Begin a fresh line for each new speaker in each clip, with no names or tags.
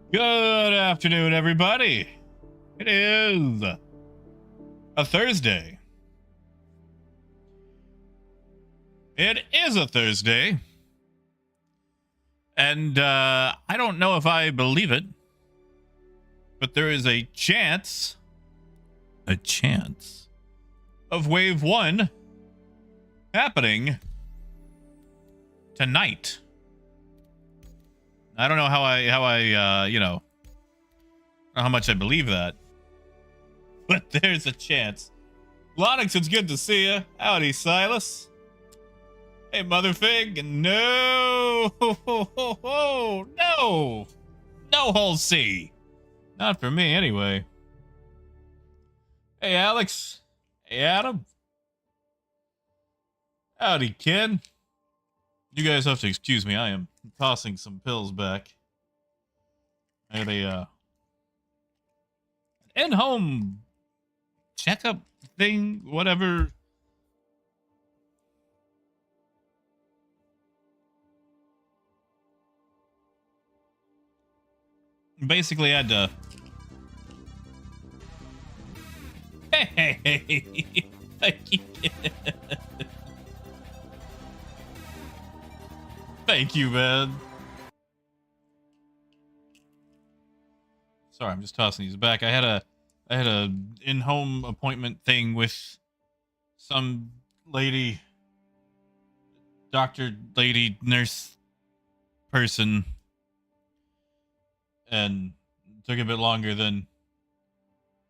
Good afternoon, everybody. It is a Thursday. It is a Thursday. And I don't know if I believe it, but there is a chance of wave 1 happening tonight. I don't know how much I believe that, but there's a chance. Lonix, it's good to see you. Howdy, Silas. Hey, Motherfig. No, no whole C. Not for me, anyway. Hey, Alex. Hey, Adam. Howdy, Ken. You guys have to excuse me. I am tossing some pills back. I had a in-home checkup thing, whatever. Basically, I had to. Hey, thank you, man. Sorry, I'm just tossing these back. I had a in-home appointment thing with some lady, doctor, lady, nurse person, and it took a bit longer than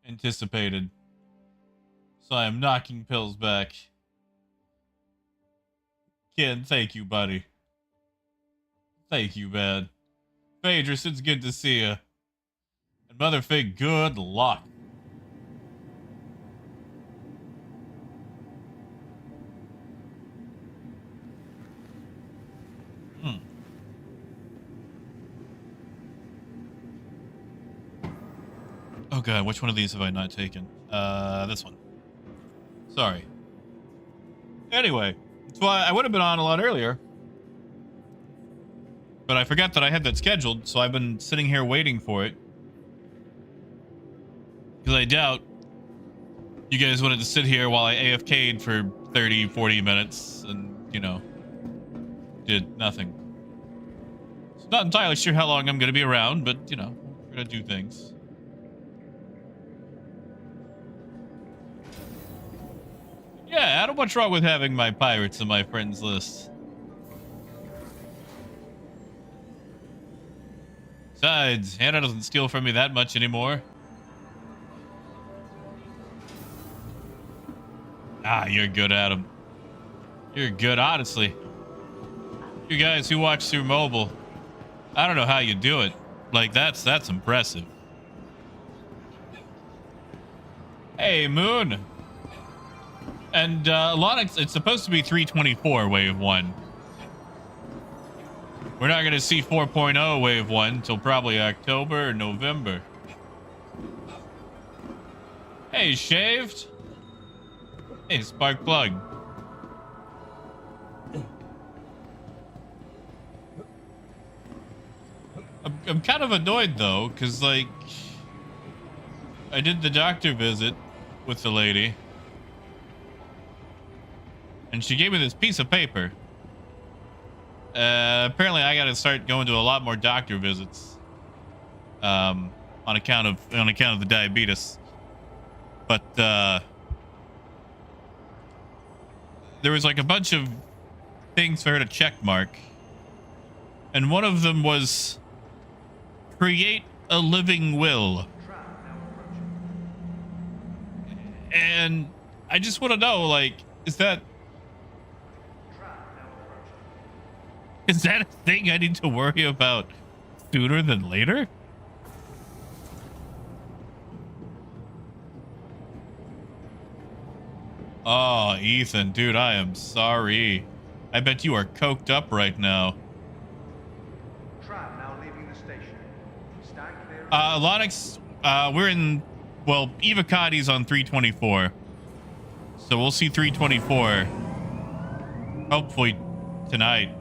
anticipated. So I am knocking pills back. Ken, thank you, buddy. Thank you, man. Phaedrus, it's good to see you. And Motherfig, good luck. Oh god, which one of these have I not taken? This one. Sorry. Anyway, that's why I would have been on a lot earlier. But I forgot that I had that scheduled, so I've been sitting here waiting for it. Because I doubt you guys wanted to sit here while I AFK'd for 30, 40 minutes and, you know, did nothing. So not entirely sure how long I'm going to be around, but, you know, we're going to do things. Yeah, Adam, what's wrong with having my pirates on my friends list? Besides, Hannah doesn't steal from me that much anymore. Ah, you're good, Adam. You're good, honestly. You guys who watch through mobile, I don't know how you do it. Like, that's impressive. Hey, Moon. And, Lonix, it's supposed to be 324 wave 1. We're not going to see 4.0 wave 1 until probably October or November. Hey, Shaved. Hey, Spark Plug. I'm kind of annoyed, though, because, like, I did the doctor visit with the lady. And she gave me this piece of paper. Apparently I gotta start going to a lot more doctor visits. On account of the diabetes. But, there was like a bunch of things for her to check mark. And one of them was create a living will. And I just want to know, like, is that a thing I need to worry about sooner than later? Oh, Ethan, dude, I am sorry. I bet you are coked up right now.
Tram now leaving the station. Stand clear.
Lonix, we're in, well, Eva Cotti's on 324. So we'll see 324. Hopefully tonight.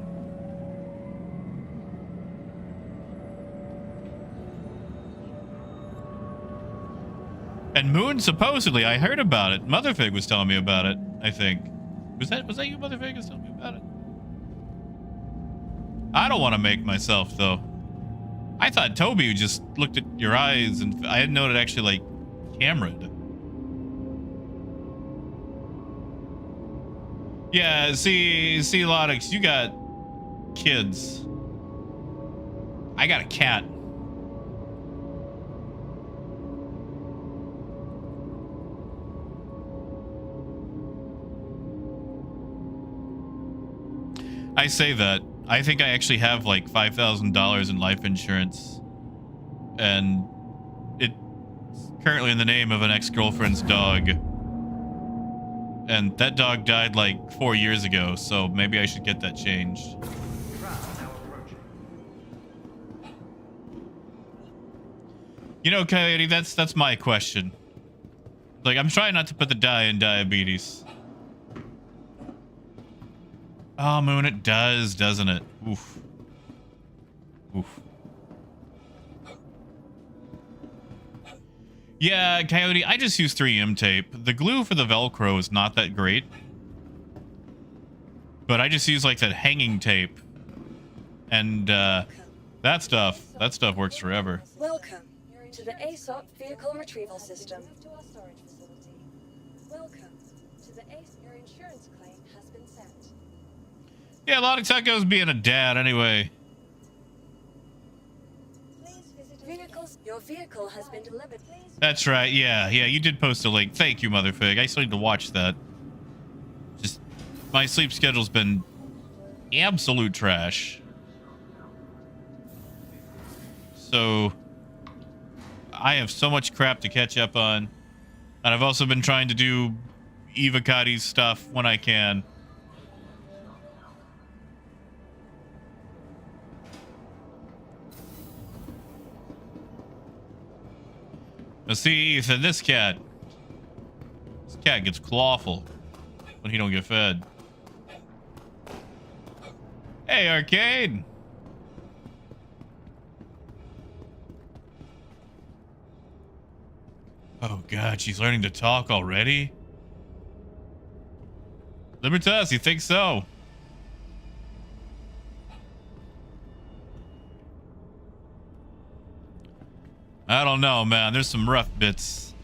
And Moon, supposedly, I heard about it. Motherfig was telling me about it, I think. Was that you, Motherfig, was telling me about it? I don't want to make myself, though. I thought Toby just looked at your eyes, and I didn't know it actually, like, cameraed. Yeah, see, Lodix, you got kids. I got a cat. I say that. I think I actually have like $5,000 in life insurance. And it's currently in the name of an ex-girlfriend's dog. And that dog died like 4 years ago, so maybe I should get that changed.
Now approaching.
You know, Coyote, that's my question. Like, I'm trying not to put the die in diabetes. Oh, Moon, it does, doesn't it? Oof. Oof. Yeah, Coyote, I just use 3M tape. The glue for the Velcro is not that great. But I just use, like, that hanging tape. And, that stuff works forever.
Welcome to the ASOP Vehicle Retrieval System. Welcome to the ASOP. Your insurance claim has been sent.
Yeah, a lot of Tucko's being a dad anyway.
Your vehicle has been delivered.
That's right, yeah, you did post a link. Thank you, Motherfig. I still need to watch that. Just, my sleep schedule's been absolute trash. So, I have so much crap to catch up on. And I've also been trying to do Evocati's stuff when I can. Now see, Ethan, this cat gets clawful when he don't get fed. Hey, Arcade. Oh God, she's learning to talk already? Libertas, you think so? I don't know, man. There's some rough bits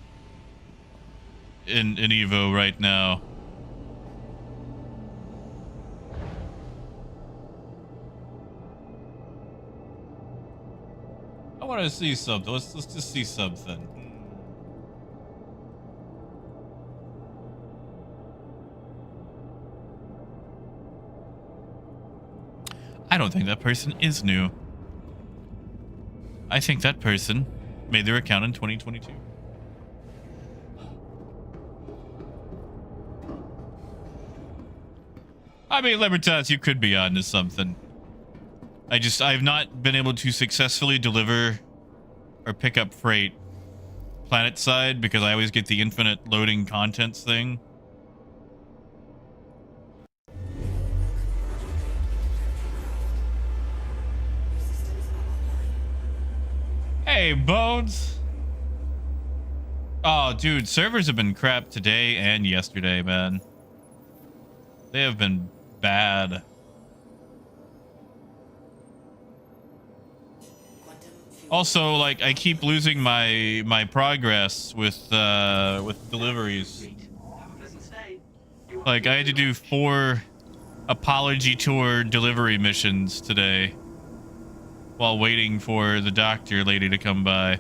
in Evo right now. I want to see something. Let's just see something. I don't think that person is new. I think that person made their account in 2022. I mean, Libertas, you could be onto something. I've not been able to successfully deliver or pick up freight planet side because I always get the infinite loading contents thing. Hey, Bones. Oh, dude, servers have been crap today and yesterday, man. They have been bad. Also, like, I keep losing my progress with deliveries. Like, I had to do 4 apology tour delivery missions today while waiting for the doctor lady to come by.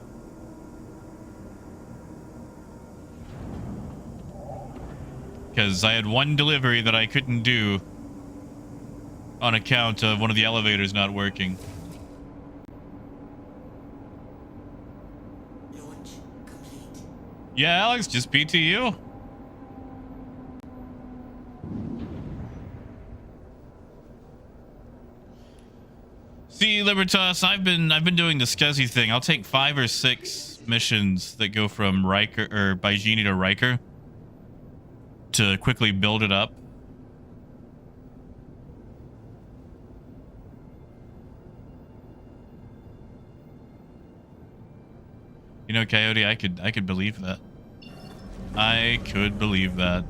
Because I had one delivery that I couldn't do on account of one of the elevators not working.
Launch complete.
Yeah, Alex, just PTU. See, Libertas, I've been doing the scuzzy thing. I'll take 5 or 6 missions that go from Riker or Baijini to Riker to quickly build it up. You know, Coyote, I could believe that. I could believe that.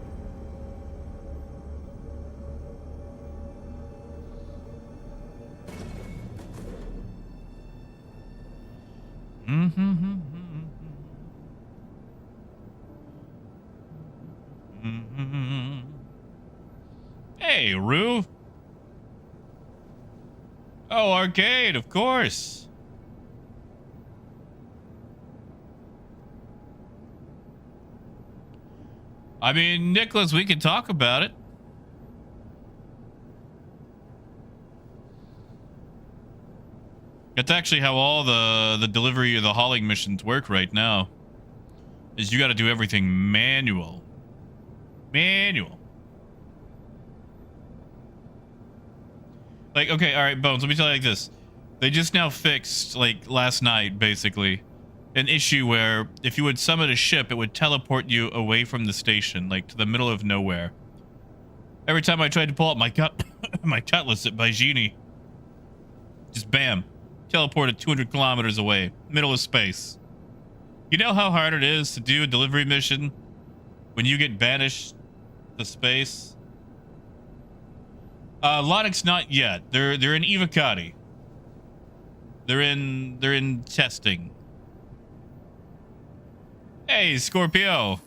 Hey, Rue. Oh, arcade, of course. I mean, Nicholas, we can talk about it. That's actually how all the delivery or the hauling missions work right now. Is you got to do everything manual. Manual. Like, okay, all right, Bones, let me tell you like this. They just now fixed, like, last night, basically, an issue where if you would summon a ship, it would teleport you away from the station, like, to the middle of nowhere. Every time I tried to pull up my my cutlass at Baijini, just bam, teleported 200 kilometers away, middle of space. You know how hard it is to do a delivery mission when you get banished to space? Lonix not yet. They're in Evocati. They're in testing. Hey, Scorpio.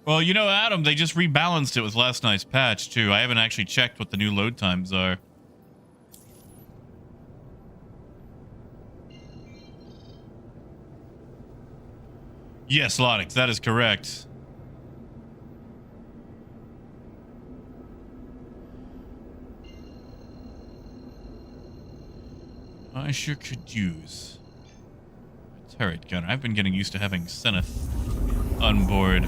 Well, you know, Adam, they just rebalanced it with last night's patch, too. I haven't actually checked what the new load times are. Yes, Lonix, that is correct. I sure could use a turret gunner. I've been getting used to having Zenith on board.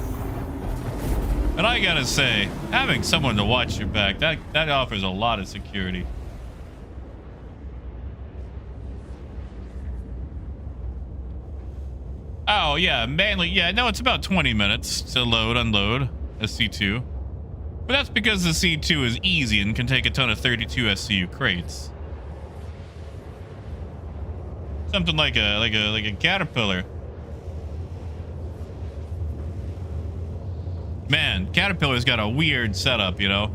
And I gotta say, having someone to watch your back, that offers a lot of security. Oh, yeah, mainly, yeah, no, it's about 20 minutes to load, unload a C2. But that's because the C2 is easy and can take a ton of 32 SCU crates. Something like a caterpillar. Man, Caterpillar's got a weird setup, you know?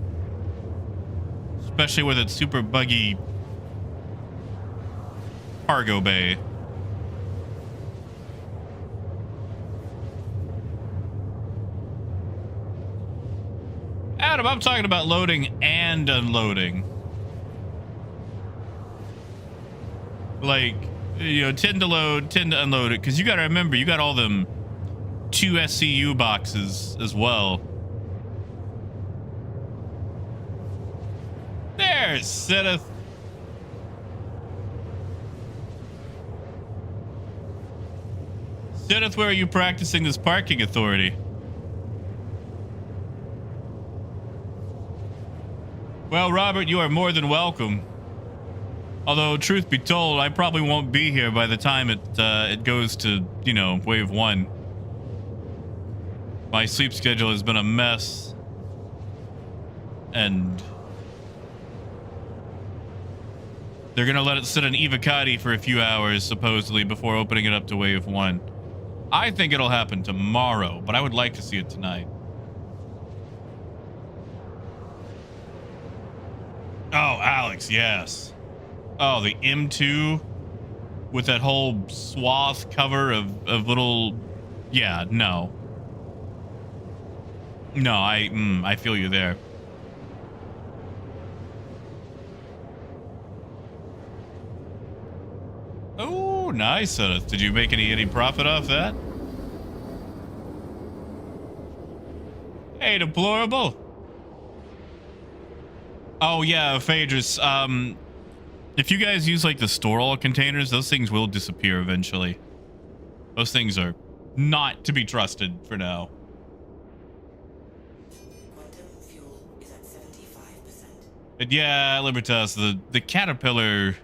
Especially with its super buggy cargo bay. Adam, I'm talking about loading and unloading. Like, you know, 10 to load, 10 to unload it. Because you got to remember, you got all them 2 SCU boxes as well. There's Sith. Sith, where are you practicing this parking authority? Well, Robert, you are more than welcome. Although, truth be told, I probably won't be here by the time it goes to, you know, wave 1. My sleep schedule has been a mess. And they're going to let it sit in Evocati for a few hours, supposedly, before opening it up to wave 1. I think it'll happen tomorrow, but I would like to see it tonight. Oh, Alex, yes. Oh, the M2 with that whole swath cover of little... Yeah, no. No, I feel you there. Oh, nice. Did you make any profit off that? Hey, deplorable. Oh yeah, Phaedrus. If you guys use like the store all containers, those things will disappear eventually. Those things are not to be trusted for now.
Quantum fuel is at 75%.
But yeah, Libertas, the Caterpillar's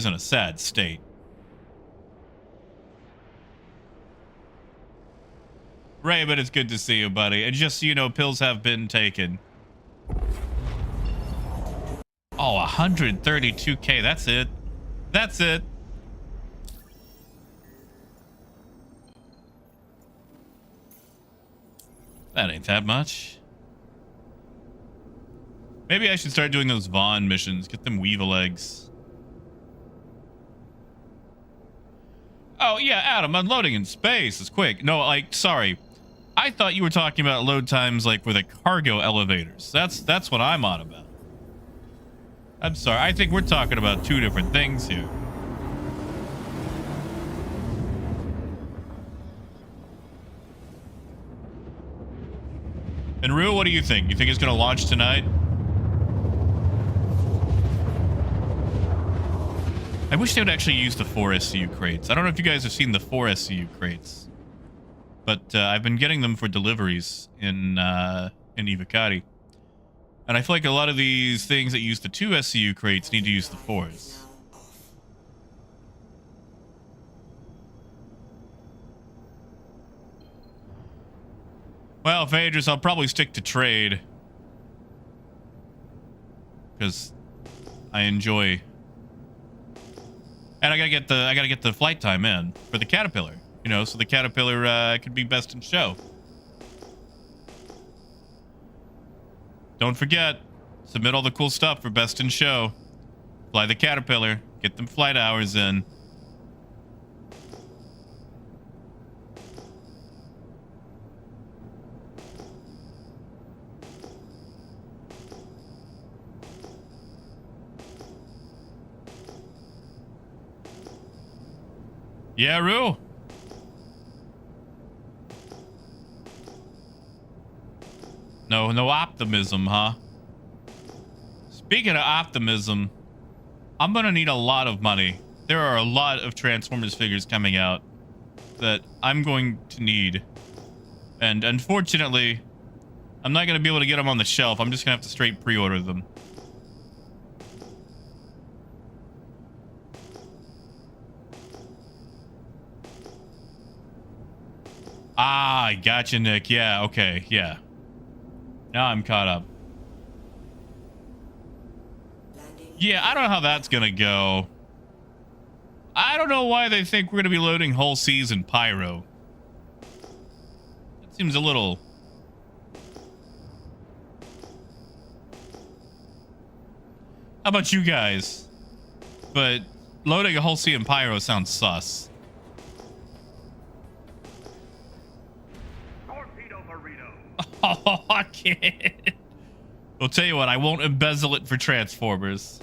in a sad state. Raymond, it's good to see you, buddy. And just so you know, pills have been taken. Oh, 132K. That's it. That's it. That ain't that much. Maybe I should start doing those Vaughn missions. Get them weevil eggs. Oh, yeah, Adam, unloading in space is quick. No, like, sorry. I thought you were talking about load times like for the cargo elevators. That's what I'm on about. I'm sorry. I think we're talking about two different things here. And Rue, what do you think? You think it's going to launch tonight? I wish they would actually use the 4 SCU crates. I don't know if you guys have seen the 4 SCU crates, but I've been getting them for deliveries in Ivacati. And I feel like a lot of these things that use the 2 SCU crates need to use the 4s. Well, Phaedrus, I'll probably stick to trade. Because I enjoy... And I gotta get the flight time in for the Caterpillar. You know, so the Caterpillar could be best in show. Don't forget, submit all the cool stuff for best in show. Fly the Caterpillar, get them flight hours in. Yeah, Rue? No optimism, huh? Speaking of optimism, I'm gonna need a lot of money. There are a lot of Transformers figures coming out that I'm going to need. And unfortunately, I'm not gonna be able to get them on the shelf. I'm just gonna have to straight pre-order them. Ah, I gotcha, Nick. Yeah, okay, yeah. Now I'm caught up. Yeah, I don't know how that's gonna go. I don't know why they think we're gonna be loading whole seas in Pyro. That seems a little... How about you guys? But loading a whole sea in Pyro sounds sus. Oh, I can't. I'll tell you what, I won't embezzle it for Transformers.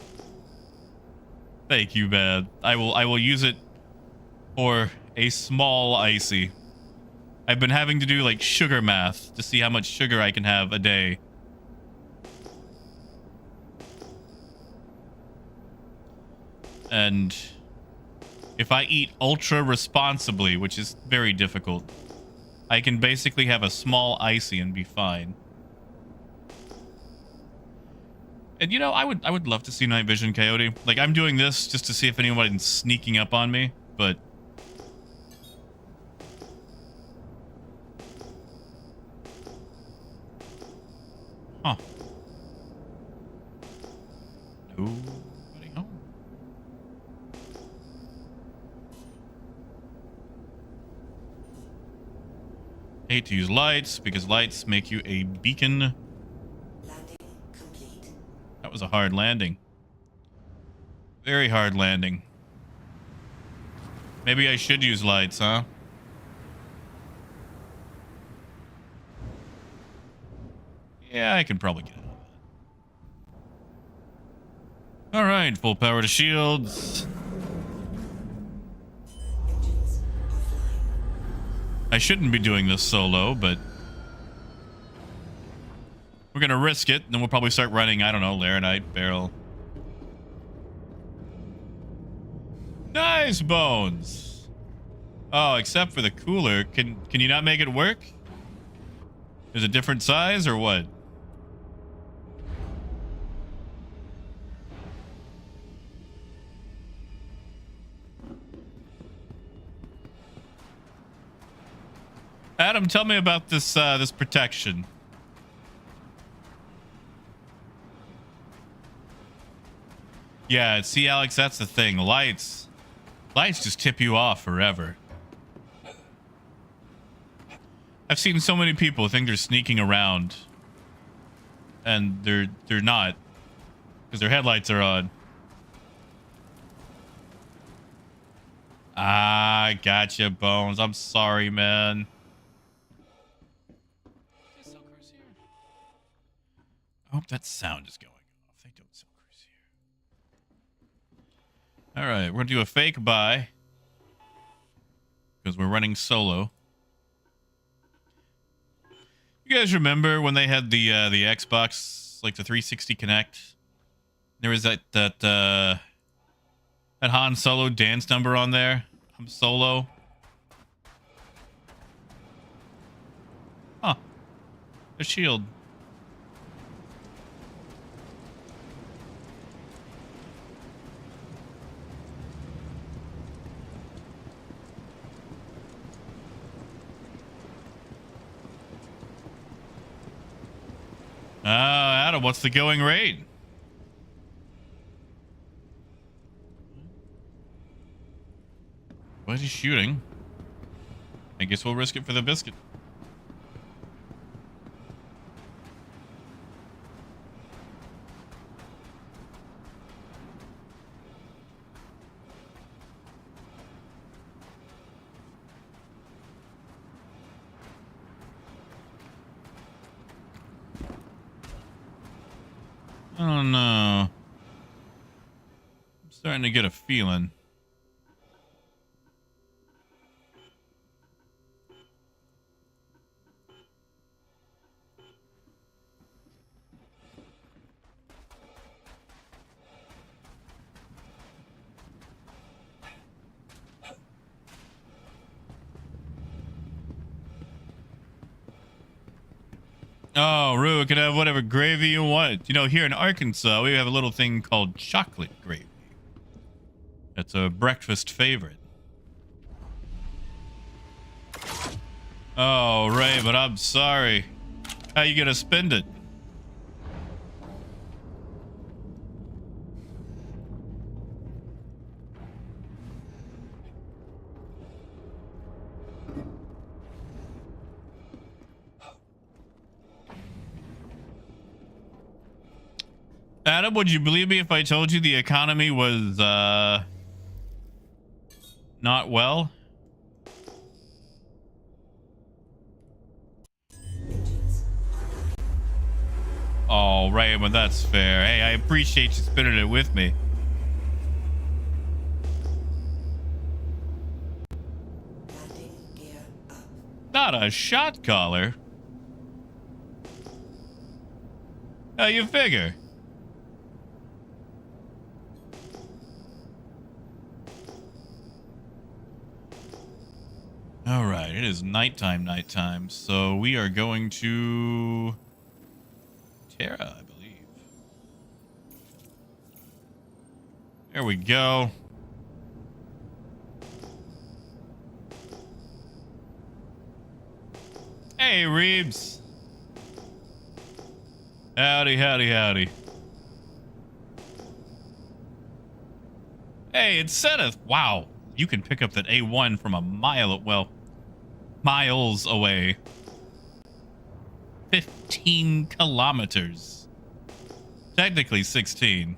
Thank you, man. I will use it for a small icy. I've been having to do like sugar math to see how much sugar I can have a day. And if I eat ultra responsibly, which is very difficult, I can basically have a small icy and be fine. And you know, I would love to see Night Vision Coyote. Like, I'm doing this just to see if anybody's sneaking up on me, but huh. Nobody home. Hate to use lights because lights make you a beacon.
Landing complete.
That was a hard landing. Very hard landing. Maybe I should use lights, huh? Yeah, I can probably get out of that. All right, full power to shields.
Engines offline.
I shouldn't be doing this solo, but we're gonna risk it, and then we'll probably start running, I don't know, Laranite, Barrel. Nice bones. Oh, except for the cooler. Can you not make it work? Is it a different size or what? Adam, tell me about this this protection. Yeah, see, Alex, that's the thing. Lights just tip you off forever. I've seen so many people think they're sneaking around, and they're not, because their headlights are on. Ah, gotcha, Bones. I'm sorry, man. I hope that sound is going off. They don't sell cruise here. All right, we're gonna do a fake buy because we're running solo. You guys remember when they had the Xbox, like the 360 Connect? There was that Han Solo dance number on there. I'm solo. Huh. A shield. Adam, what's the going rate? Why is he shooting? I guess we'll risk it for the biscuit. Oh no. I'm starting to get a feeling. Oh, Rue, can have whatever gravy you want. You know, here in Arkansas, we have a little thing called chocolate gravy. It's a breakfast favorite. Oh, Ray, but I'm sorry. How you gonna spend it? Adam, would you believe me if I told you the economy was, not well? Oh, right, but that's fair. Hey, I appreciate you spinning it with me.
Landing gear up.
Not a shot caller. How you figure? All right, it is nighttime, so we are going to Terra, I believe. There we go. Hey, Reeves. Howdy, howdy, howdy. Hey, it's Seth. Wow, you can pick up that A1 from a mile, well, miles away. 15 kilometers. Technically 16.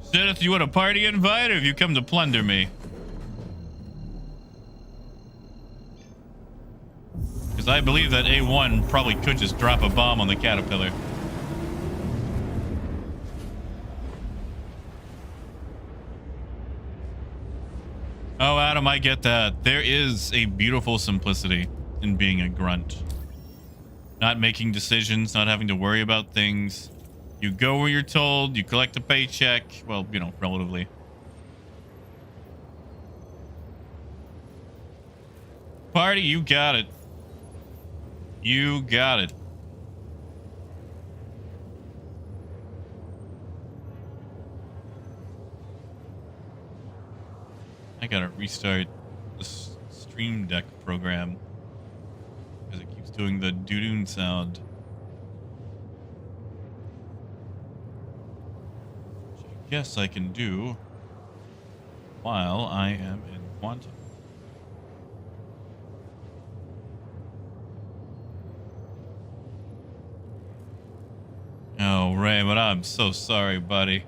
Seth, you want a party invite or have you come to plunder me? Because I believe that A1 probably could just drop a bomb on the Caterpillar. Oh, Adam, I get that. There is a beautiful simplicity in being a grunt. Not making decisions, not having to worry about things. You go where you're told, you collect a paycheck. Well, you know, relatively. Party, you got it. You got it. I gotta restart the Stream Deck program because it keeps doing the doo-doo sound. Which I guess I can do while I am in Quantum. Oh, Raymond, I'm so sorry, buddy.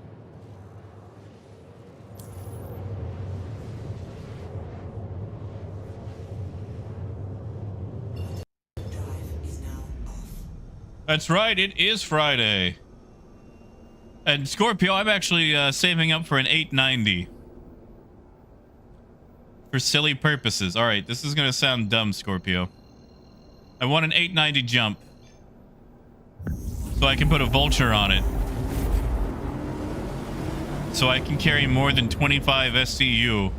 That's right, it is Friday. And Scorpio, I'm actually saving up for an 890. For silly purposes. Alright, this is gonna sound dumb, Scorpio. I want an 890 jump. So I can put a vulture on it. So I can carry more than 25 SCU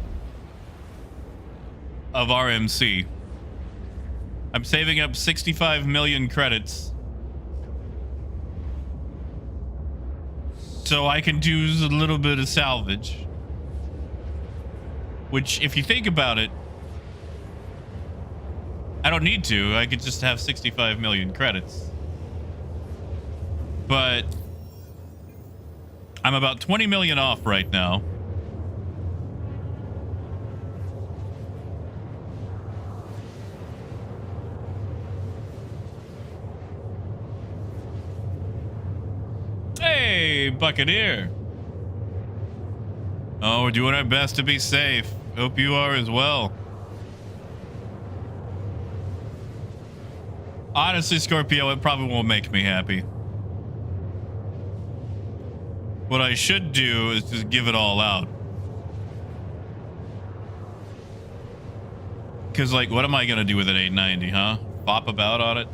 of RMC. I'm saving up 65 million credits. So I can do a little bit of salvage. Which, if you think about it, I don't need to. I could just have 65 million credits. But I'm about 20 million off right now. Hey, Buccaneer. Oh, we're doing our best to be safe. Hope you are as well. Honestly, Scorpio, it probably won't make me happy. What I should do is just give it all out. Because, like, what am I going to do with an 890, huh? Bop about on it?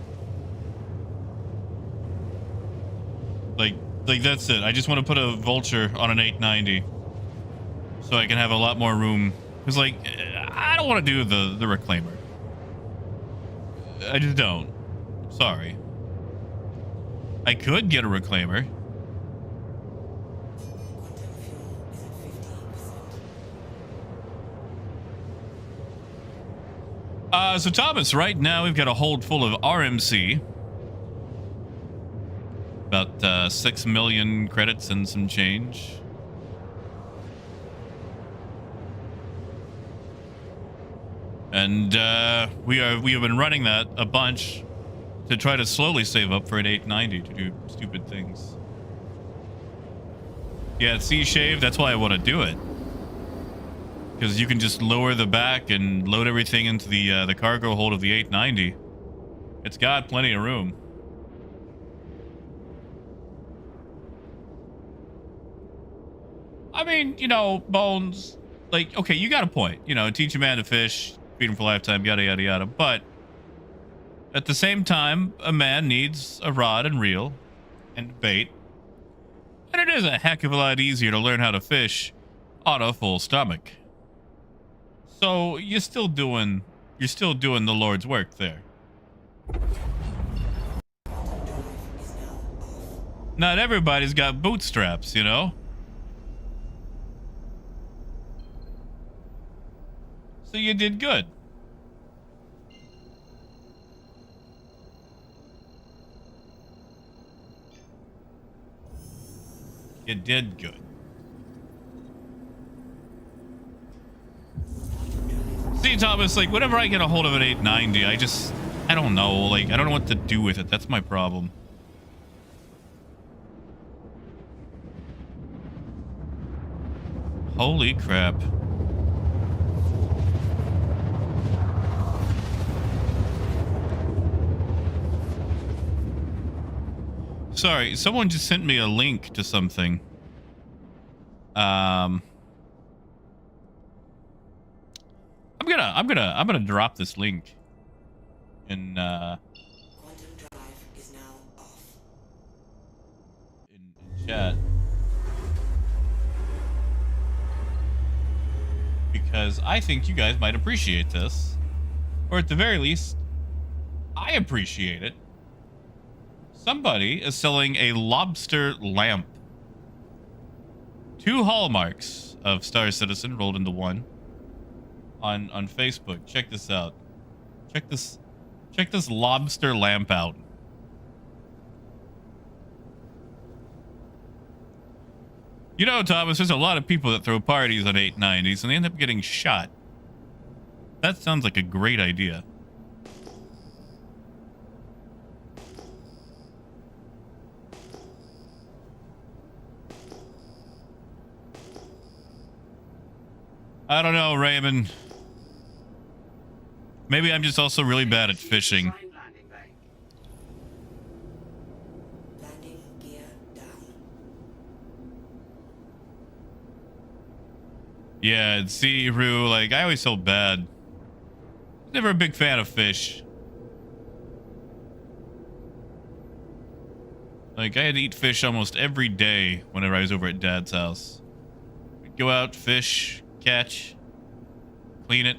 Like that's it. I just want to put a vulture on an 890. So I can have a lot more room. Because, like, I don't want to do the reclaimer. I just don't. Sorry. I could get a reclaimer. So Thomas, right now we've got a hold full of RMC. About 6 million credits and some change. And we have been running that a bunch to try to slowly save up for an 890 to do stupid things. Yeah, C-shave, that's why I want to do it. Because you can just lower the back and load everything into the cargo hold of the 890. It's got plenty of room. I mean, you know, Bones, like, okay, you got a point. You know, teach a man to fish, feed him for a lifetime, yada, yada, yada. But at the same time, a man needs a rod and reel and bait. And it is a heck of a lot easier to learn how to fish on a full stomach. So you're still doing the Lord's work there. Not everybody's got bootstraps, you know? So you did good. You did good. See, Thomas, like, whenever I get a hold of an 890, I don't know. Like, I don't know what to do with it. That's my problem. Holy crap. Sorry, someone just sent me a link to something. I'm gonna drop this link in
Quantum drive is now off.
in chat because I think you guys might appreciate this, or at the very least, I appreciate it. Somebody is selling a lobster lamp. 2 hallmarks of Star Citizen rolled into one. on Facebook. Check this out. Check this lobster lamp out. You know, Thomas, there's a lot of people that throw parties on 890s and they end up getting shot. That sounds like a great idea. I don't know, Raymond. Maybe I'm just also really bad at fishing.
Landing gear down.
Yeah, see, Rue, like, I always felt bad. Never a big fan of fish. Like, I had to eat fish almost every day whenever I was over at Dad's house. We'd go out, fish, catch, clean it,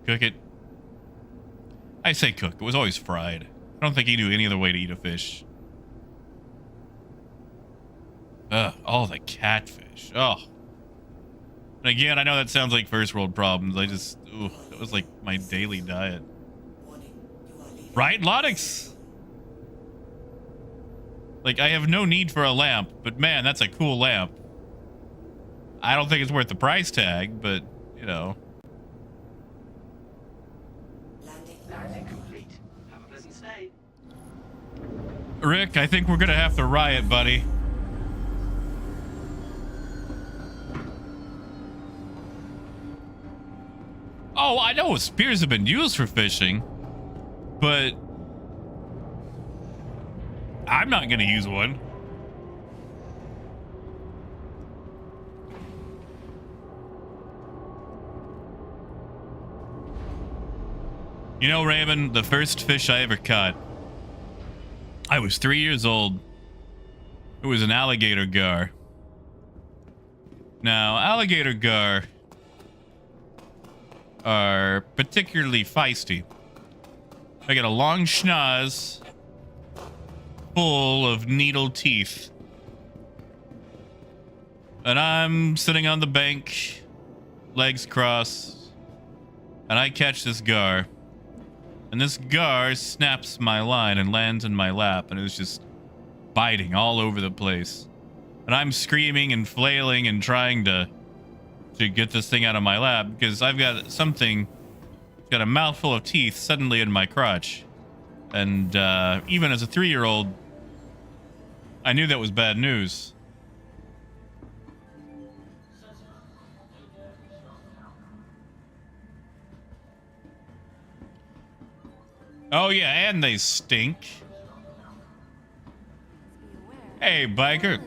cook it. I say cook. It was always fried. I don't think he knew any other way to eat a fish. Ugh, all the catfish. Oh. And again, I know that sounds like first world problems. I just, ooh, that was like my daily diet.
Warning, you are leaving.
Right, Lonix? Like, I have no need for a lamp, but man, that's a cool lamp. I don't think it's worth the price tag, but, you know.
Landing
complete. Have a pleasant stay.
Rick, I think we're gonna have to riot, buddy. Oh, I know spears have been used for fishing, but I'm not gonna use one. You know, Raymond, the first fish I ever caught, I was 3 years old. It was an alligator gar. Now, alligator gar are particularly feisty. They got a long schnoz full of needle teeth. And I'm sitting on the bank, legs crossed, and I catch this gar. And this gar snaps my line and lands in my lap, and it was just biting all over the place. And I'm screaming and flailing and trying to get this thing out of my lap because I've got something, got a mouthful of teeth suddenly in my crotch. And even as a 3-year-old, I knew that was bad news. Oh yeah, and they stink. Hey, biker.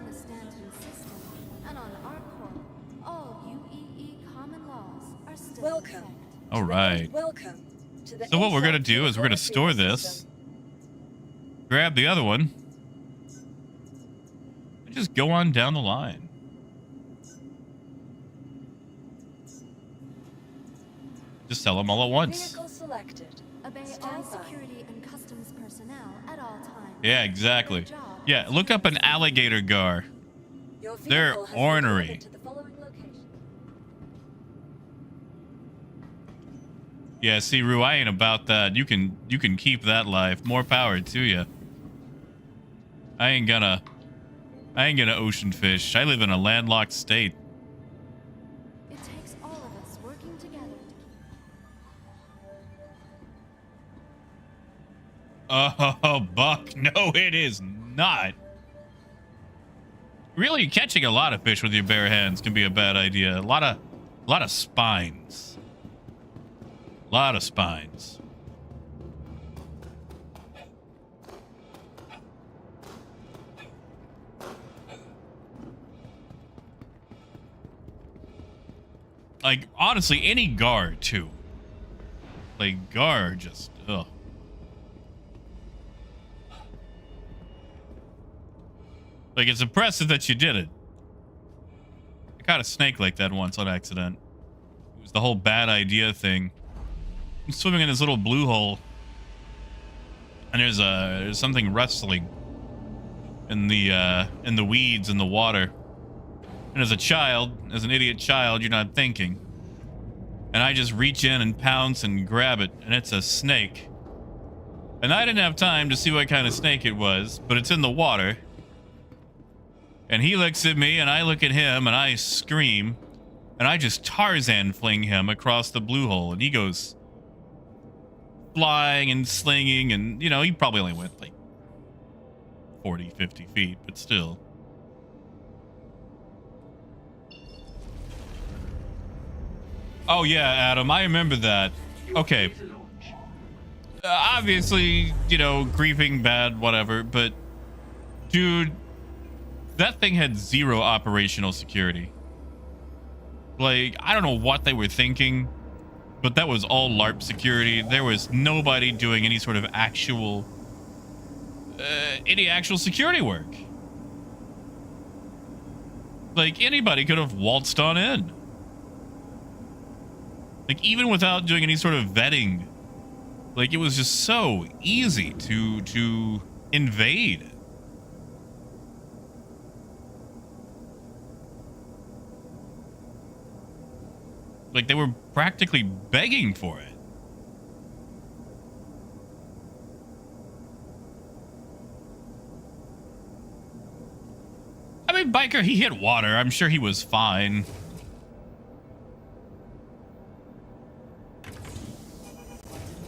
Welcome.
All right.
Welcome to the
So what we're gonna
ASAP
do is we're gonna store this,
system.
grab the other one, and just go on down the line. Just sell them all at once.
Vehicle selected.
Obey
Stand
all
by.
security and customs personnel at all times.
Yeah, exactly.
Good job.
Yeah, look up an alligator gar.
Your
They're
vehicle has been
ornery.
delivered to the following location.
Yeah, see, Rue, I ain't about that. You can keep that life. More power to you. I ain't gonna ocean fish. I live in a landlocked state.
It takes all of us working together to keep.
Oh, Buck, no, it is not. Really, catching a lot of fish with your bare hands can be a bad idea. A lot of spines. A lot of spines. Like, honestly, any gar, too. Like, gar just, ugh. Like, it's impressive that you did it. I caught a snake like that once on accident. It was the whole bad idea thing. I'm swimming in this little blue hole, and there's something rustling in the weeds in the water. And as a child, as an idiot child, you're not thinking. And I just reach in and pounce and grab it, and it's a snake. And I didn't have time to see what kind of snake it was, but it's in the water. And he looks at me, and I look at him, and I scream. And I just Tarzan fling him across the blue hole, and he goes flying and slinging, and, you know, he probably only went like 40, 50 feet, but still. Oh, yeah, Adam, I remember that. Okay.
To launch.
Obviously, you know, griefing bad, whatever, but dude, that thing had zero operational security. Like, I don't know what they were thinking, but that was all LARP security. There was nobody doing any sort of actual security work. Like, anybody could have waltzed on in. Like, even without doing any sort of vetting. Like, it was just so easy to invade. Like, they were practically begging for it. I mean, Biker, he hit water. I'm sure he was fine.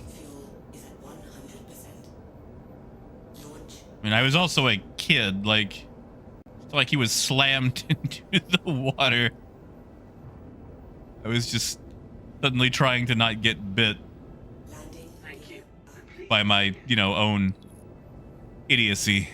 Fuel is at 100%. Launch.
I mean, I was also a kid. Like he was slammed into the water. I was just suddenly trying to not get bit
Landing.
Thank you. Complete.
by my, you know, own idiocy.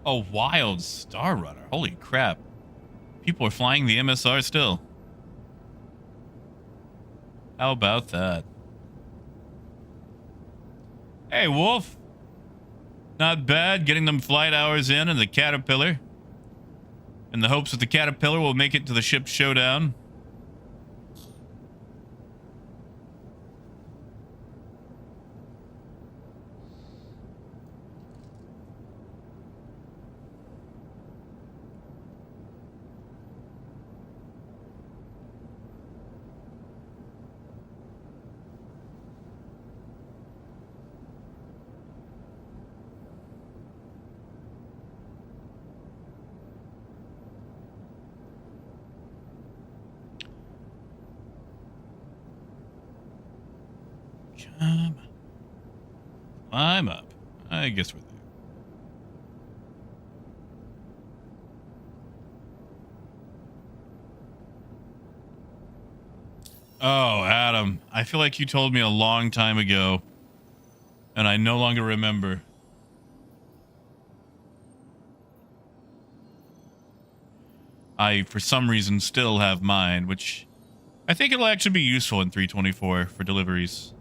A wild Star Runner. Holy crap. People are flying the MSR still. How about that? Hey, Wolf. Not bad. Getting them flight hours in the Caterpillar. In the hopes that the Caterpillar will make it to the ship showdown. I'm up. I guess we're there. Oh, Adam. I feel like you told me a long time ago, and I no longer remember. I, for some reason, still have mine, which I think it'll actually be useful in 324 for deliveries.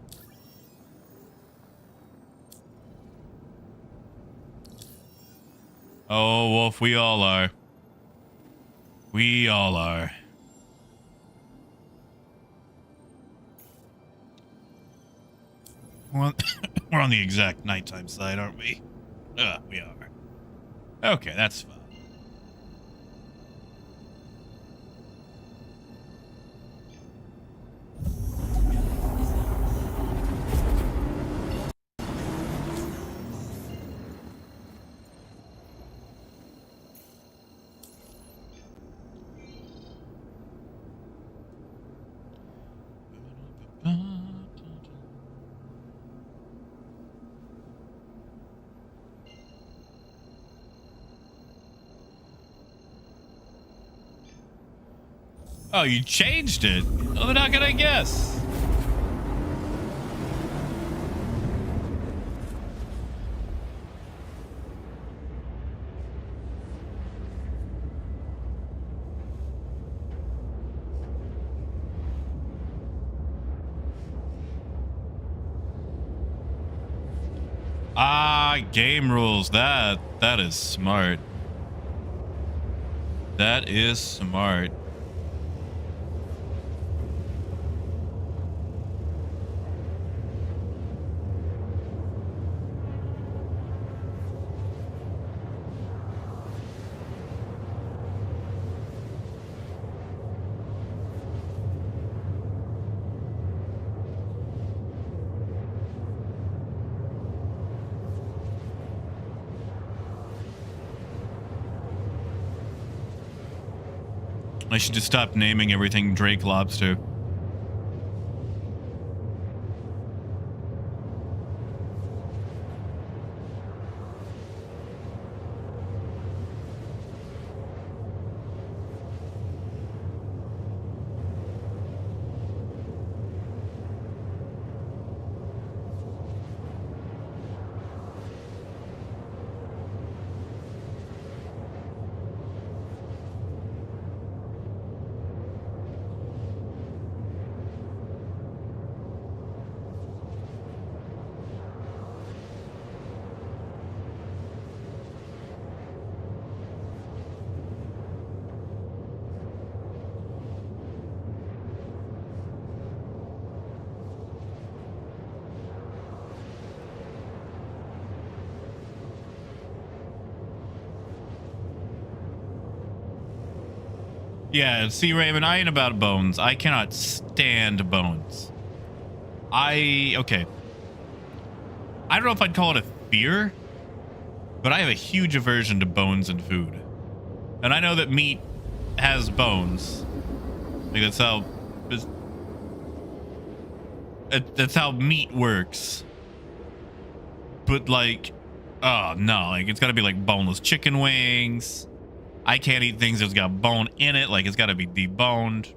Oh, Wolf, we all are. We all are. Well, we're on the exact nighttime side, aren't we? We are. Okay, that's fine. Oh, you changed it? Oh, they're not gonna guess. Ah, game rules. That is smart. That is smart. I should just stop naming everything Drake Lobster. Yeah, see, Raven, I ain't about bones. I cannot stand bones. Okay. I don't know if I'd call it a fear, but I have a huge aversion to bones in food. And I know that meat has bones. Like, that's how meat works. But, like, oh, no. Like, it's got to be, like, boneless chicken wings. I can't eat things that's got bone in it. Like, it's got to be deboned.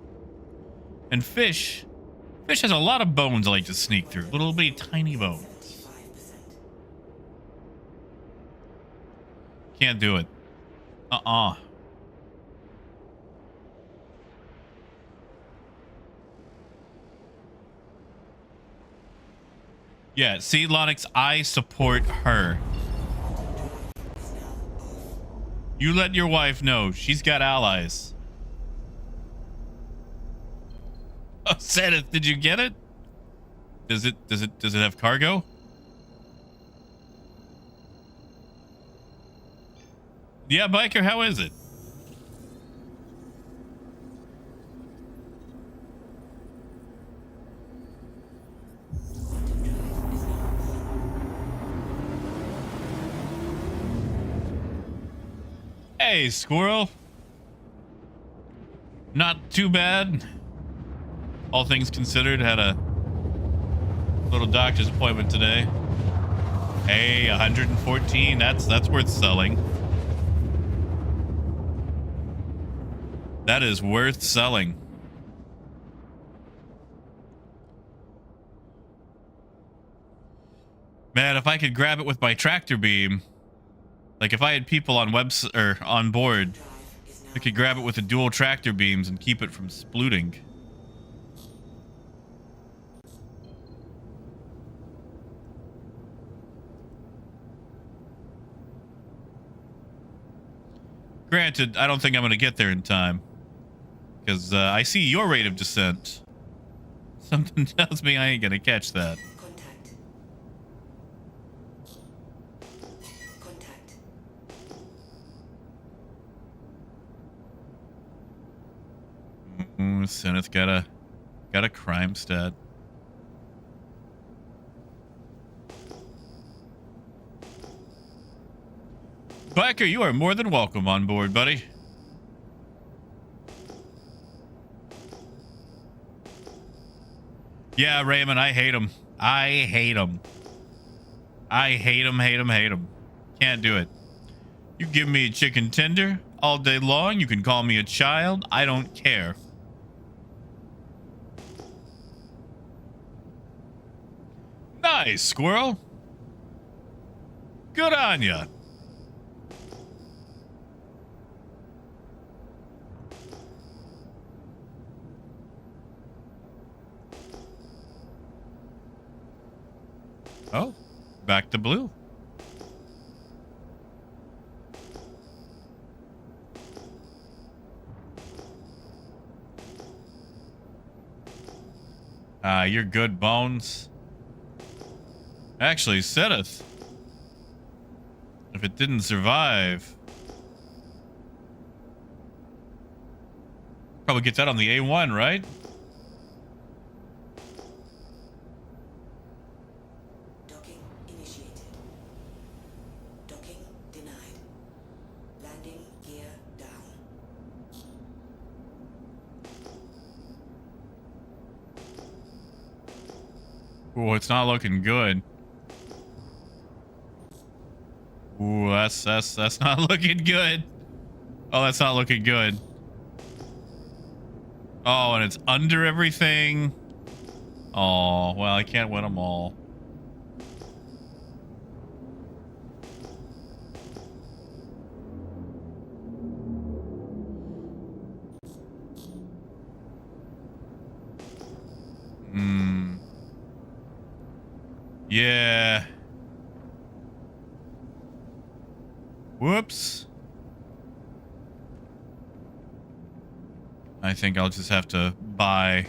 And fish has a lot of bones I like to sneak through. Little bitty tiny bones.
75%.
Can't do it. Yeah, see, Lonix, I support her. You let your wife know. She's got allies. Oh, Seth, did you get it? Does it have cargo? Yeah, Biker, how is it? Hey, squirrel. Not too bad. All things considered, had a little doctor's appointment today. Hey, 114. That's worth selling. That is worth selling. Man, if I could grab it with my tractor beam, like if I had people on on board, I could grab it with the dual tractor beams and keep it from splooting. Granted, I don't think I'm going to get there in time. Because I see your rate of descent. Something tells me I ain't going to catch that.
Contact. Contact.
Seneth got a crime stat. Biker, you are more than welcome on board, buddy. Yeah, Raymond, I hate him. I hate him. I hate him, hate him, hate him. Can't do it. You give me a chicken tender all day long. You can call me a child. I don't care. Nice, squirrel. Good on ya. Oh, back to blue. You're good, Bones. Actually, Seth, if it didn't survive, probably get that on the A1, right?
Docking initiated. Docking denied. Landing gear down.
Oh, it's not looking good. Ooh, that's not looking good. Oh, that's not looking good. Oh, and it's under everything. Oh, well, I can't win them all. Hmm. Yeah. Whoops. I think I'll just have to buy.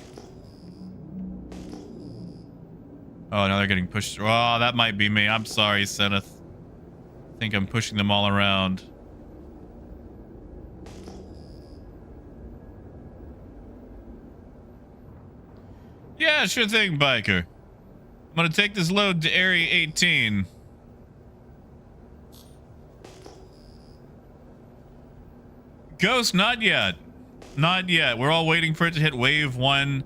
Oh, now they're getting pushed. Oh, that might be me. I'm sorry, Seneth. I think I'm pushing them all around. Yeah, sure thing, biker. I'm gonna take this load to Area 18. Ghost, not yet. Not yet. We're all waiting for it to hit wave 1.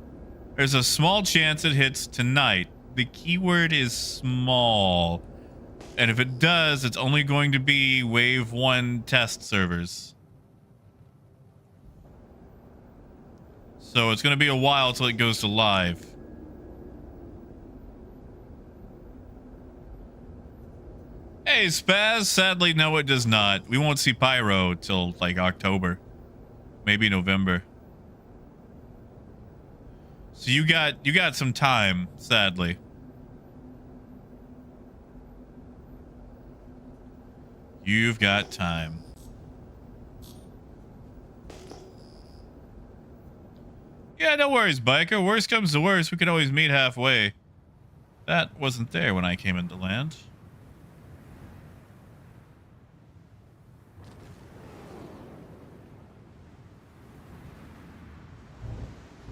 There's a small chance it hits tonight. The keyword is small. And if it does, it's only going to be wave 1 test servers. So it's going to be a while till it goes to live. Hey, Spaz. Sadly, no, it does not. We won't see Pyro till like October. Maybe November. So you got some time, sadly. You've got time. Yeah, no worries, biker. Worst comes to worst, we could always meet halfway. That wasn't there when I came into land.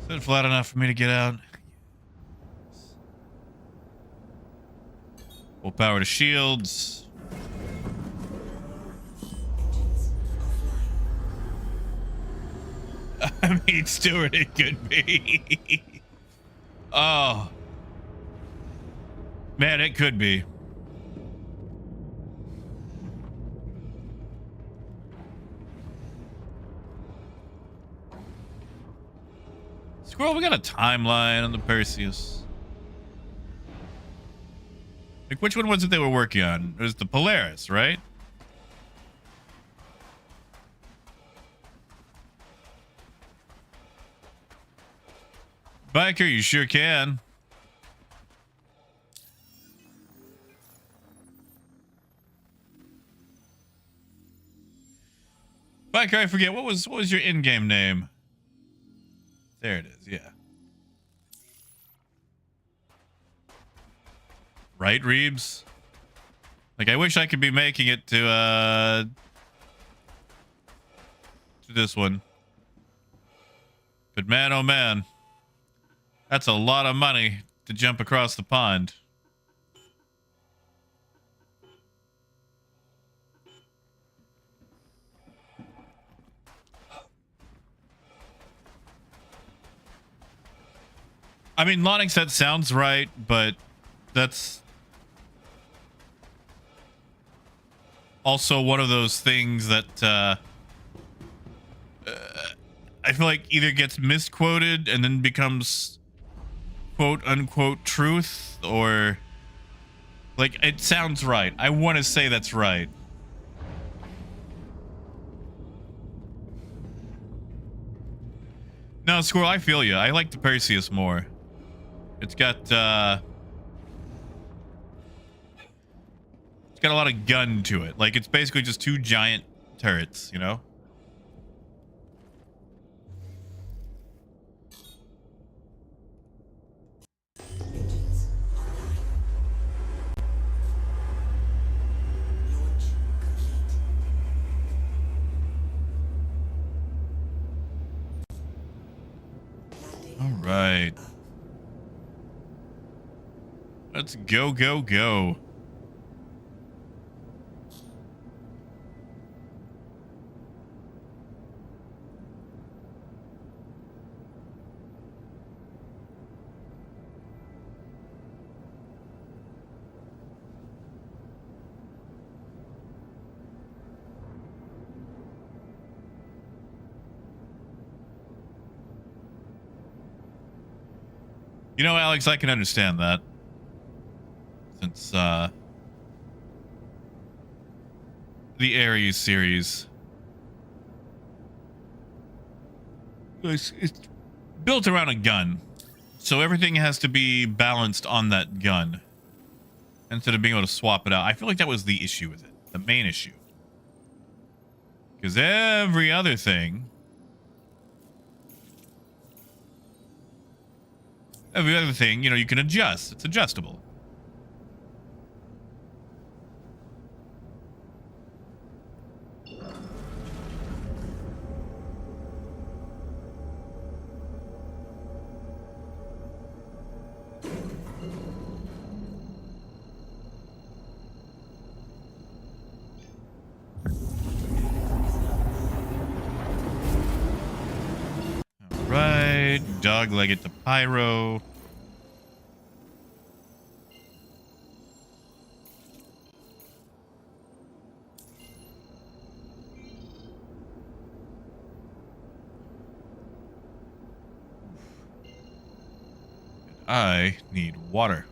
Is it flat enough for me to get out? Full power to shields. I mean, Stuart, it could be. Oh. Man, it could be. Squirrel, we got a timeline on the Perseus. Like, which one was it they were working on? It was the Polaris, right? Biker, you sure can. Biker, I forget what was your in-game name? There it is, yeah. Right, Reeves? Like, I wish I could be making it to this one. But man, oh man. That's a lot of money to jump across the pond. I mean, Lonix, that sounds right, but that's also one of those things that I feel like either gets misquoted and then becomes quote unquote truth, or like it sounds right. I want to say that's right. No, Squirrel, I feel you. I like the Perseus more. It's got a lot of gun to it. Like, it's basically just two giant turrets, you know?
Engines online. Launch complete. Landing.
All right. Let's go, go, go. You know, Alex, I can understand that. Since the Ares series, it's built around a gun. So everything has to be balanced on that gun. Instead of being able to swap it out. I feel like that was the issue with it. The main issue. Because every other thing... you know, you can adjust. It's adjustable. Right, dogleg it to pyro. I need water.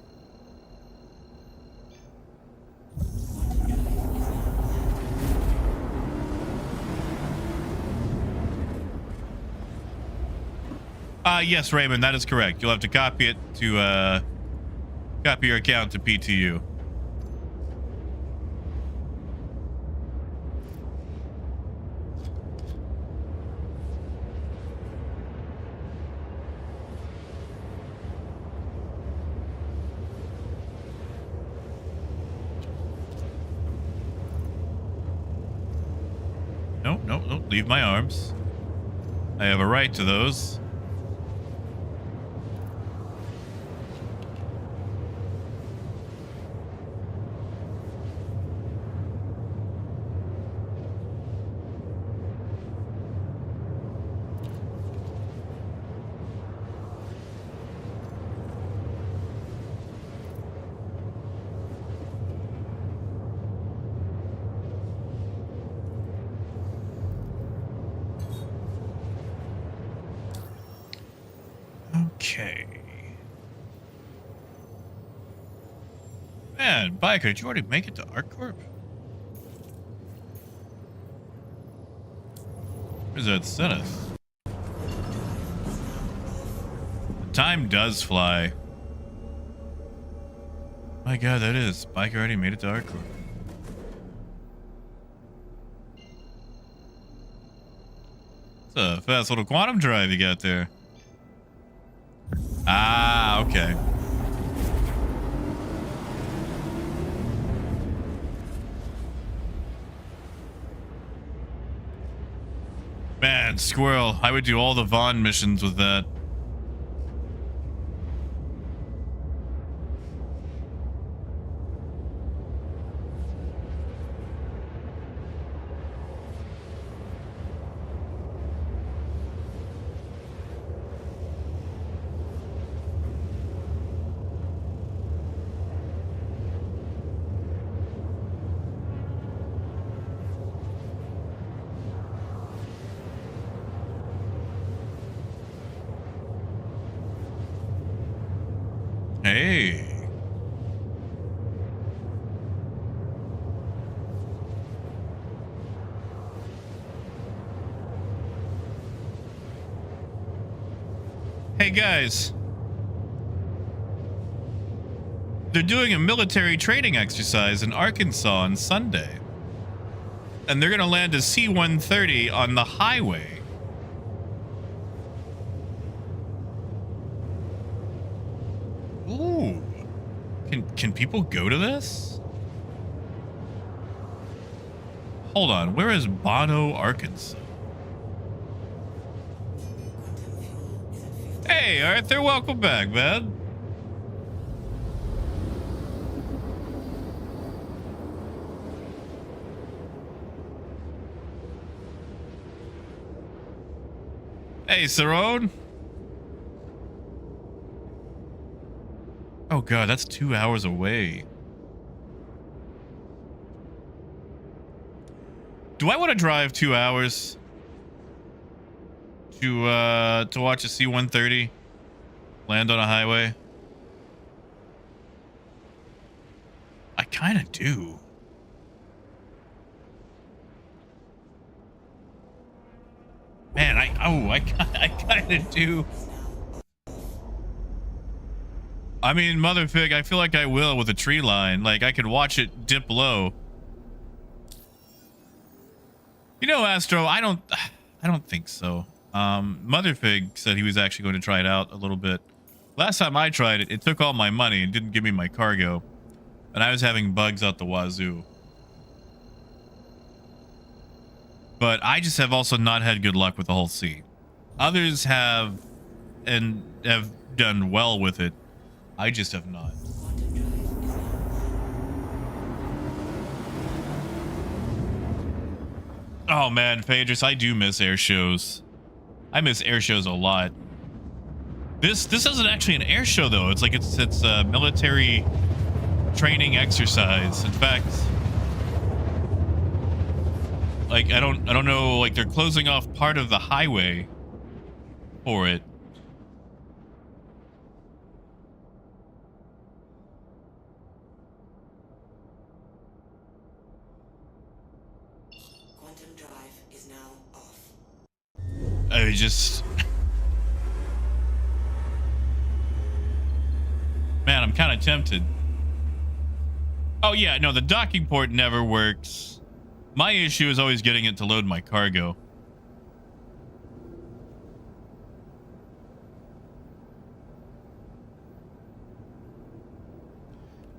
Yes, Raymond, that is correct. You'll have to copy it to, copy your account to PTU. No, no, no, leave my arms. I have a right to those. Okay. Man, Biker, did you already make it to ArcCorp? Where's that set us? The time does fly. My god, that is. Biker already made it to ArcCorp. It's a fast little quantum drive you got there. Ah, okay. Man, Squirrel, I would do all the Vaughn missions with that. Hey. Hey guys. They're doing a military training exercise in Arkansas on Sunday. And they're going to land a C-130 on the highway. Ooh. Can people go to this? Hold on. Where is Bono, Arkansas? Hey, Arthur. Welcome back, man. Hey, Saron. Oh god, that's 2 hours away. Do I want to drive 2 hours to watch a C-130 land on a highway? I kind of do. Man, I kind of do. I mean, Motherfig, I feel like I will with a tree line. Like, I could watch it dip low. You know, Astro, I don't think so. Motherfig said he was actually going to try it out a little bit. Last time I tried it, it took all my money and didn't give me my cargo. And I was having bugs out the wazoo. But I just have also not had good luck with the whole sea. Others have and have done well with it. I just have not.
Quantum drive is now.
Oh man, Phaedrus, I do miss air shows. I miss air shows a lot. This isn't actually an air show though. It's like it's a military training exercise. In fact, like I don't know, like they're closing off part of the highway for it.
Quantum drive is now off.
I just man, I'm kind of tempted. Oh yeah, no, the docking port never works. My issue is always getting it to load my cargo.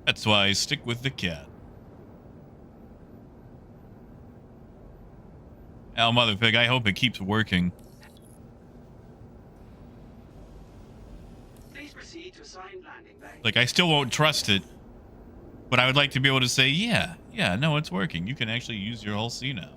That's why I stick with the cat. Oh, Motherpig, I hope it keeps working.
Please proceed to assigned landing bay.
Like, I still won't trust it, but I would like to be able to say, yeah, no, it's working. You can actually use your whole sea now.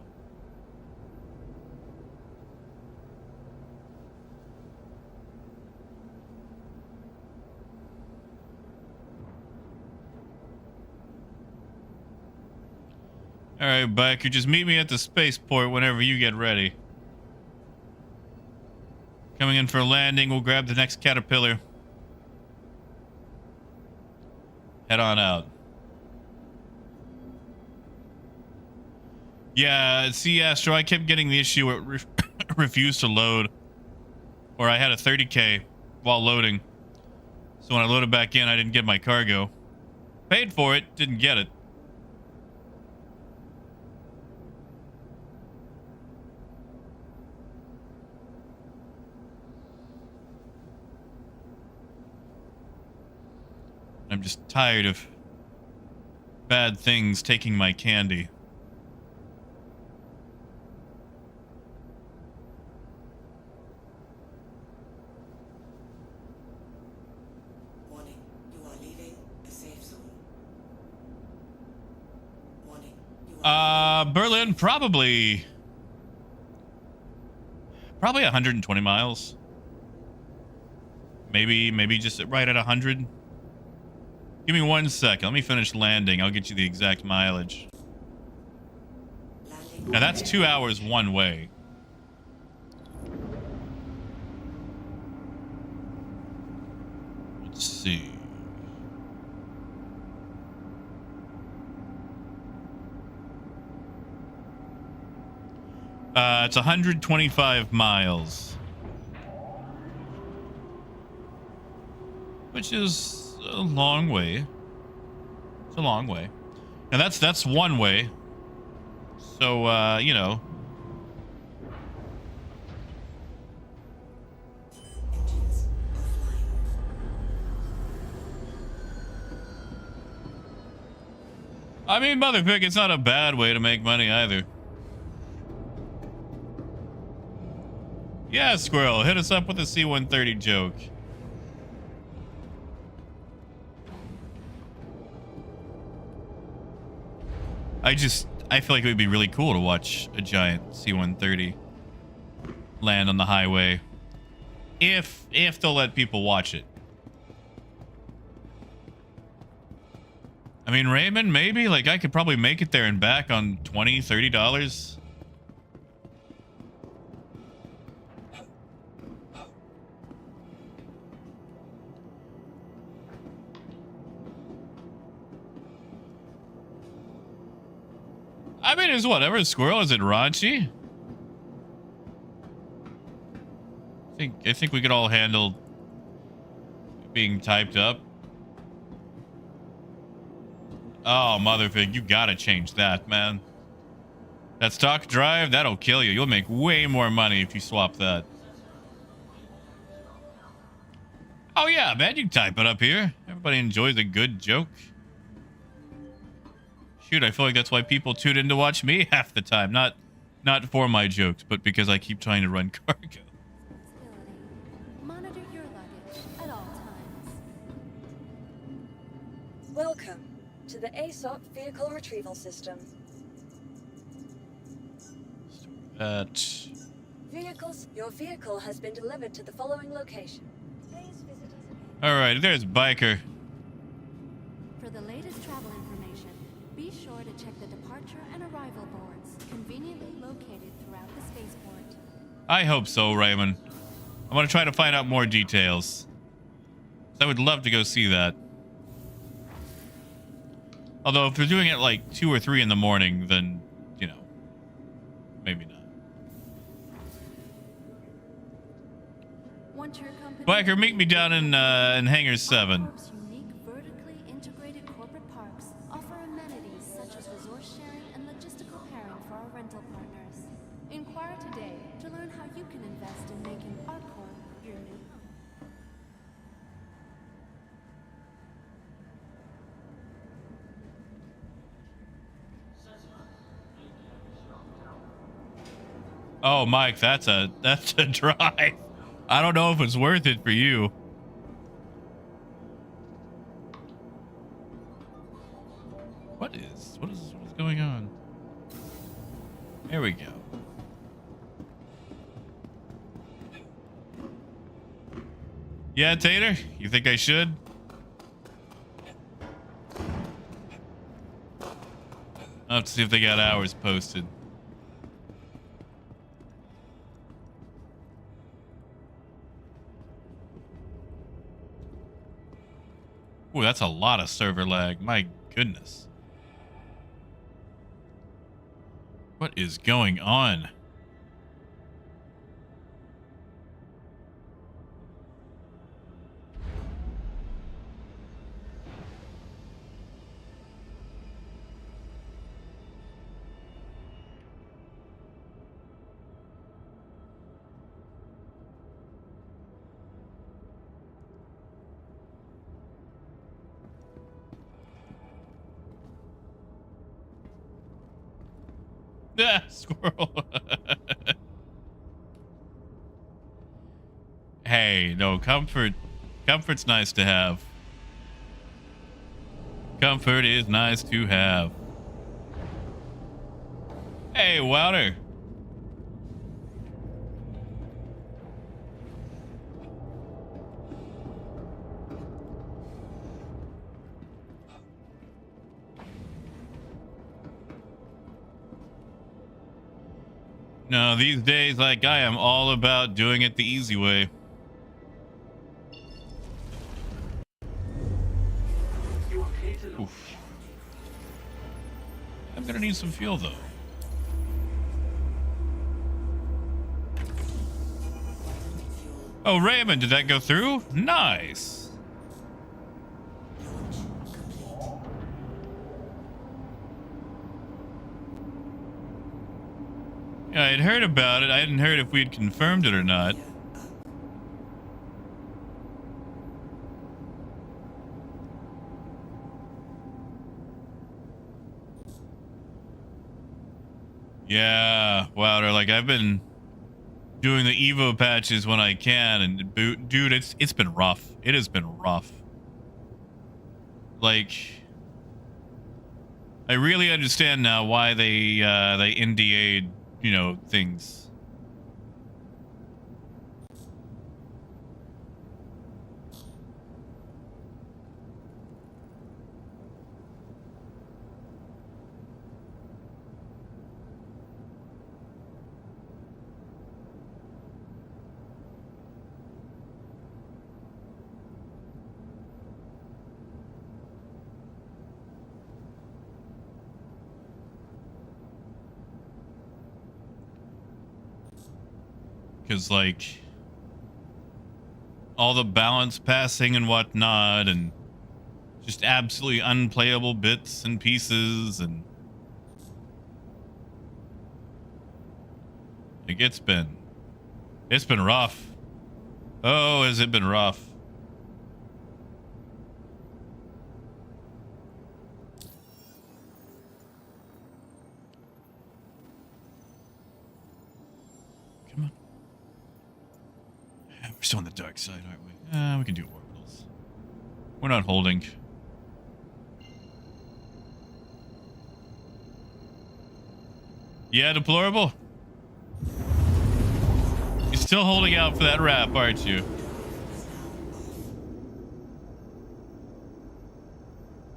All right, biker, just meet me at the spaceport whenever you get ready. Coming in for a landing, we'll grab the next caterpillar. Head on out. Yeah, see, Astro, I kept getting the issue it refused to load. Or I had a 30K while loading. So when I loaded back in, I didn't get my cargo. Paid for it, didn't get it. I'm just tired of bad things taking my candy.
Warning, you are leaving a safe zone. Warning, you are
Berlin, probably 120 miles. Maybe just right at 100. Give me 1 second. Let me finish landing. I'll get you the exact mileage.
landing.
Now that's 2 hours one way. Let's see. It's 125 miles. Which is a long way. It's a long way. And that's one way. So, you know.
Engines offline.
I mean, Motherpig, it's not a bad way to make money either. Yeah, Squirrel, hit us up with a C-130 joke. I feel like it would be really cool to watch a giant C-130 land on the highway. If they'll let people watch it. I mean, Raymond, maybe? Like, I could probably make it there and back on $20, $30. I mean, it's whatever. Squirrel, is it raunchy? I think we could all handle being typed up. Oh, motherfig, you gotta change that, man. That stock drive, that'll kill you. You'll make way more money if you swap that. Oh yeah, man, you can type it up here. Everybody enjoys a good joke. Shoot, I feel like that's why people tune in to watch me half the time. Not for my jokes, but because I keep trying to run cargo.
Monitor your luggage at all times.
Welcome to the ASOP Vehicle Retrieval System. Your vehicle has been delivered to the following location. Please visit us again.
All right, there's Biker.
For the latest travel information, be sure to check the departure and arrival boards, conveniently located throughout the spaceport.
I hope so, Raymond. I want to try to find out more details. I would love to go see that. Although, if they're doing it like 2 or 3 in the morning, then, you know, maybe not.
Want your company
Biker, meet me down in Hangar 7.
Corp's unique vertically integrated corporate parks offer amenities such as resource sharing and logistical pairing for our rental partners. Inquire today to learn how you can invest in making our corp your new home.
Oh, Mike, that's a drive. I don't know if it's worth it for you. What is going on? There we go. Yeah, Tater, you think I should? I'll have to see if they got hours posted. Ooh, that's a lot of server lag. My goodness. What is going on? Ah, squirrel. Hey, no, comfort's nice to have. Comfort is nice to have. Hey, Wouter. No, these days, like, I am all about doing it the easy way. Oof. I'm gonna need some fuel, though. Oh, Raymond, did that go through? Nice. Yeah, I had heard about it. I hadn't heard if we had confirmed it or not. Yeah, Wouter, like I've been doing the Evo patches when I can, and dude, it's been rough. It has been rough. Like, I really understand now why they NDA'd, you know, things. because like all the balance passing and whatnot, and just absolutely unplayable bits and pieces, and like it's been rough. Oh, has it been rough? Come on. We're still on the dark side, aren't we? We can do orbitals. We're not holding. Yeah, deplorable. You're still holding out for that wrap, aren't you?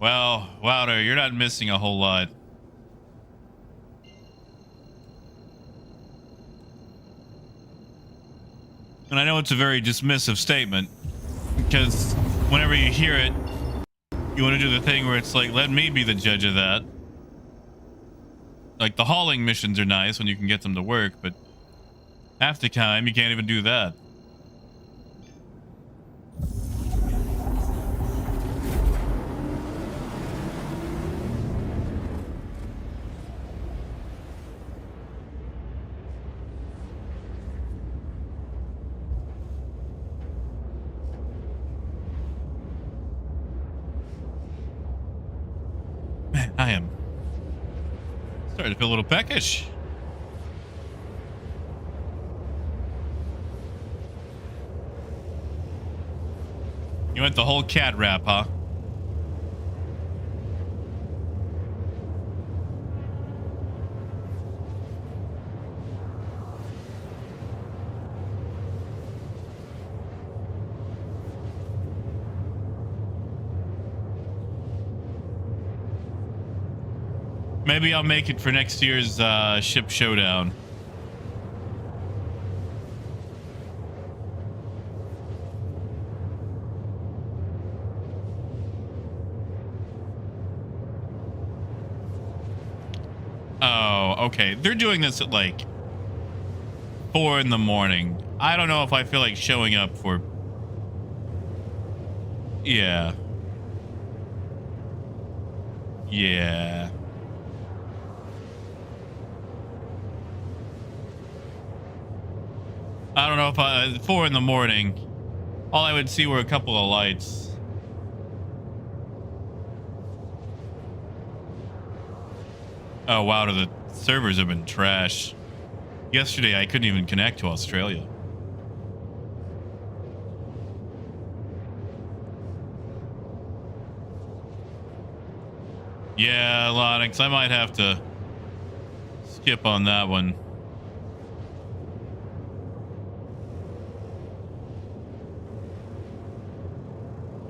Well, Wouter, you're not missing a whole lot. And I know it's a very dismissive statement, because whenever you hear it, you want to do the thing where it's like, let me be the judge of that. Like, the hauling missions are nice when you can get them to work, but half the time you can't even do that. Man, I am starting to feel a little peckish. You went the whole cat wrap, huh? Maybe I'll make it for next year's ship showdown. Oh, okay. They're doing this at like 4 in the morning. I don't know if I feel like showing up for... Yeah. Yeah. I don't know if 4 in the morning, all I would see were a couple of lights. Oh, wow, the servers have been trash. Yesterday, I couldn't even connect to Australia. Yeah, Lonix, I might have to skip on that one.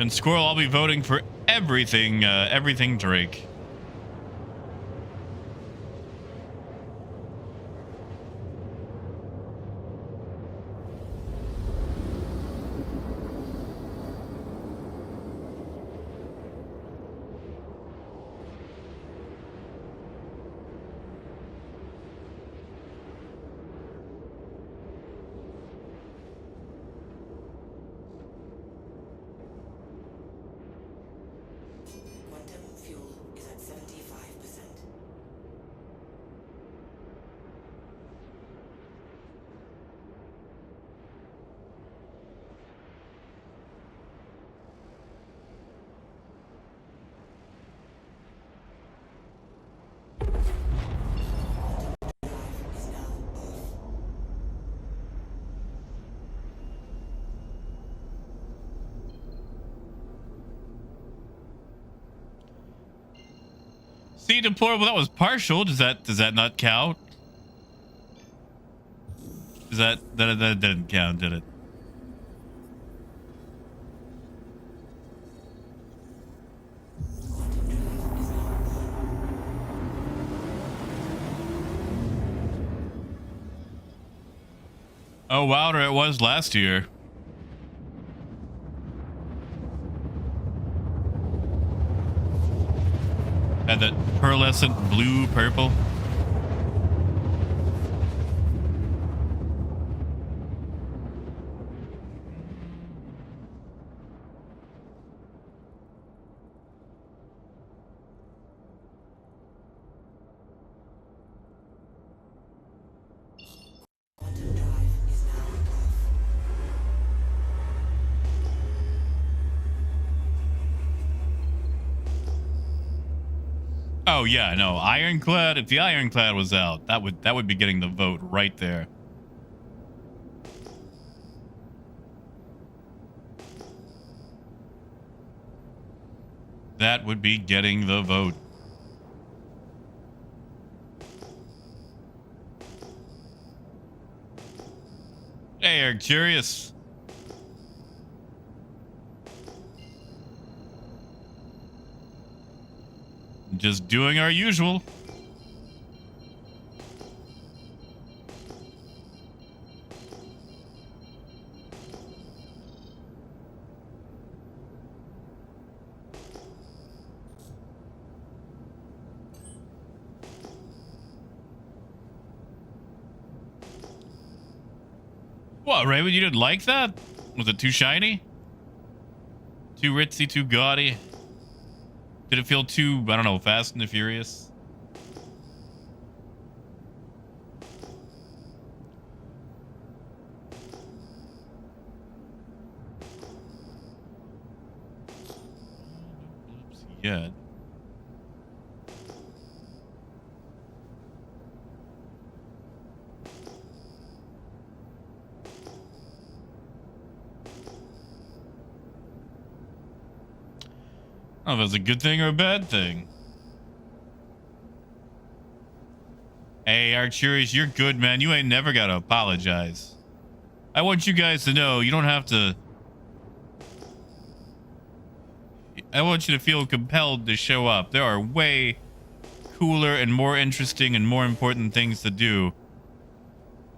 And Squirrel, I'll be voting for everything, everything Drake. See, deplorable, that was partial. Does that not count? Is that didn't count, did it? Oh, Wouter, it was last year. Had that pearlescent blue purple. Oh yeah, no, Ironclad. If the Ironclad was out, that would be getting the vote right there. That would be getting the vote. Hey, Eric, curious. Just doing our usual. What, Raymond? You didn't like that? Was it too shiny? Too ritzy, too gaudy? Did it feel too, I don't know, Fast and the Furious? Yeah. I don't know if that's a good thing or a bad thing. Hey, Arcturus, you're good, man. You ain't never gotta apologize. I want you guys to know you don't have to. I want you to feel compelled to show up. There are way cooler and more interesting and more important things to do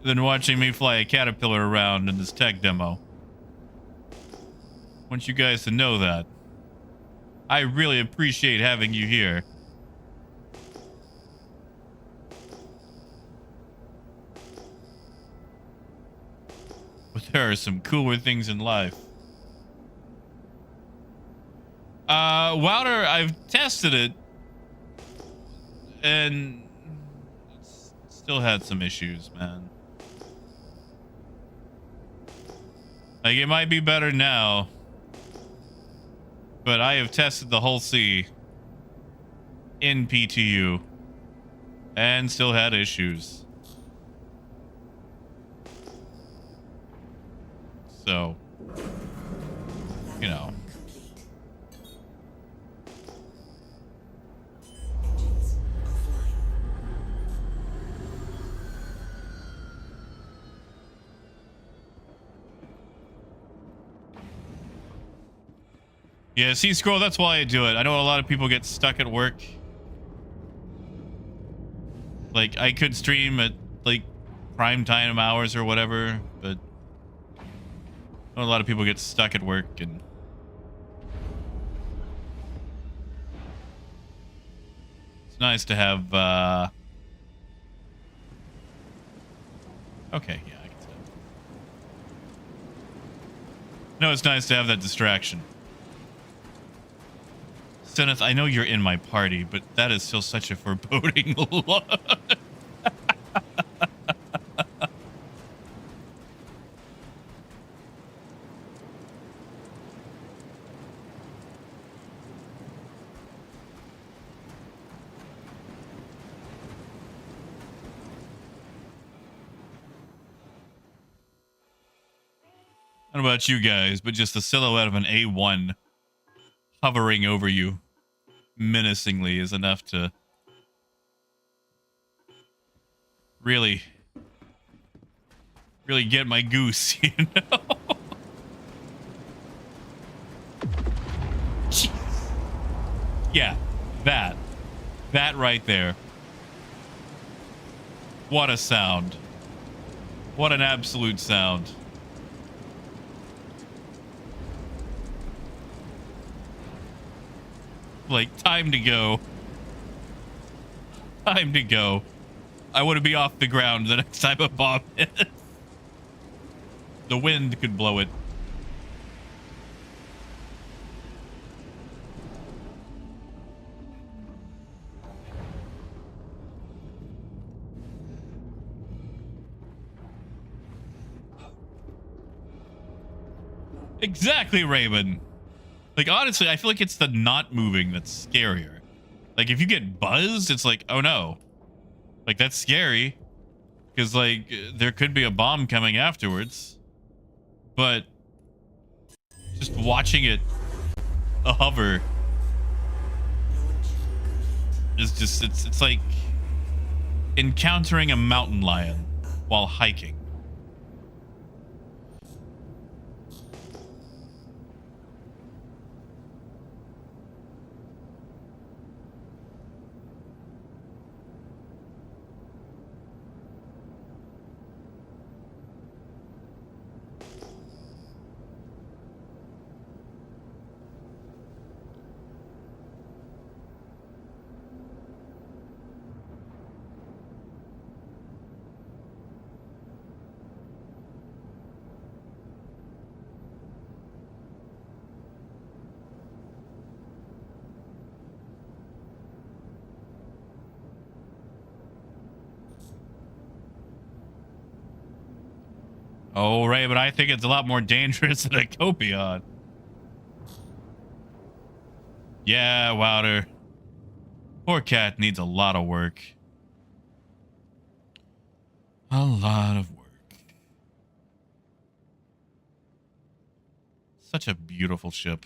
than watching me fly a caterpillar around in this tech demo. I want you guys to know that. I really appreciate having you here. But there are some cooler things in life. Wouter, I've tested it and still had some issues, man. Like, it might be better now, but I have tested the Hull C in PTU and still had issues. So, you know.
Engines offline.
Yeah, see, Scroll, that's why I do it. I know a lot of people get stuck at work. Like, I could stream at, like, prime time hours or whatever, but I know a lot of people get stuck at work, and it's nice to have, okay, yeah, I can see that. No, it's nice to have that distraction. Zenith, I know you're in my party, but that is still such a foreboding look. I don't know about you guys, but just the silhouette of an A1 hovering over you menacingly is enough to really get my goose, you know? Jeez. Yeah, that right there. What a sound. What an absolute sound. Like, time to go. Time to go. I want to be off the ground the next time a bomb hits. The wind could blow it. Exactly, Raymond. Like, honestly, I feel like it's the not moving that's scarier. Like, if you get buzzed, it's like, oh no. Like, that's scary. Because, like, there could be a bomb coming afterwards. But just watching it hover is just, it's like encountering a mountain lion while hiking. Oh, right, but I think it's a lot more dangerous than a copion. Yeah, Wouter. Poor cat needs a lot of work. A lot of work. Such a beautiful ship.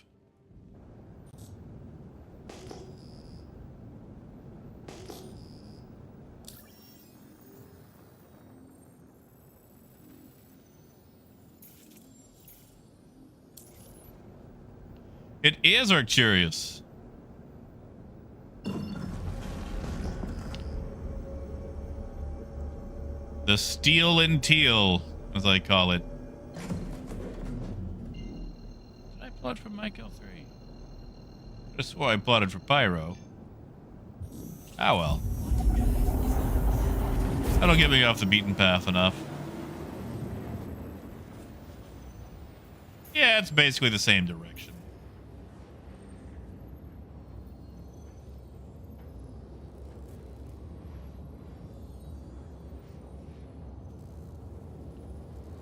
It is Arcturus. The steel and teal, as I call it. Did I plot for Michael 3? I swore I plotted for Pyro. Ah well. That'll get me off the beaten path enough. Yeah, it's basically the same direction.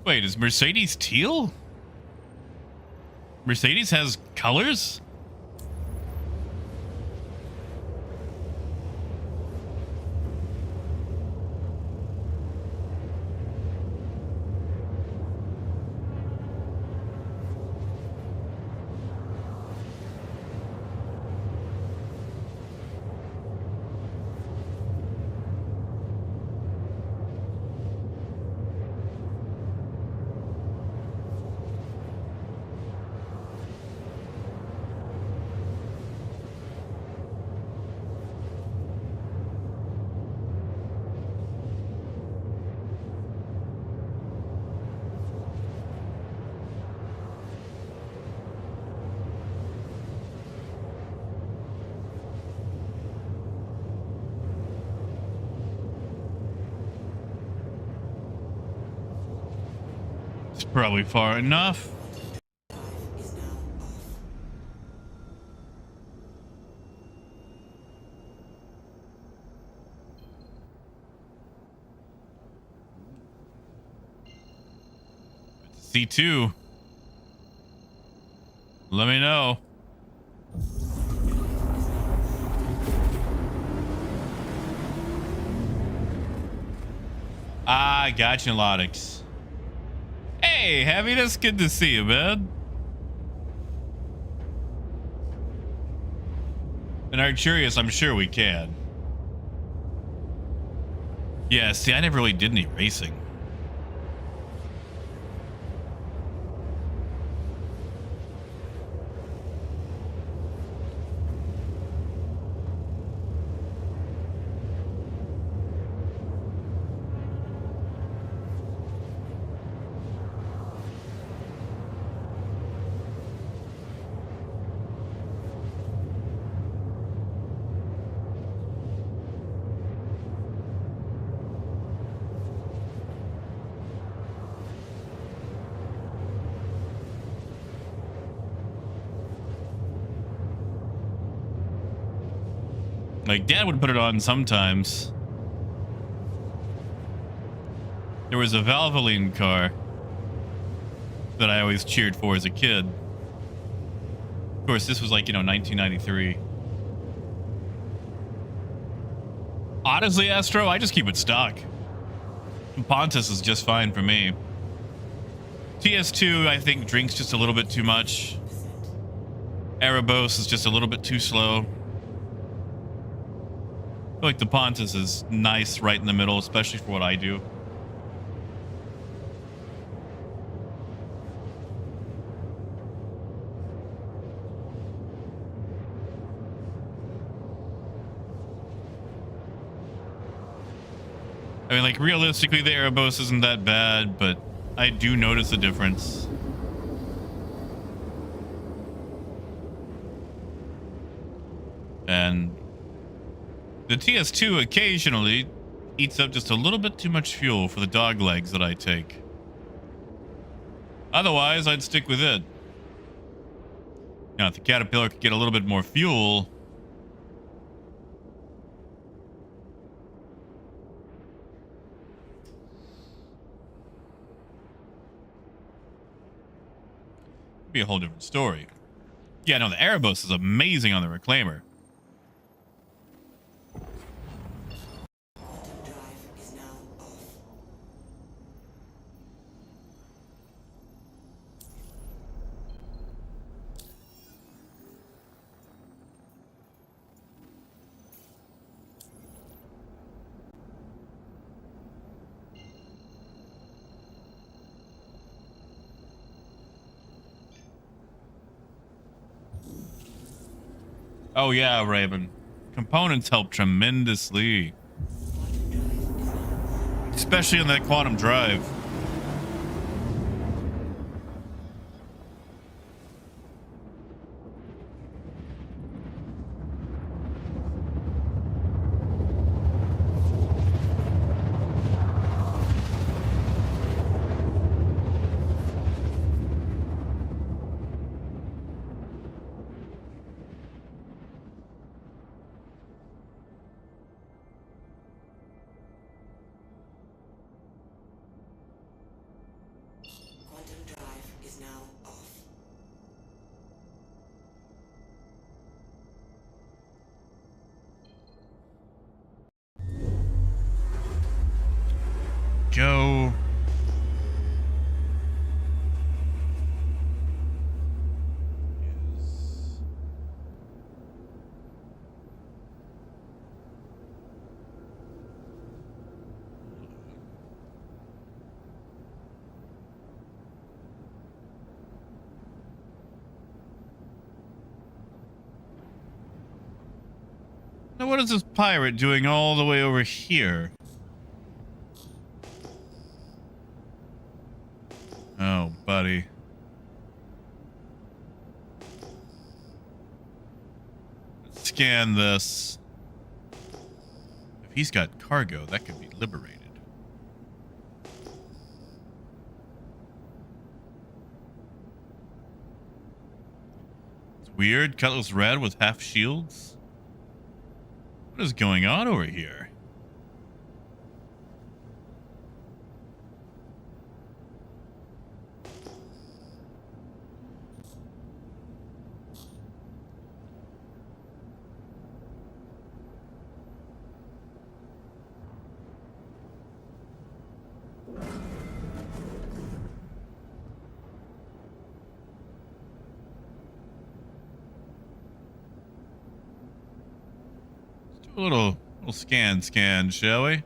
Wait, is Mercedes teal? Mercedes has colors? It's probably far enough.
Is now off.
C2. Let me know. Ah, gotcha, Lodix. Hey, Happiness, good to see you, man. And Arcturus, I'm sure we can. Yeah, see, I never really did any racing. Like, Dad would put it on sometimes. There was a Valvoline car that I always cheered for as a kid. Of course, this was like, 1993. Honestly, Astro, I just keep it stock. Pontus is just fine for me. TS2, I think, drinks just a little bit too much. Erebos is just a little bit too slow. I feel like the Pontus is nice right in the middle, especially for what I do. I mean, like, realistically, the Erebos isn't that bad, but I do notice a difference. And the TS2 occasionally eats up just a little bit too much fuel for the dog legs that I take. Otherwise, I'd stick with it. Now, if the Caterpillar could get a little bit more fuel... be a whole different story. Yeah, no, the Erebos is amazing on the Reclaimer.
Quantum drive is now off.
Oh yeah, Raven. Components help tremendously.
Quantum drive is now on.
Especially on that quantum drive.
Quantum drive is now off.
Go. Now, what is this pirate doing all the way over here? Oh, buddy. Let's scan this. If he's got cargo, that could be liberated. It's weird. Cutlass red with half shields. What is going on over here? Let's do a little scan, shall we?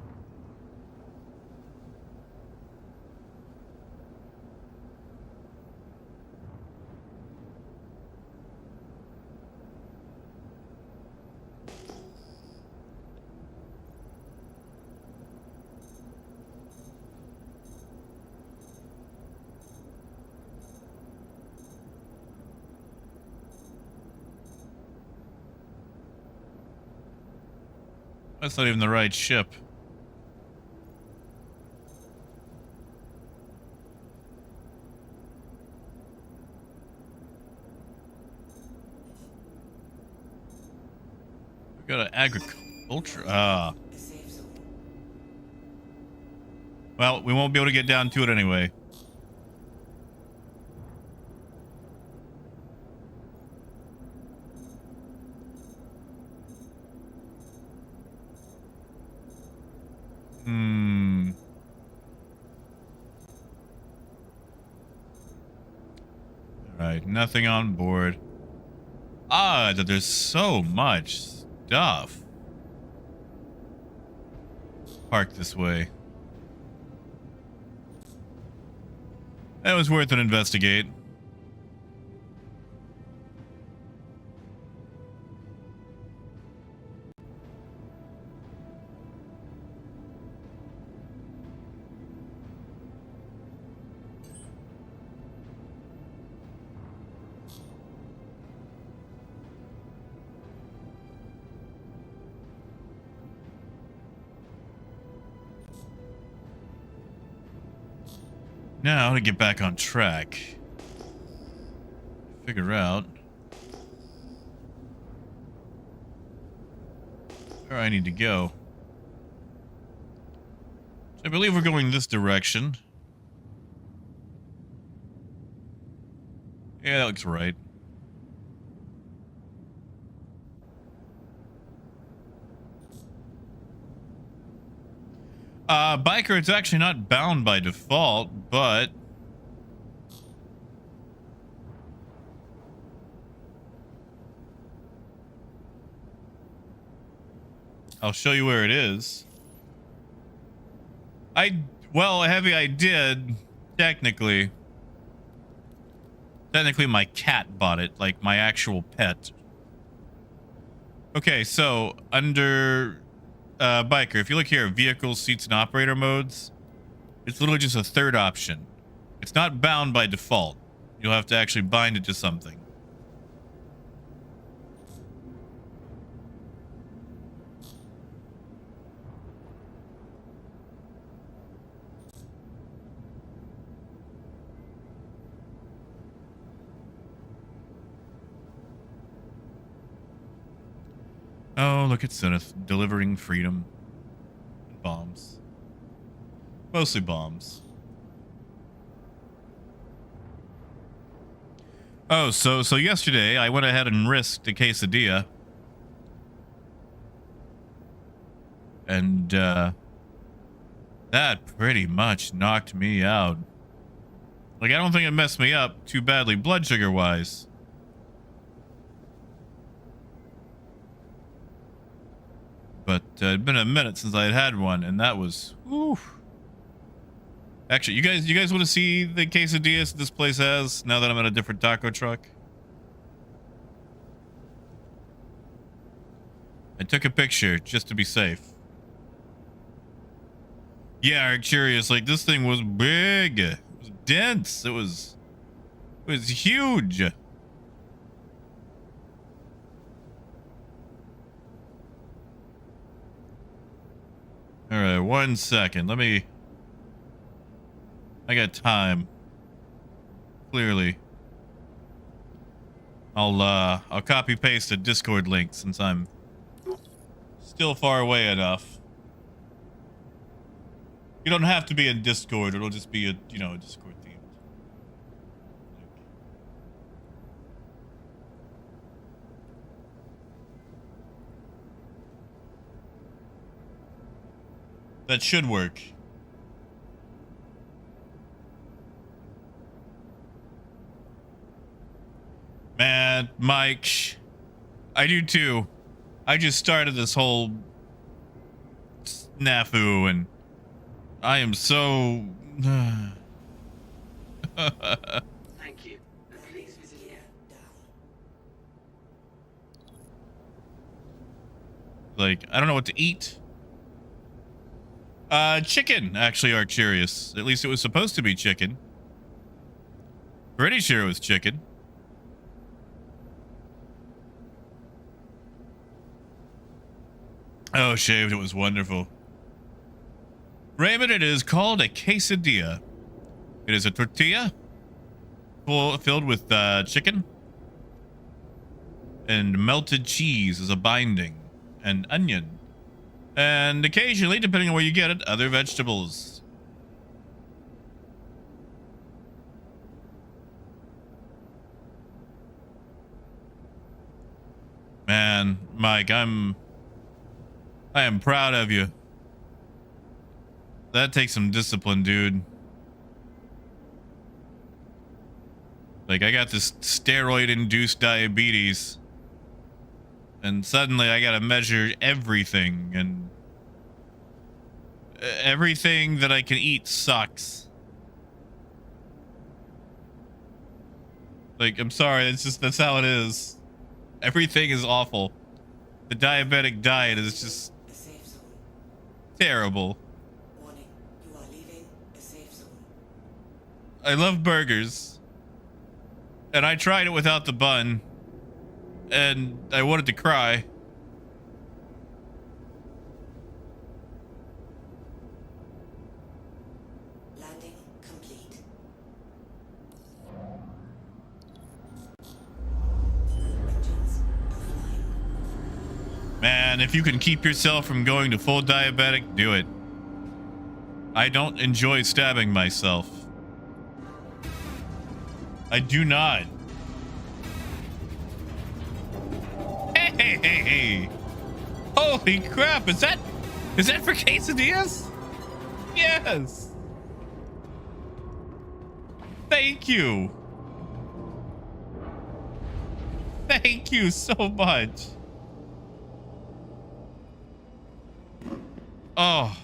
That's not even the right ship. We got an agriculture. Ah.
The safe zone.
Well, we won't be able to get down to it anyway. Right, nothing on board. Odd that there's so much stuff. Park this way. It was worth an investigate. Now to get back on track. Figure out where I need to go. So I believe we're going this direction. Yeah, that looks right. Biker, it's actually not bound by default, but I'll show you where it is. Well, Heavy, I did, technically. Technically, my cat bought it, like my actual pet. Okay, so under Biker, if you look here, vehicles, seats, and operator modes, it's literally just a third option. It's not bound by default. You'll have to actually bind it to something. Oh, look at Zenith delivering freedom. Bombs. Mostly bombs. Oh, so yesterday I went ahead and risked a quesadilla. And that pretty much knocked me out. Like, I don't think it messed me up too badly blood sugar wise. But it'd been a minute since I had one, and that was, whew. Actually, you guys want to see the quesadillas this place has now that I'm at a different taco truck? I took a picture just to be safe. Yeah, I'm curious. Like, this thing was big. It was dense. It was huge. All right, 1 second. I got time. Clearly. I'll copy paste a Discord link since I'm still far away enough. You don't have to be in Discord. It'll just be a Discord themed. That should work. Man, Mike, I do too. I just started this whole snafu and I am so...
Thank you. Please visit here.
like, I don't know what to eat. Chicken, actually, Arcturious. At least it was supposed to be chicken. Pretty sure it was chicken. Oh, shaved. It was wonderful. Raymond, it is called a quesadilla. It is a tortilla filled with chicken and melted cheese as a binding and onion. And occasionally, depending on where you get it, other vegetables. Man, Mike, I am proud of you. That takes some discipline, dude. Like, I got this steroid-induced diabetes, and suddenly I gotta measure everything, and everything that I can eat sucks. Like, I'm sorry, that's how it is. Everything is awful. The diabetic diet is just
A safe zone.
terrible.
Warning, you are leaving a safe zone.
I love burgers, and I tried it without the bun, and I wanted to cry.
Landing complete. Engines offline.
Man, if you can keep yourself from going to full diabetic, do it. I don't enjoy stabbing myself. I do not. Hey, hey, hey, hey. Holy crap, is that for quesadillas? Yes. Thank you. Thank you so much. Oh.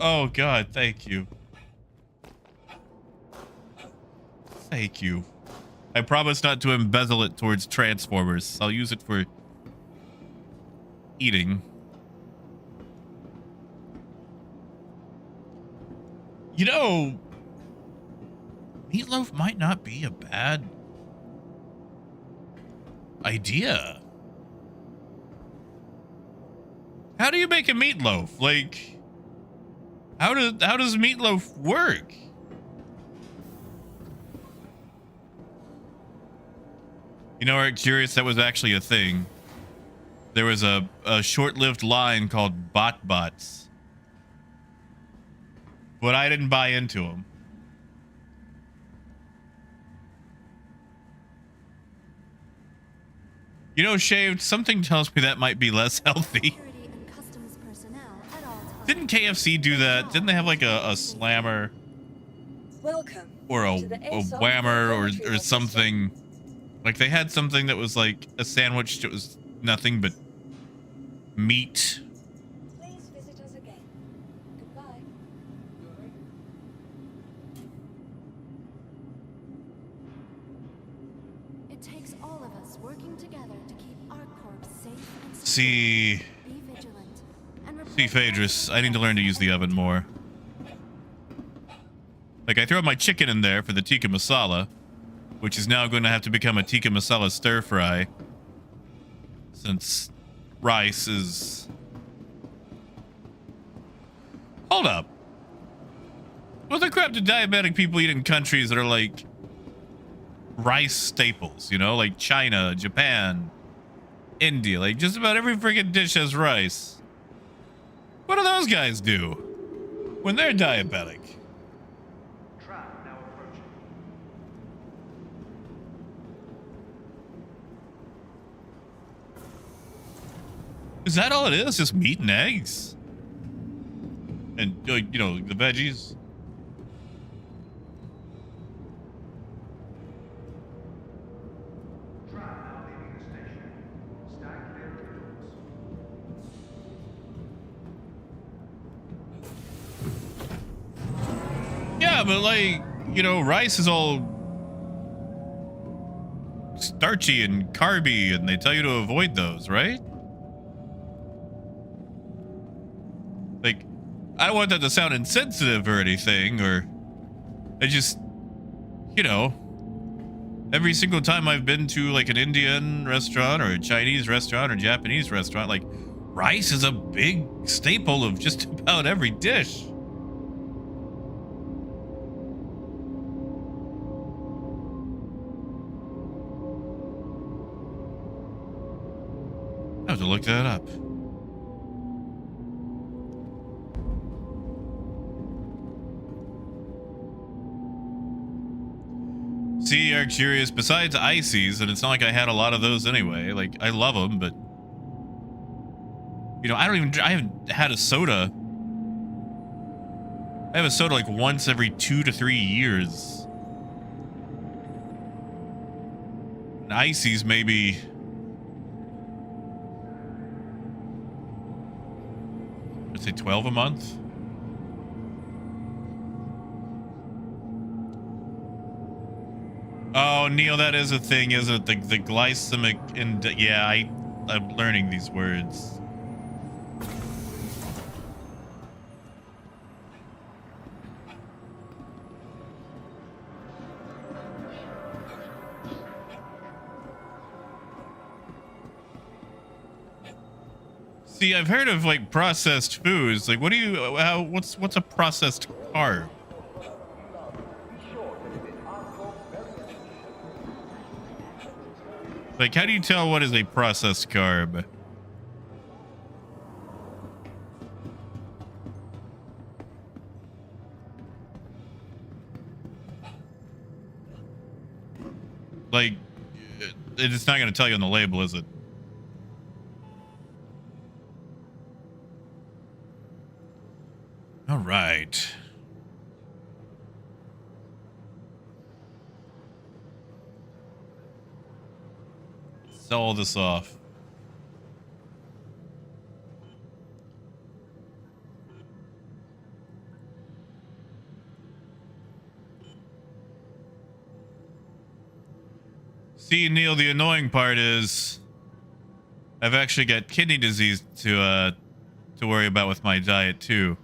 Oh God, thank you. Thank you. I promise not to embezzle it towards Transformers. I'll use it for eating. You know, meatloaf might not be a bad idea. How do you make a meatloaf? Like, how does meatloaf work? You know, Eric, curious, that was actually a thing. There was a short-lived line called Bots. But I didn't buy into them. You know, Shaved, something tells me that might be less healthy.
Security and customs personnel at all times.
Didn't KFC do that? Didn't they have like a slammer
Welcome.
or a
to the
whammer
Exxon
or something? Like they had something that was like a sandwich that was nothing but meat.
Please visit us again. Goodbye.
It takes all of us working together to keep ArcCorp safe and secure.
See,
Be vigilant and report
Phaedrus, I need to learn to use the oven more. Like I throw my chicken in there for the tikka masala, which is now going to have to become a tikka masala stir fry, since rice is... Hold up. What the crap do diabetic people eat in countries that are like rice staples, you know, like China, Japan, India? Like just about every freaking dish has rice. What do those guys do when they're diabetic?
Trap now approaching.
Is that all it is? Just meat and eggs? And, you know, the veggies?
Trap now leaving the station. Stand clear of the doors.
Yeah, but like, you know, rice is all starchy and carby, and they tell you to avoid those, right? Like, I don't want that to sound insensitive or anything, or I just, you know, every single time I've been to like an Indian restaurant or a Chinese restaurant or Japanese restaurant, like rice is a big staple of just about every dish. I have to look that up. See, you're curious. Besides ices, and it's not like I had a lot of those anyway. Like, I love them, but you know, I haven't had a soda. I have a soda like once every 2 to 3 years. And Icy's maybe... I'd say 12 a month. Oh, Neil, that is a thing, isn't it? The glycemic yeah, I'm learning these words. See, I've heard of like processed foods. Like, what do you? What's a processed carb? Like, how do you tell what is a processed carb? Like, it's not going to tell you on the label, is it? All right. Sell all this off. See, Neil, the annoying part is I've actually got kidney disease to worry about with my diet too.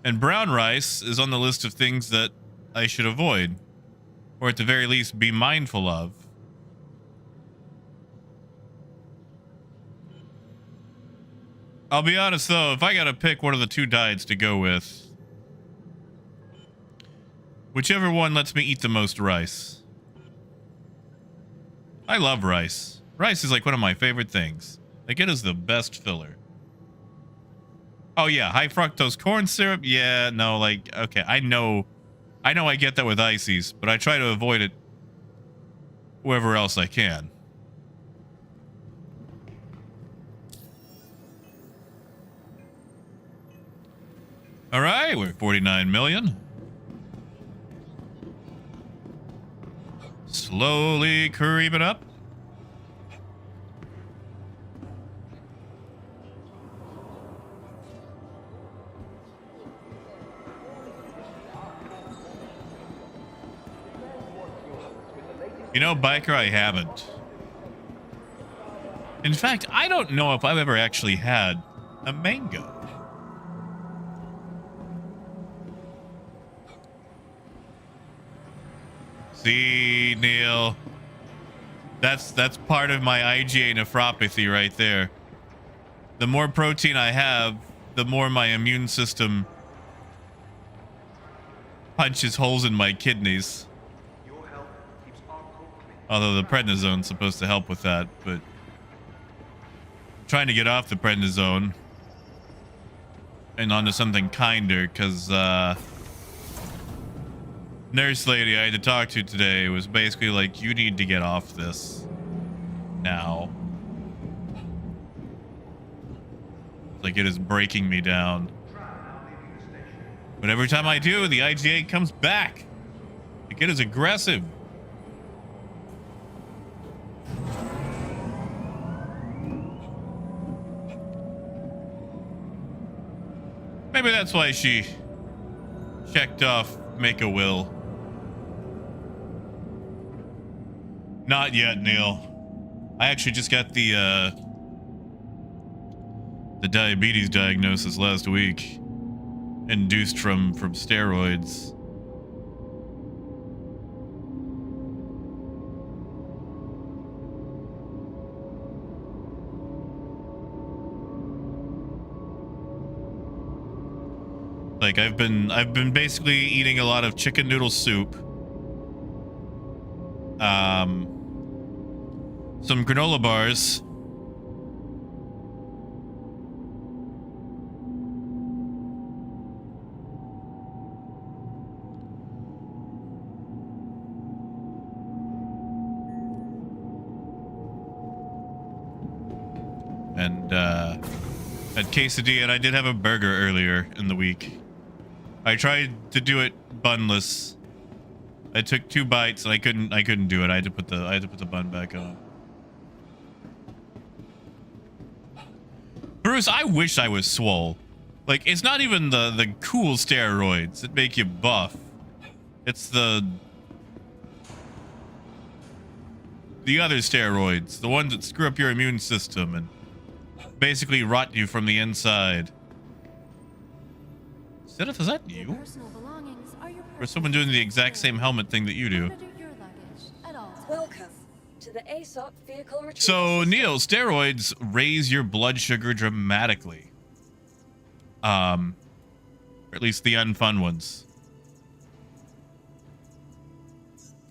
And brown rice is on the list of things that I should avoid, or at the very least be mindful of. I'll be honest though, if I gotta pick one of the two diets to go with, whichever one lets me eat the most rice. I love rice. Rice is like one of my favorite things. Like, it is the best filler. Oh yeah, high fructose corn syrup. Yeah, no, like, okay, I know I get that with ices, but I try to avoid it wherever else I can. All right, we're at 49 million. Slowly creeping up. You know, Biker, I haven't. In fact, I don't know if I've ever actually had a mango. See, Neil, that's part of my IgA nephropathy right there. The more protein I have, the more my immune system punches holes in my kidneys.
Your health keeps our court clean.
Although the prednisone's supposed to help with that, but I'm trying to get off the prednisone and onto something kinder, because nurse lady I had to talk to today was basically like, you need to get off this now. Like, it is breaking me down. But every time I do, the IgA comes back. Like, it is aggressive. Maybe that's why she checked off make a will. Not yet, Neil. I actually just got the diabetes diagnosis last week, induced from steroids. Like, I've been basically eating a lot of chicken noodle soup, some granola bars, and at quesadilla, and I did have a burger earlier in the week. I tried to do it bunless, I took 2 bites and I couldn't do it. I had to put the bun back on. Bruce, I wish I was swole. Like, it's not even the cool steroids that make you buff. It's the other steroids, the ones that screw up your immune system and basically rot you from the inside. Zenith, is that you?
Personal belongings are your
Or someone doing the exact same helmet thing that you do?
Monitor your luggage at all times.
Welcome to the ASOP vehicle retrieval
So,
system.
Neil, steroids raise your blood sugar dramatically. Or at least the unfun ones.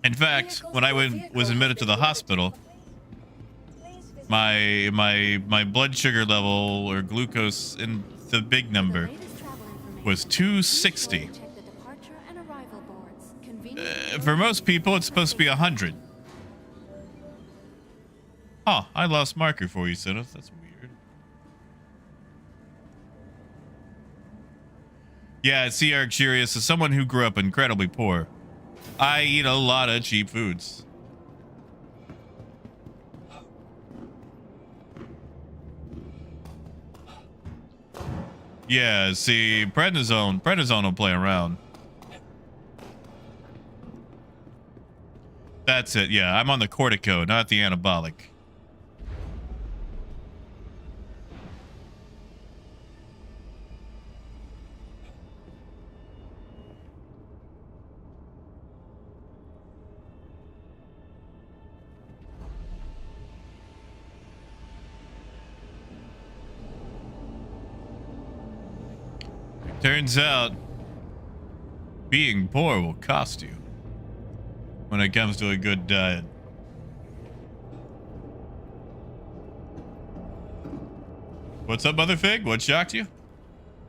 In fact, when I was admitted to the hospital, my blood sugar level or glucose in the big number was 260.
Check the departure and arrival boards. Convenient.
For most people, it's supposed to be 100. Huh, I lost marker for you, Zenith. That's weird. Yeah, see, Arcturious, as someone who grew up incredibly poor, I eat a lot of cheap foods. Yeah, see, prednisone will play around. That's it, yeah, I'm on the cortico, not the anabolic. Turns out, being poor will cost you when it comes to a good diet. What's up, Motherfig? What shocked you?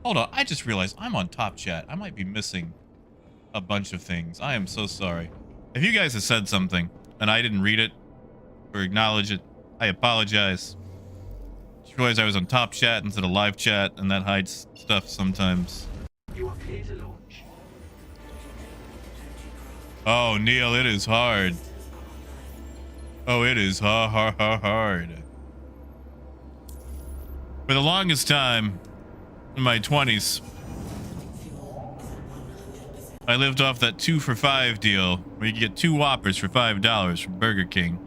Hold on, I just realized I'm on top chat. I might be missing a bunch of things. I am so sorry. If you guys have said something and I didn't read it or acknowledge it, I apologize. Just realized I was on top chat instead of live chat, and that hides stuff sometimes.
You are clear to launch.
Oh, Neil, it is hard. Oh, it is hard. For the longest time, in my 20s, I lived off that 2 for $5 deal, where you could get 2 Whoppers for $5 from Burger King.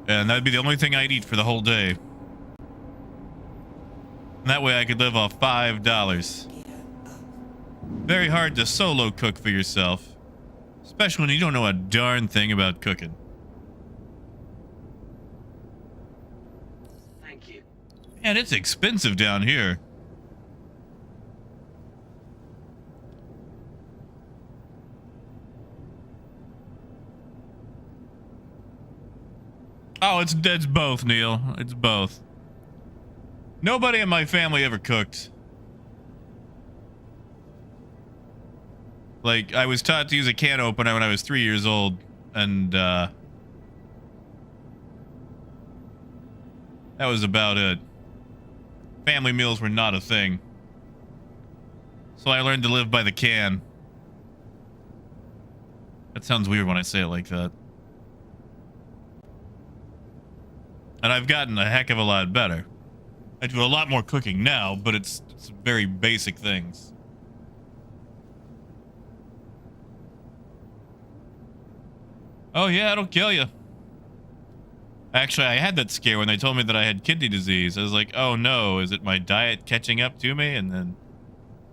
And that'd be the only thing I'd eat for the whole day. And that way I could live off $5. Very hard to solo cook for yourself, especially when you don't know a darn thing about cooking.
Thank you.
Man, it's expensive down here. Oh, it's both, Neil. It's both. Nobody in my family ever cooked. Like, I was taught to use a can opener when I was 3 years old, and that was about it. Family meals were not a thing. So I learned to live by the can. That sounds weird when I say it like that. And I've gotten a heck of a lot better. I do a lot more cooking now, but it's very basic things. Oh yeah, it'll kill you. Actually, I had that scare when they told me that I had kidney disease. I was like, oh no, is it my diet catching up to me? And then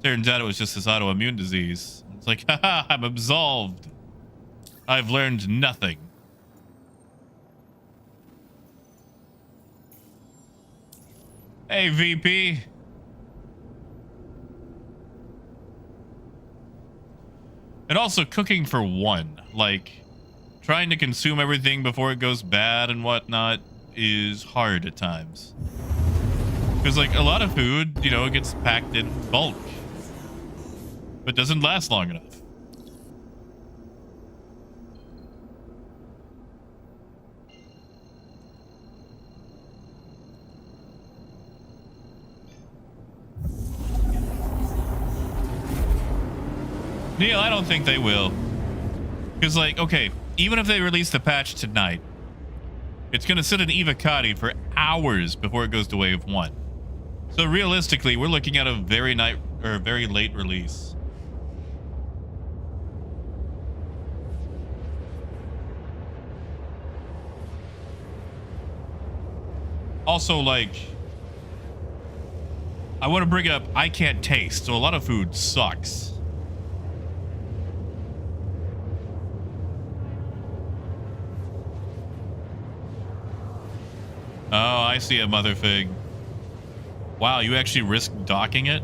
turns out it was just this autoimmune disease. It's like, haha, I'm absolved. I've learned nothing. Hey, VP. And also cooking for one. Like, trying to consume everything before it goes bad and whatnot is hard at times. Because, like, a lot of food, you know, gets packed in bulk. But doesn't last long enough. Neil, I don't think they will. Because, like, okay, even if they release the patch tonight, it's going to sit in Evocati for hours before it goes to Wave 1. So realistically, we're looking at a very late release. Also, like, I want to bring up, I can't taste, so a lot of food sucks. Oh, I see a mother fig. Wow, you actually risked docking it?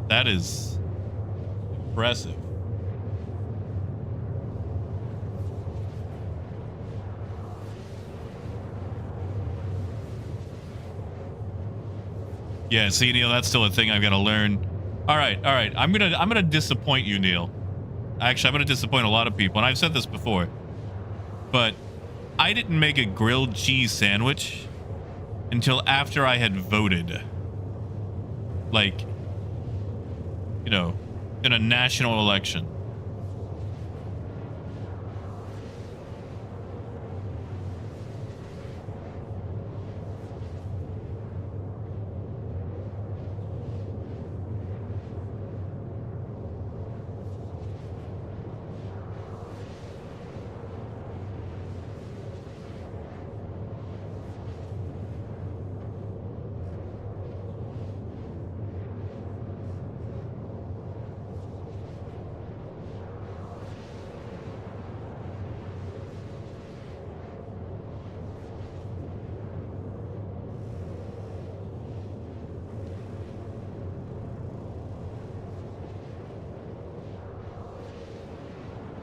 That is impressive. Yeah, see, Neil, that's still a thing I've got to learn. All right. I'm gonna disappoint you, Neil. Actually, I'm gonna disappoint a lot of people, and I've said this before. But I didn't make a grilled cheese sandwich until after I had voted. Like, you know, in a national election.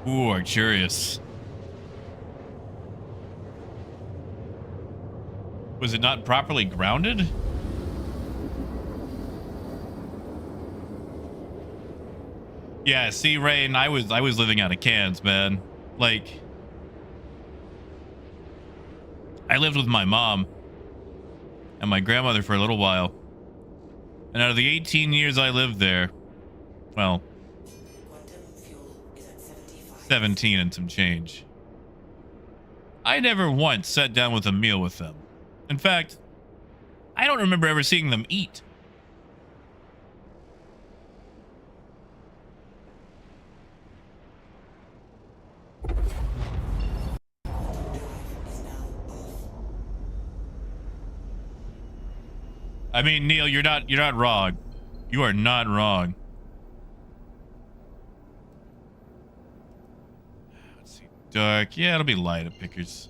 Ooh, Arcturus. Was it not properly grounded? Yeah, see, Rain, I was living out of cans, man. Like, I lived with my mom and my grandmother for a little while. And out of the 18 years I lived there, well,
Quantum fuel is at 75.
17 and some change, I never once sat down with a meal with them. In fact, I don't remember ever seeing them eat.
Is now off.
I mean, Neil, you're not wrong. You are not wrong. Let's see. Dark. Yeah, it'll be light at Pickers.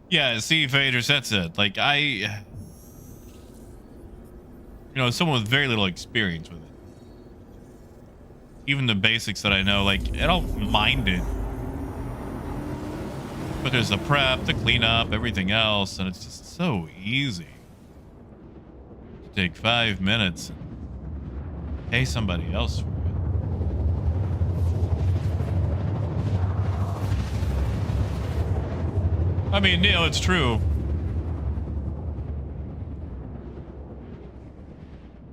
Yeah, see, Phaedrus, that's it. Like, you know, someone with very little experience with it. Even the basics that I know, like, I don't mind it. But there's the prep, the cleanup, everything else, and it's just so easy to take 5 minutes and pay somebody else for it. I mean, Neil, it's true.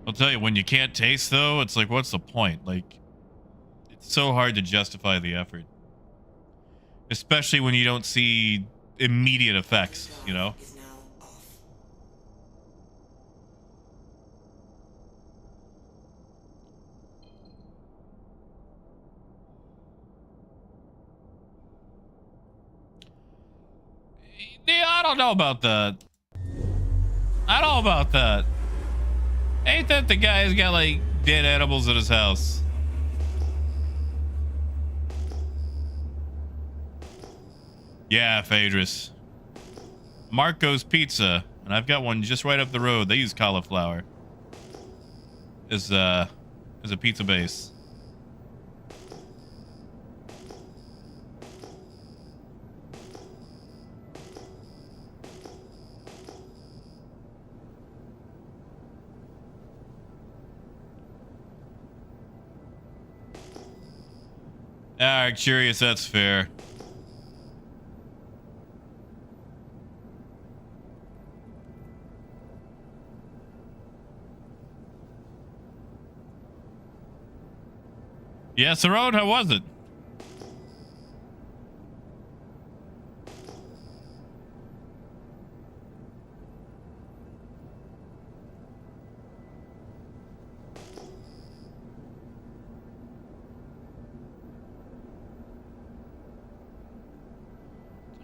I'll tell you, when you can't taste, though, it's like, what's the point? Like, it's so hard to justify the effort. Especially when you don't see immediate effects, you know?
Is now off.
Yeah, I don't know about that. I don't know about that. Ain't that the guy who's got, like, dead animals at his house? Yeah, Phaedrus. Marco's Pizza, and I've got one just right up the road. They use cauliflower as a pizza base. Ah, curious, that's fair. Yes, the road. How was it?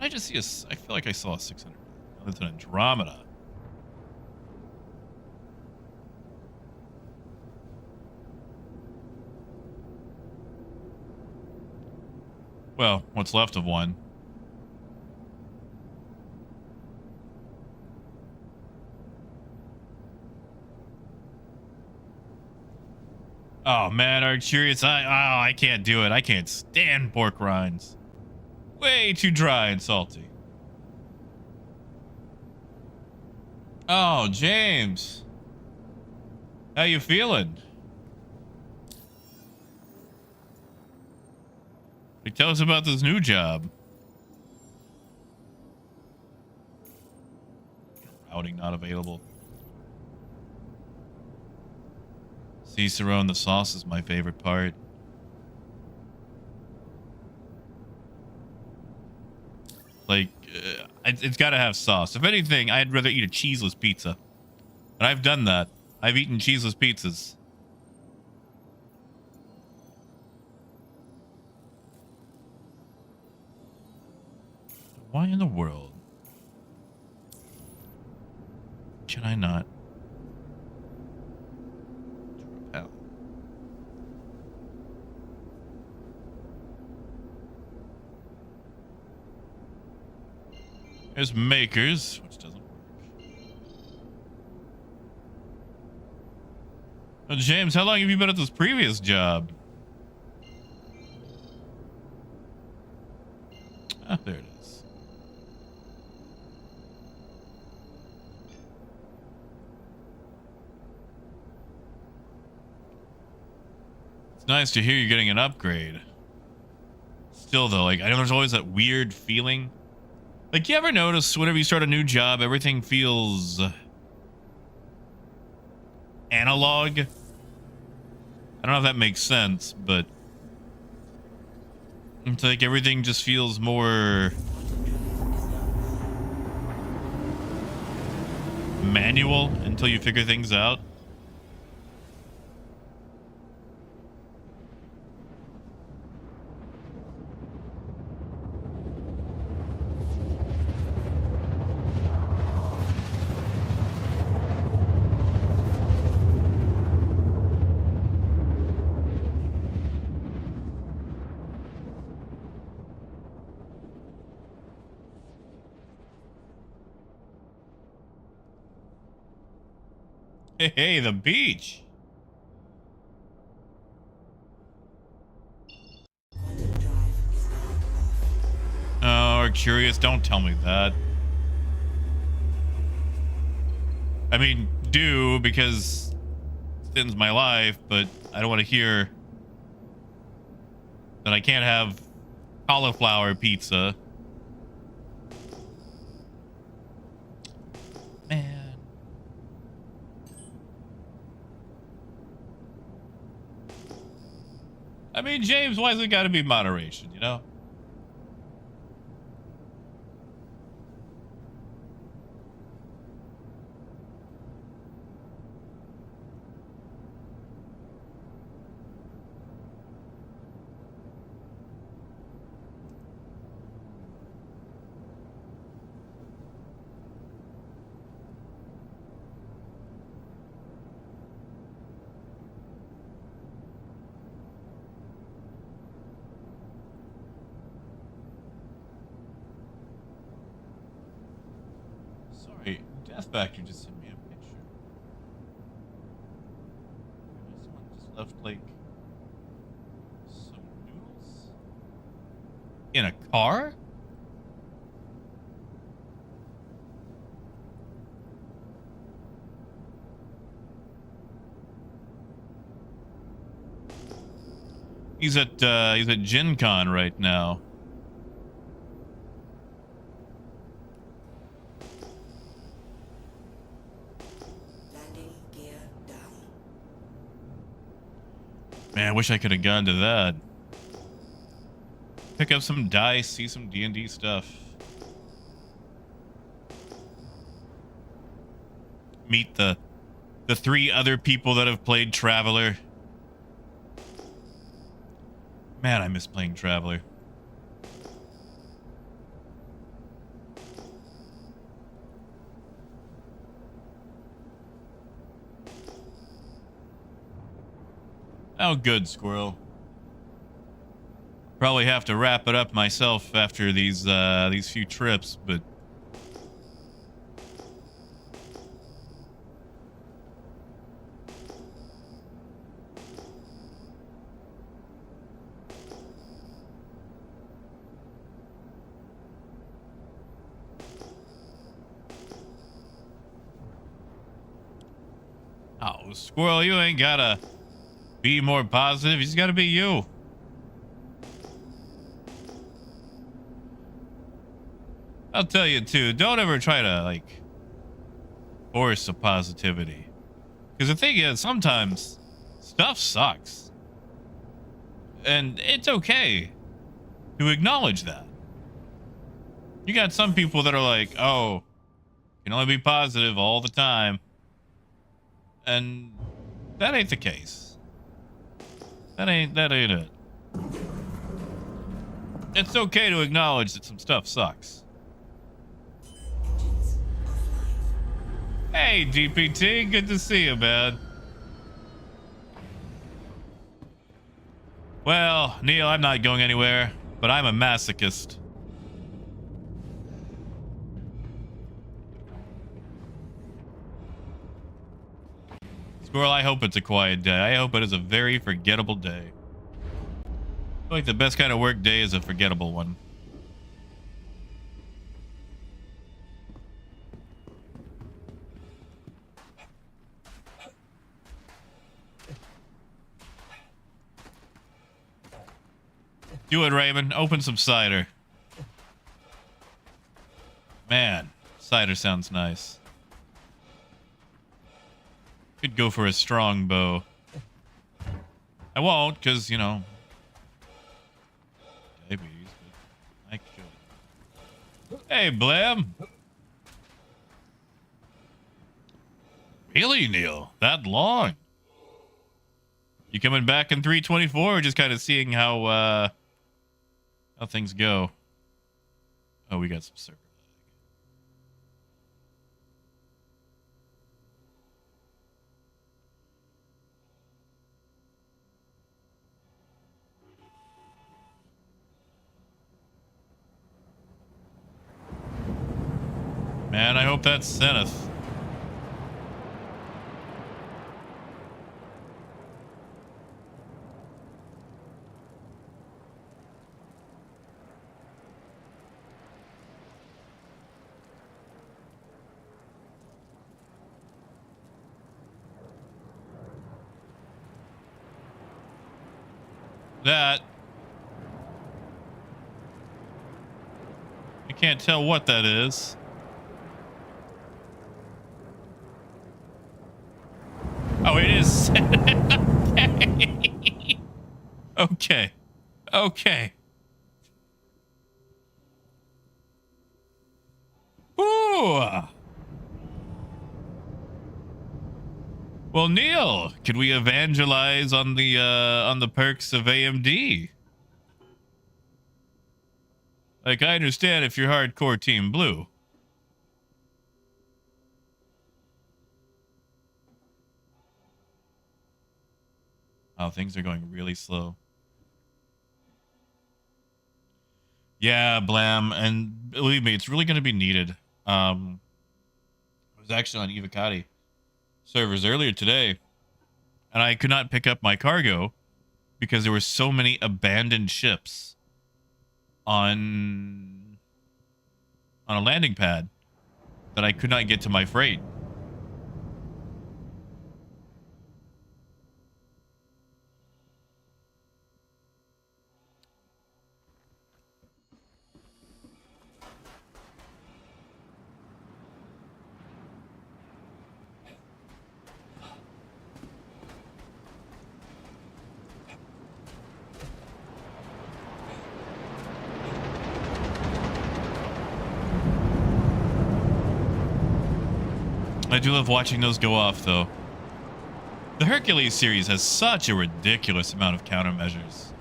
I just see I feel like I saw a 600. Oh, that's an Andromeda. Well, what's left of one. Oh man, Arcturus, I can't do it. I can't stand pork rinds. Way too dry and salty. Oh, James. How you feeling? Like, tell us about this new job. Routing not available. Cicero and the sauce is my favorite part. Like, it's got to have sauce. If anything, I'd rather eat a cheeseless pizza. And I've done that. I've eaten cheeseless pizzas. Why in the world can I not repel? There's makers, which doesn't work. Oh, James, how long have you been at this previous job? Ah, there it is. It's nice to hear you're getting an upgrade. Still, though, like, I know there's always that weird feeling. Like, you ever notice whenever you start a new job, everything feels analog? I don't know if that makes sense, but it's like everything just feels more manual until you figure things out. Hey, the beach. Oh, curious. Don't tell me that. I mean, do, because it ends my life, but I don't want to hear that I can't have cauliflower pizza. Man. I mean, James, why's it got to be moderation, you know? Sorry, Death Factor just sent me a picture. Someone just left, like, some noodles in a car? He's at Gen Con right now.
Landing gear down.
Man, I wish I could have gone to that. Pick up some dice, see some D&D stuff. Meet the three other people that have played Traveler. Man, I miss playing Traveler. Oh, good, Squirrel. Probably have to wrap it up myself after these few trips, but oh, Squirrel, you ain't gotta be more positive. You just gotta be you. I'll tell you too, don't ever try to like force a positivity. Because the thing is, sometimes stuff sucks. And it's okay to acknowledge that. You got some people that are like, oh, can only be positive all the time. And that ain't the case. That ain't it. It's okay to acknowledge that some stuff sucks. Hey, GPT, good to see you, man. Well, Neil, I'm not going anywhere, but I'm a masochist. Squirrel, I hope it's a quiet day. I hope it is a very forgettable day. I feel like the best kind of work day is a forgettable one. Do it, Raymond. Open some cider. Man, cider sounds nice. Could go for a strong bow. I won't, because, you know, diabetes, but I could. Hey, Blam. Really, Neil? That long? You coming back in 324 or just kind of seeing how things go? Oh, we got some server lag. Man, I hope that's Zenith. That. I can't tell what that is. Oh, it is. Okay. Okay. Okay. Ooh. Well, Neil, could we evangelize on the perks of AMD? Like, I understand if you're hardcore Team Blue. Oh, things are going really slow. Yeah, Blam, and believe me, it's really going to be needed. I was actually on Evocati servers earlier today, and I could not pick up my cargo because there were so many abandoned ships on a landing pad that I could not get to my freight. I do love watching those go off, though. The Hercules series has such a ridiculous amount of countermeasures.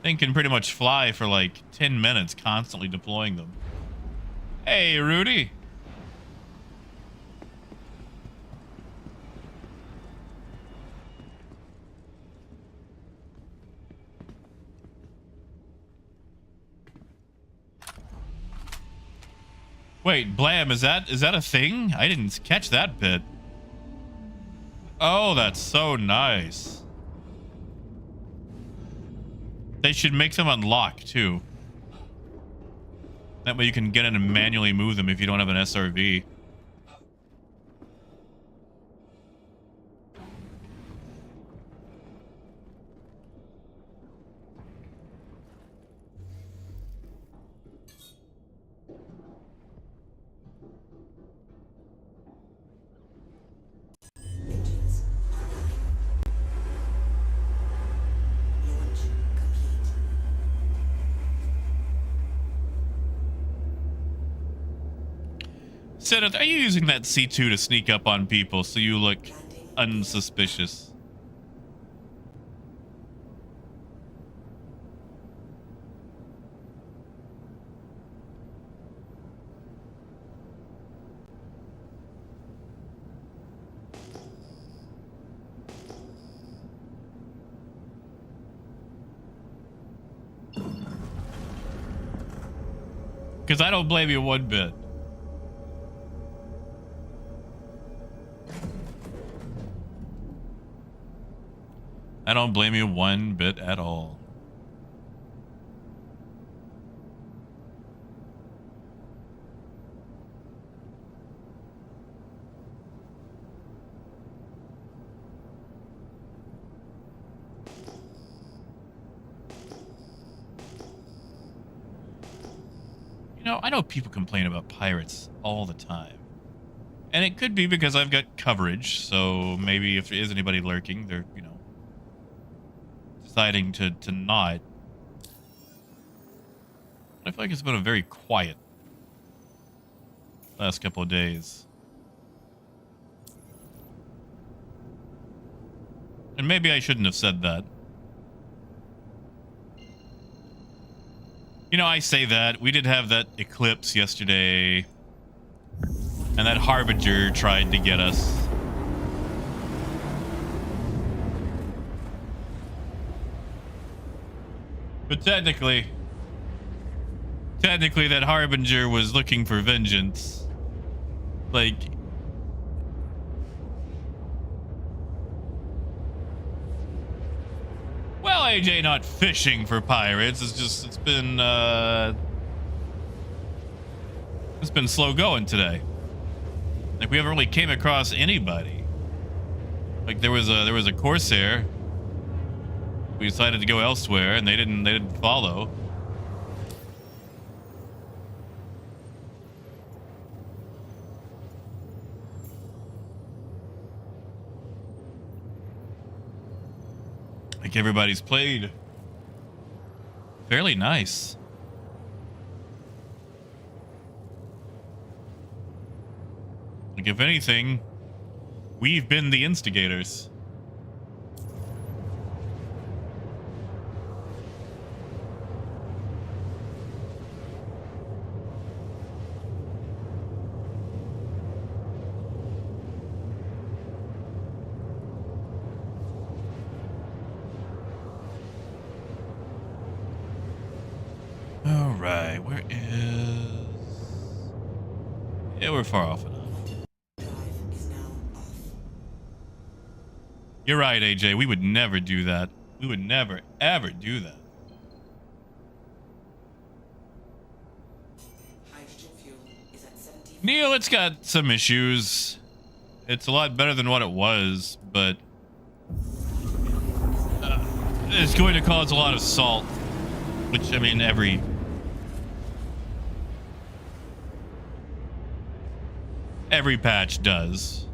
Thing can pretty much fly for like 10 minutes, constantly deploying them. Hey, Rudy. Wait, Blam, is that a thing? I didn't catch that bit. Oh, that's so nice. They should make them unlock too. That way you can get in and manually move them if you don't have an SRV.
Engines online. Launch complete.
Seth, are you using that C2 to sneak up on people so you look
Landing.
unsuspicious? Because I don't blame you one bit. I don't blame you one bit at all. You know, I know people complain about pirates all the time. And it could be because I've got coverage, so maybe if there is anybody lurking, they're, you know, deciding to not. I feel like it's been a very quiet last couple of days. And maybe I shouldn't have said that. You know, I say that. We did have that eclipse yesterday. And that Harbinger tried to get us. But technically that Harbinger was looking for vengeance. Like, well, AJ not fishing for pirates. It's been slow going today. Like, we haven't really came across anybody. Like, there was a Corsair. We decided to go elsewhere, and they didn't follow. Like, everybody's played fairly nice. Like, if anything, we've been the instigators. All right, where is... Yeah, we're far off enough.
Drive is now off.
You're right, AJ. We would never do that. We would never, ever do that.
Hydrogen fuel is at 70.
Neil, it's got some issues. It's a lot better than what it was, but it's going to cause a lot of salt, which, I mean, every patch does.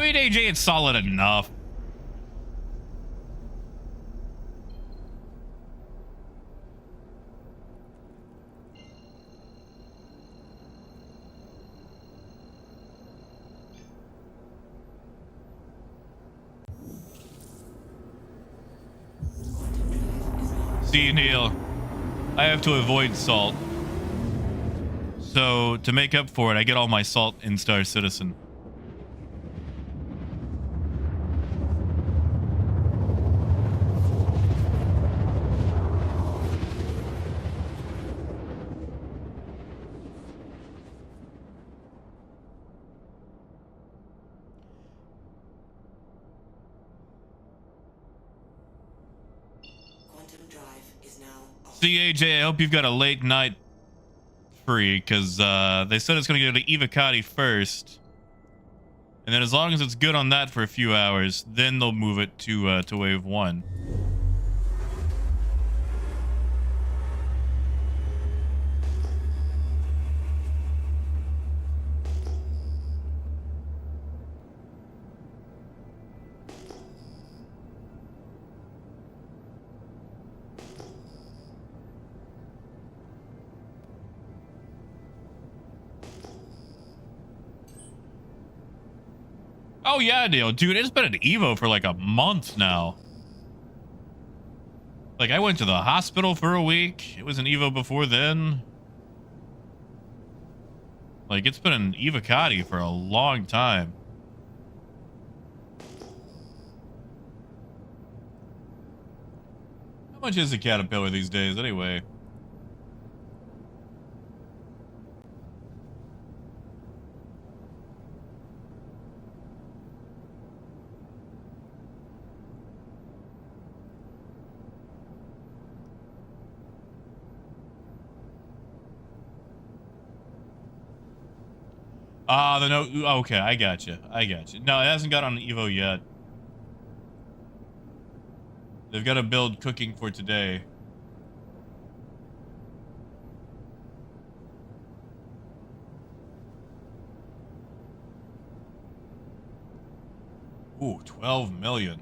mean, AJ, it's solid enough. See, Neil, I have to avoid salt. So, to make up for it, I get all my salt in Star Citizen.
Quantum drive is now off.
See, AJ, I hope you've got a late night free, because they said it's going to go to Evocati first. And then as long as it's good on that for a few hours, then they'll move it to Wave 1. Oh yeah, Neil, dude, it's been an Evo for like a month now. Like, I went to the hospital for a week. It was an Evo before then. Like, it's been an Evocati for a long time. How much is a Caterpillar these days, anyway? The note. Okay, I got you. No, it hasn't got on Evo yet. They've got to build cooking for today. Ooh, 12 million.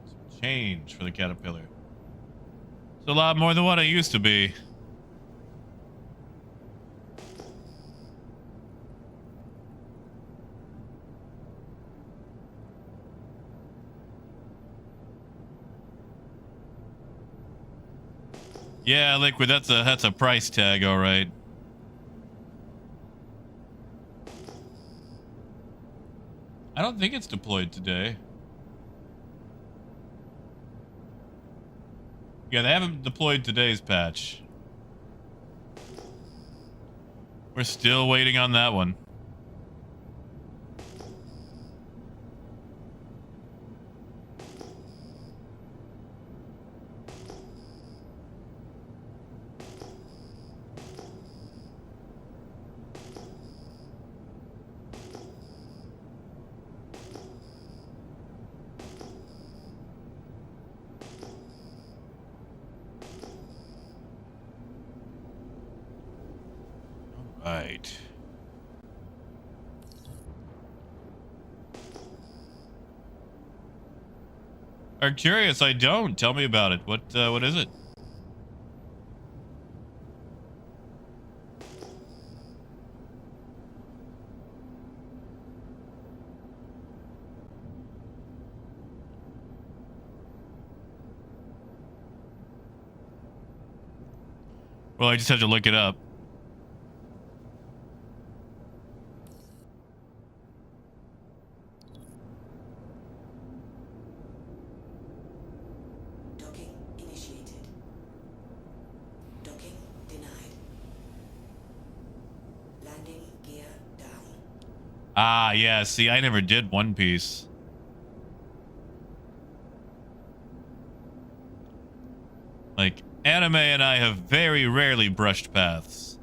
Some change for the Caterpillar. It's a lot more than what I used to be. Yeah, Liquid, that's a price tag, all right. I don't think it's deployed today. Yeah, they haven't deployed today's patch. We're still waiting on that one. Right. I'm curious. I don't. Tell me about it. What is it? Well, I just have to look it up.
Docking initiated. Docking denied. Landing gear down.
Ah, yeah. See, I never did One Piece. Like, anime and I have very rarely brushed paths.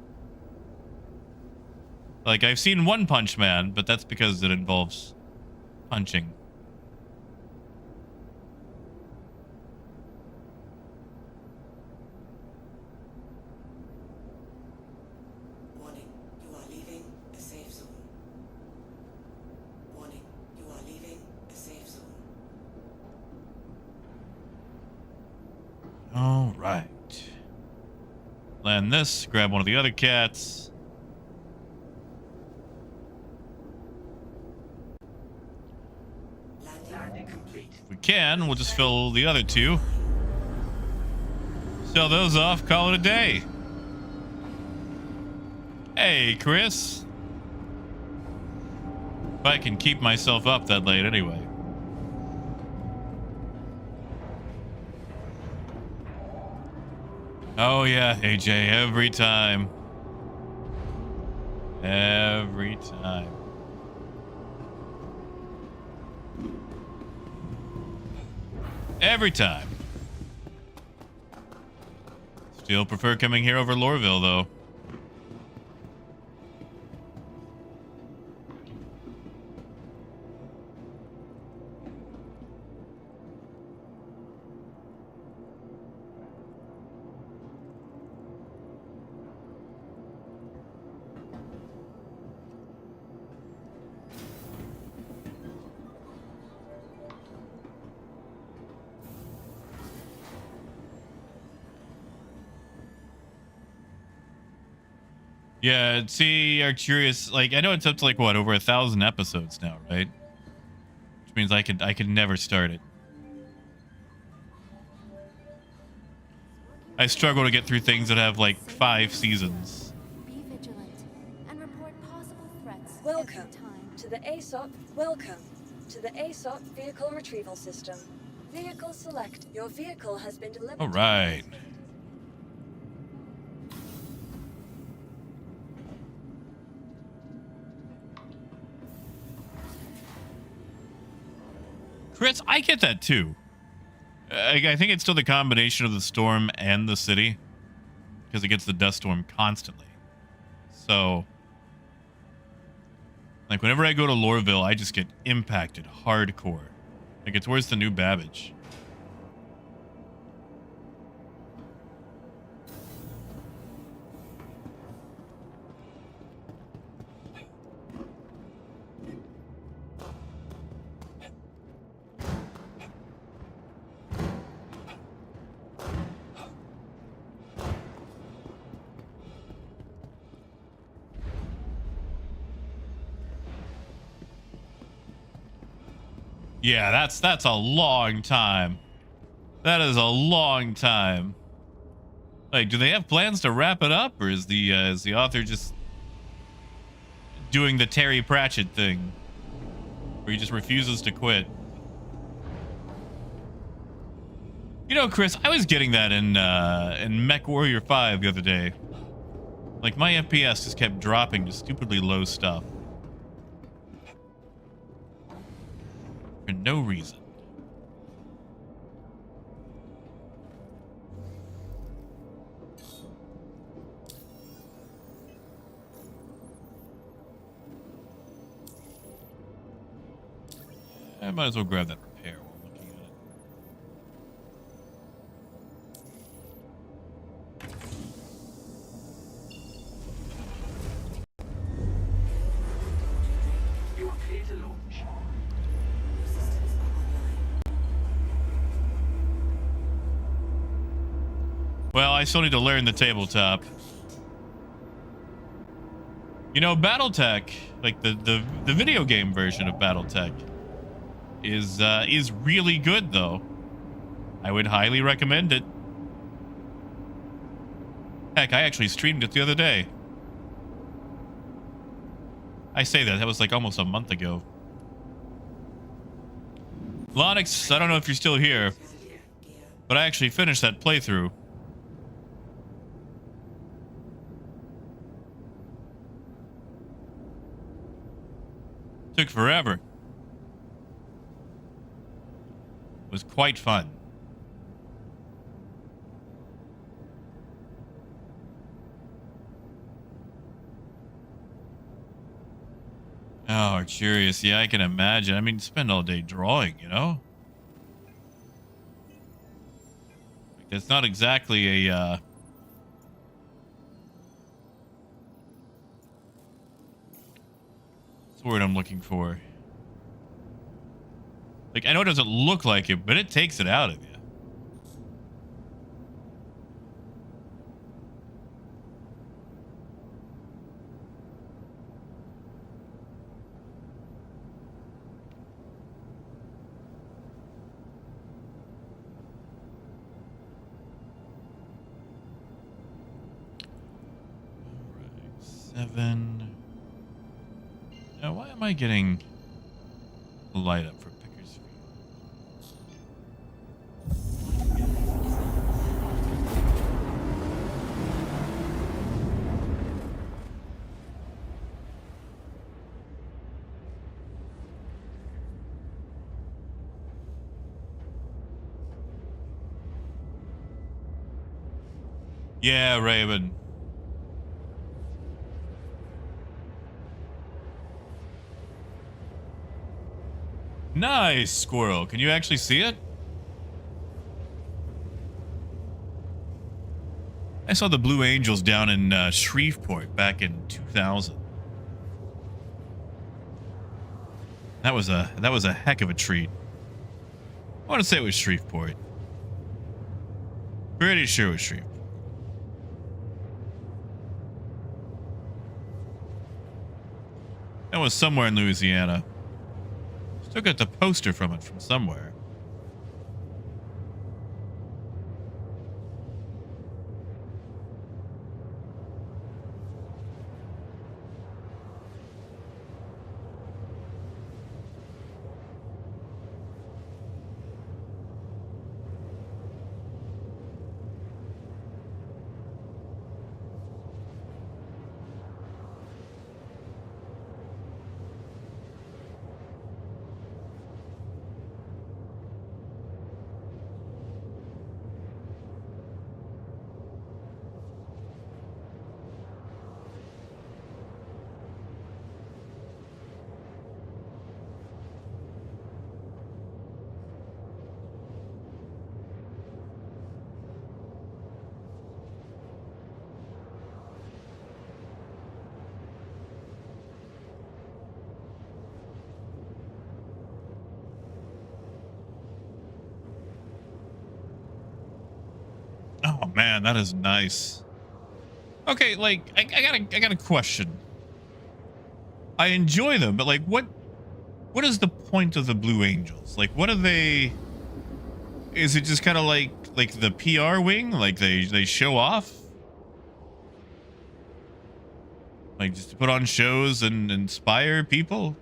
Like, I've seen One Punch Man, but that's because it involves punching.
Warning, you are leaving
All right. Land this. Grab one of the other cats.
Landing complete.
If we can, we'll just fill the other two. Sell those off. Call it a day. Hey, Chris. If I can keep myself up that late anyway. Oh yeah, AJ, every time. Every time. Every time. Still prefer coming here over Lorville, though. Yeah, see, Arcturus, like, I know it's up to, like, what, over 1,000 episodes now, right? Which means I could never start it. I struggle to get through things that have, like, 5 seasons.
Be vigilant and report possible threats
Welcome
every time.
to the ASOP. Welcome to the ASOP vehicle retrieval system. Vehicle select. Your vehicle has been delivered.
All right. Chris, I get that too. I think it's still the combination of the storm and the city, because it gets the dust storm constantly. So, like, whenever I go to Lorville, I just get impacted hardcore. Like, it's worse than New Babbage. Yeah, that's a long time. That is a long time. Like, do they have plans to wrap it up, or is the author just doing the Terry Pratchett thing, where he just refuses to quit? You know, Chris, I was getting that in Mech Warrior 5 the other day. Like, my FPS just kept dropping to stupidly low stuff. For no reason. I might as well grab that repair while looking at it.
You are clear to launch.
Systems are online.
Well, I still need to learn the tabletop. You know, BattleTech, like the video game version of BattleTech, is really good though. I would highly recommend it. Heck, I actually streamed it the other day. I say that was like almost a month ago. Lonix, I don't know if you're still here, but I actually finished that playthrough. Took forever. It was quite fun. Oh, Arcturus. Yeah, I can imagine. I mean, spend all day drawing, you know? Like, it's not exactly a, what's the word I'm looking for? Like, I know it doesn't look like it, but it takes it out of you. 7. Now, why am I getting a light up for Pickersfield? Yeah, Raven. Nice, squirrel. Can you actually see it? I saw the Blue Angels down in Shreveport back in 2000. That was a heck of a treat. I want to say it was Shreveport. Pretty sure it was Shreveport. That was somewhere in Louisiana. Still got the poster from it from somewhere. Oh man, that is nice. Okay, like I got a question. I enjoy them, but like what is the point of the Blue Angels? Like what are they? Is it just kind of like the PR wing? Like they show off? Like just to put on shows and inspire people?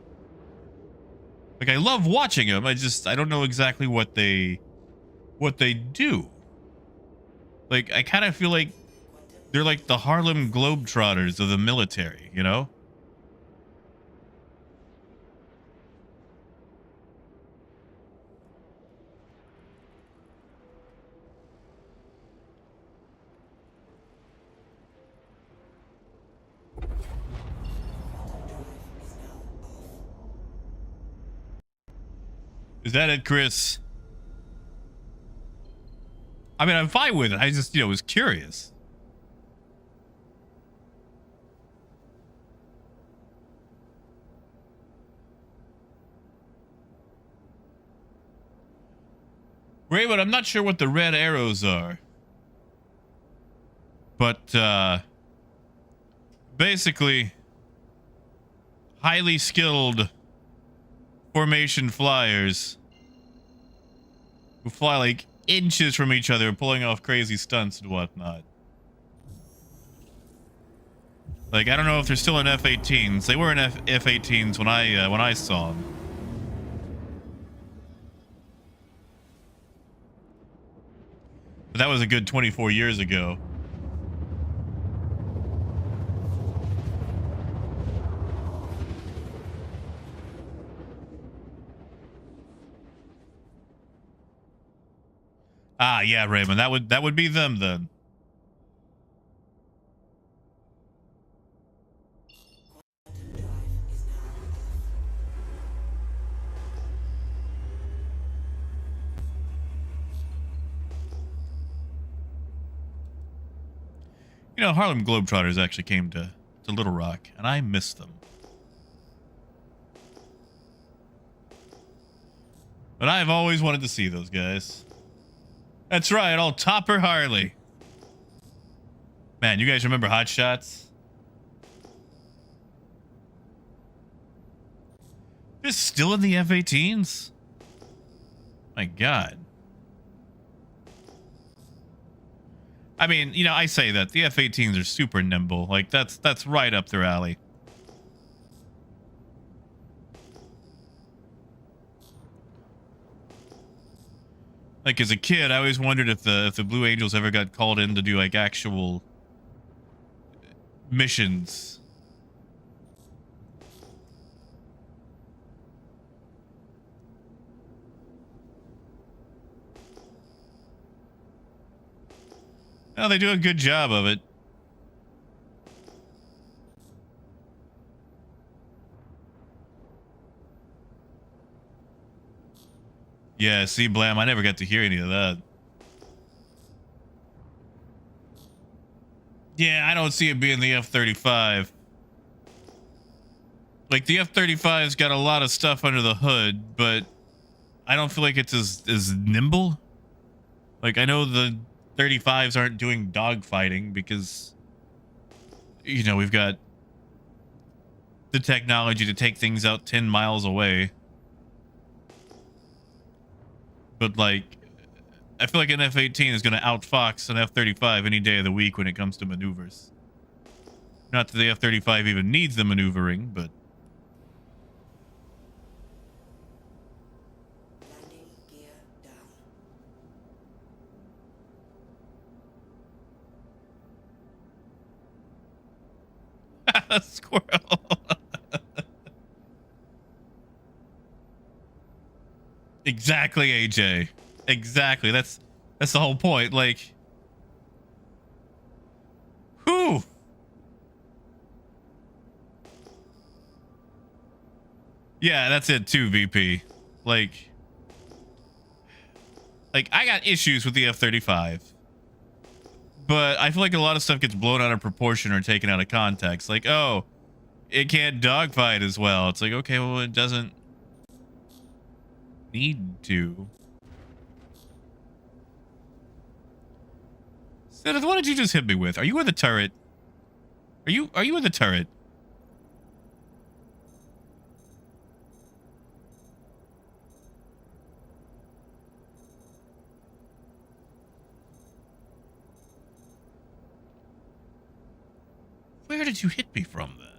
Like I love watching them. I don't know exactly what they do. Like I kind of feel like they're like the Harlem Globetrotters of the military, you know? Is that it, Chris? I mean, I'm fine with it. I just, was curious. Raymond, I'm not sure what the red arrows are. But, basically, highly skilled formation flyers who fly like inches from each other, pulling off crazy stunts and whatnot. Like I don't know if they're still in F-18s. They were in F-18s when I saw them. But that was a good 24 years ago. Ah, yeah, Raymond. That would be them then. Harlem Globetrotters actually came to Little Rock, and I miss them. But I've always wanted to see those guys. That's right, all Topper Harley. Man, you guys remember Hot Shots? They're still in the F-18s? My God. I mean, you know, I say that the F-18s are super nimble. Like that's right up their alley. Like as a kid, I always wondered if the Blue Angels ever got called in to do like actual missions. Well, they do a good job of it. Yeah, see, Blam, I never got to hear any of that. Yeah, I don't see it being the F-35. Like, the F-35's got a lot of stuff under the hood, but I don't feel like it's as nimble. Like, I know the 35s aren't doing dogfighting because, you know, we've got the technology to take things out 10 miles away. But, like, I feel like an F-18 is going to outfox an F-35 any day of the week when it comes to maneuvers. Not that the F-35 even needs the maneuvering, but...
Landing gear down.
Squirrel. Exactly, AJ. Exactly. That's the whole point. Like, whew. Yeah, that's it too, VP. Like I got issues with the F-35. But I feel like a lot of stuff gets blown out of proportion or taken out of context. Like, oh, it can't dogfight as well. It's like, okay, well, it doesn't need to. Seth, what did you just hit me with? Are you in the turret? Are you in the turret? Where did you hit me from then?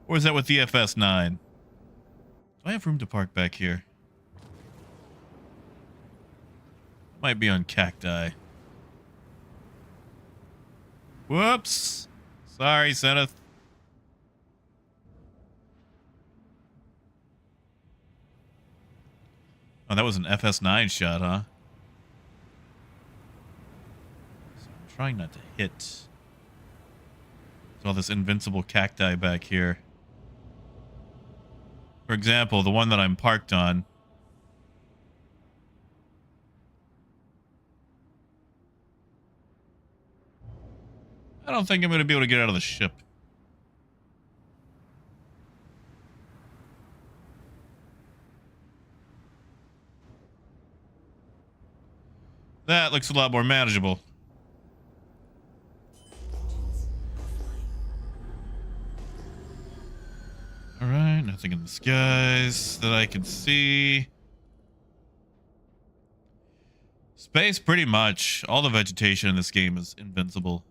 Or is that with the FS9? Do I have room to park back here? Might be on cacti. Whoops. Sorry, Seth. Oh, that was an FS9 shot, huh? So I'm trying not to hit. There's all this invincible cacti back here. For example, the one that I'm parked on. I don't think I'm going to be able to get out of the ship. That looks a lot more manageable. All right, nothing in the skies that I can see. Space, pretty much. All the vegetation in this game is invincible.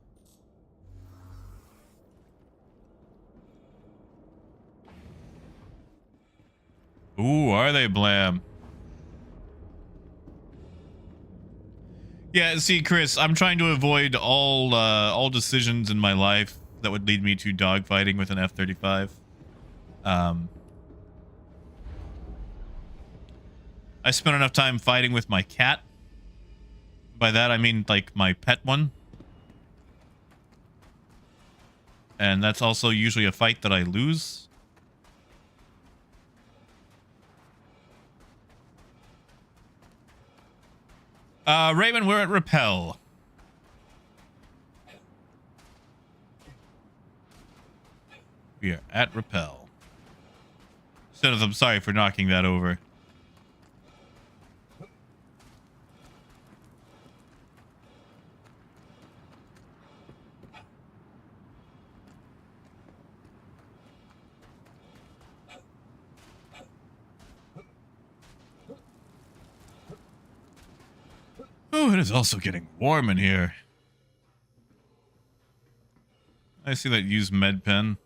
Ooh, are they, Blam? Yeah, see, Chris, I'm trying to avoid all decisions in my life that would lead me to dogfighting with an F-35. I spent enough time fighting with my cat. By that, I mean, like, my pet one. And that's also usually a fight that I lose. Raymond, we're at Repel. We are at Repel. Instead, I'm sorry for knocking that over. Oh, it is also getting warm in here. I see that used med pen.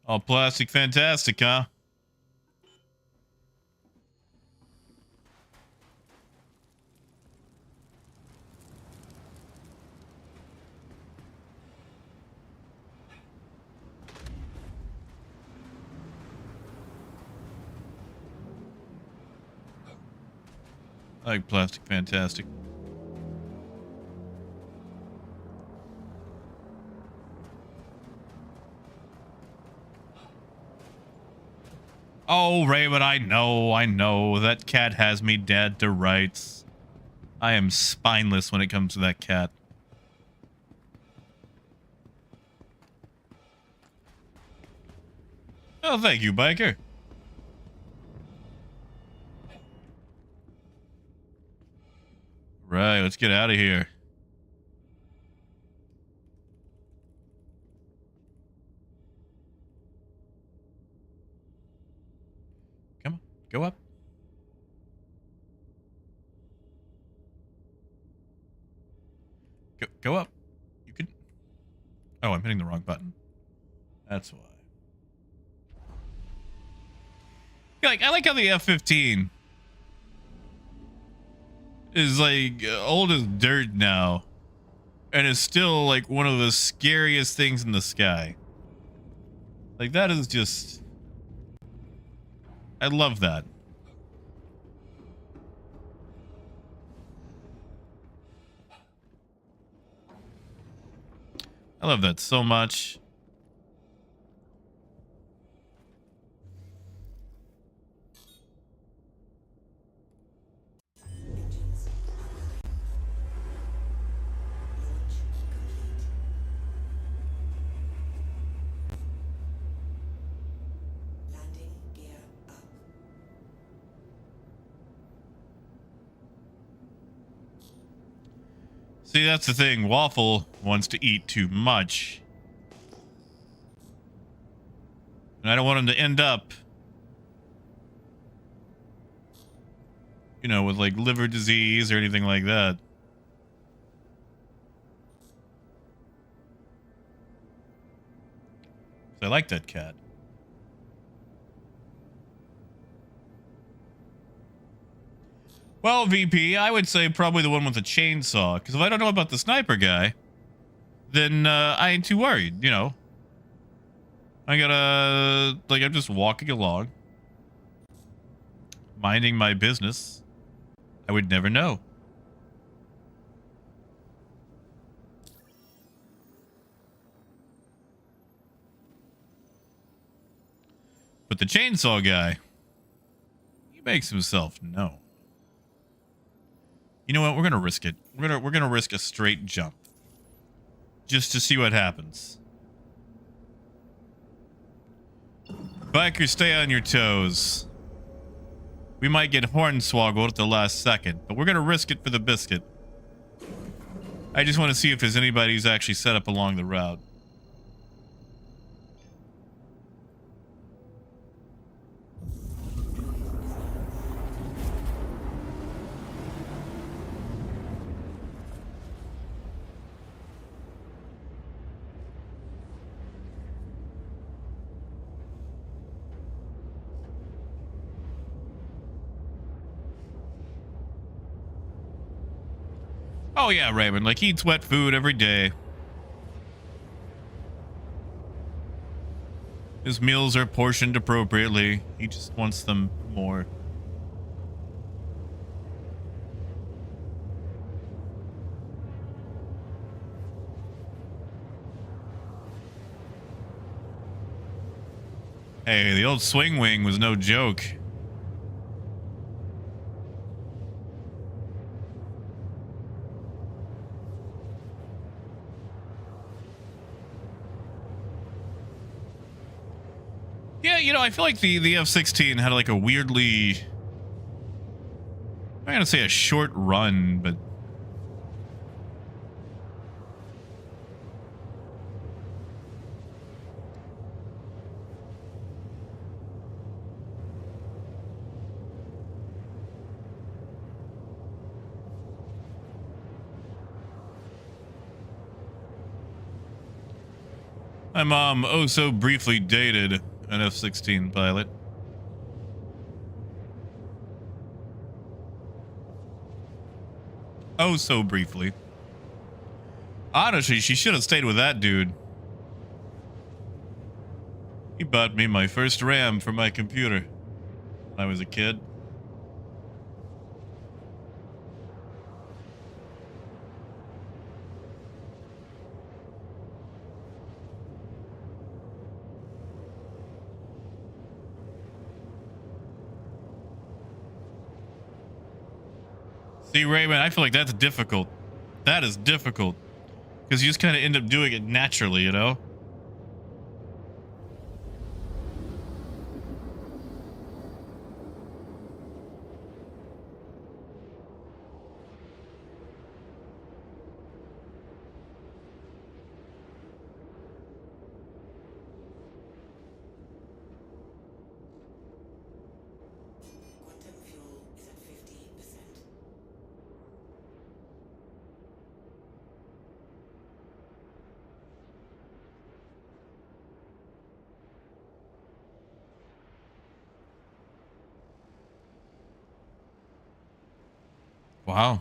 All plastic fantastic, huh? I like plastic fantastic. Oh, Raymond, I know. That cat has me dead to rights. I am spineless when it comes to that cat. Oh, thank you, biker. Right, let's get out of here. Come on, go up. Go up. You can. Oh, I'm hitting the wrong button. That's why. I like how the F-15 is like old as dirt now, and is still like one of the scariest things in the sky. Like, that is just, I love that. I love that so much.
Engines online. Launch complete. Landing gear up.
See, that's the thing. Waffle wants to eat too much. And I don't want him to end up, you know, with like liver disease or anything like that. I like that cat. Well, VP, I would say probably the one with the chainsaw, because if I don't know about the sniper guy, then I ain't too worried, you know. I gotta, like, I'm just walking along, minding my business. I would never know. But the chainsaw guy, he makes himself known. You know what? We're gonna risk it. We're gonna risk a straight jump, just to see what happens. Biker, stay on your toes. We might get hornswoggled at the last second, but we're gonna risk it for the biscuit. I just want to see if there's anybody who's actually set up along the route. Oh yeah, Raymond, like, he eats wet food every day. His meals are portioned appropriately. He just wants them more. Hey, the old swing wing was no joke. Yeah, you know, I feel like the F-16 had like a weirdly, I'm not gonna say a short run, but My mom oh so briefly dated an F-16 pilot. Oh so briefly. Honestly, she should have stayed with that dude. He bought me my first RAM for my computer when I was a kid. See, Raymond, I feel like that's difficult. That is difficult. Because you just kind of end up doing it naturally, you know?
Quantum fuel is at 50%.
Wow.
Is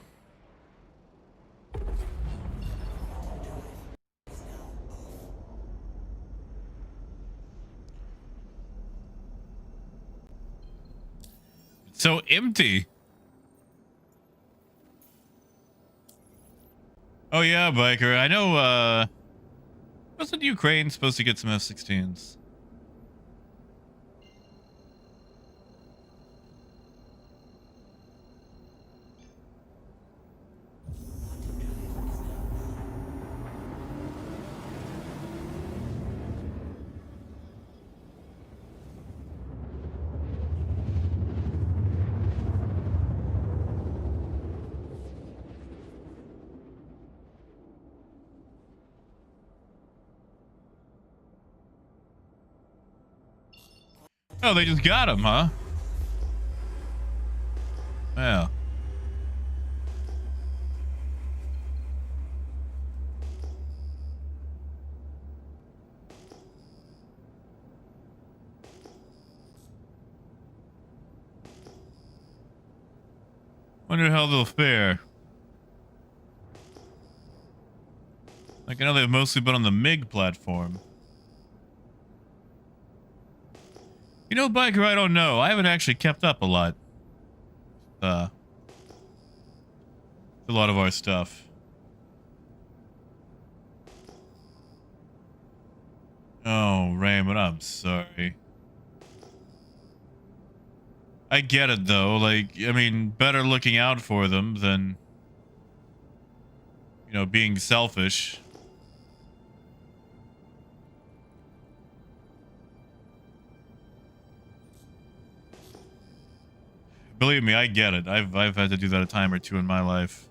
now off.
It's so empty. Oh yeah, biker. I know, wasn't Ukraine supposed to get some F-16s?
Quantum drive is now on.
Oh, they just got him, huh? Yeah. Wonder how they'll fare. Like, I know they've mostly been on the MiG platform. You know, biker, I don't know. I haven't actually kept up a lot. A lot of our stuff. Oh, Raymond, I'm sorry. I get it, though. Like, I mean, better looking out for them than, you know, being selfish. Believe me, I get it. I've had to do that a time or two in my life.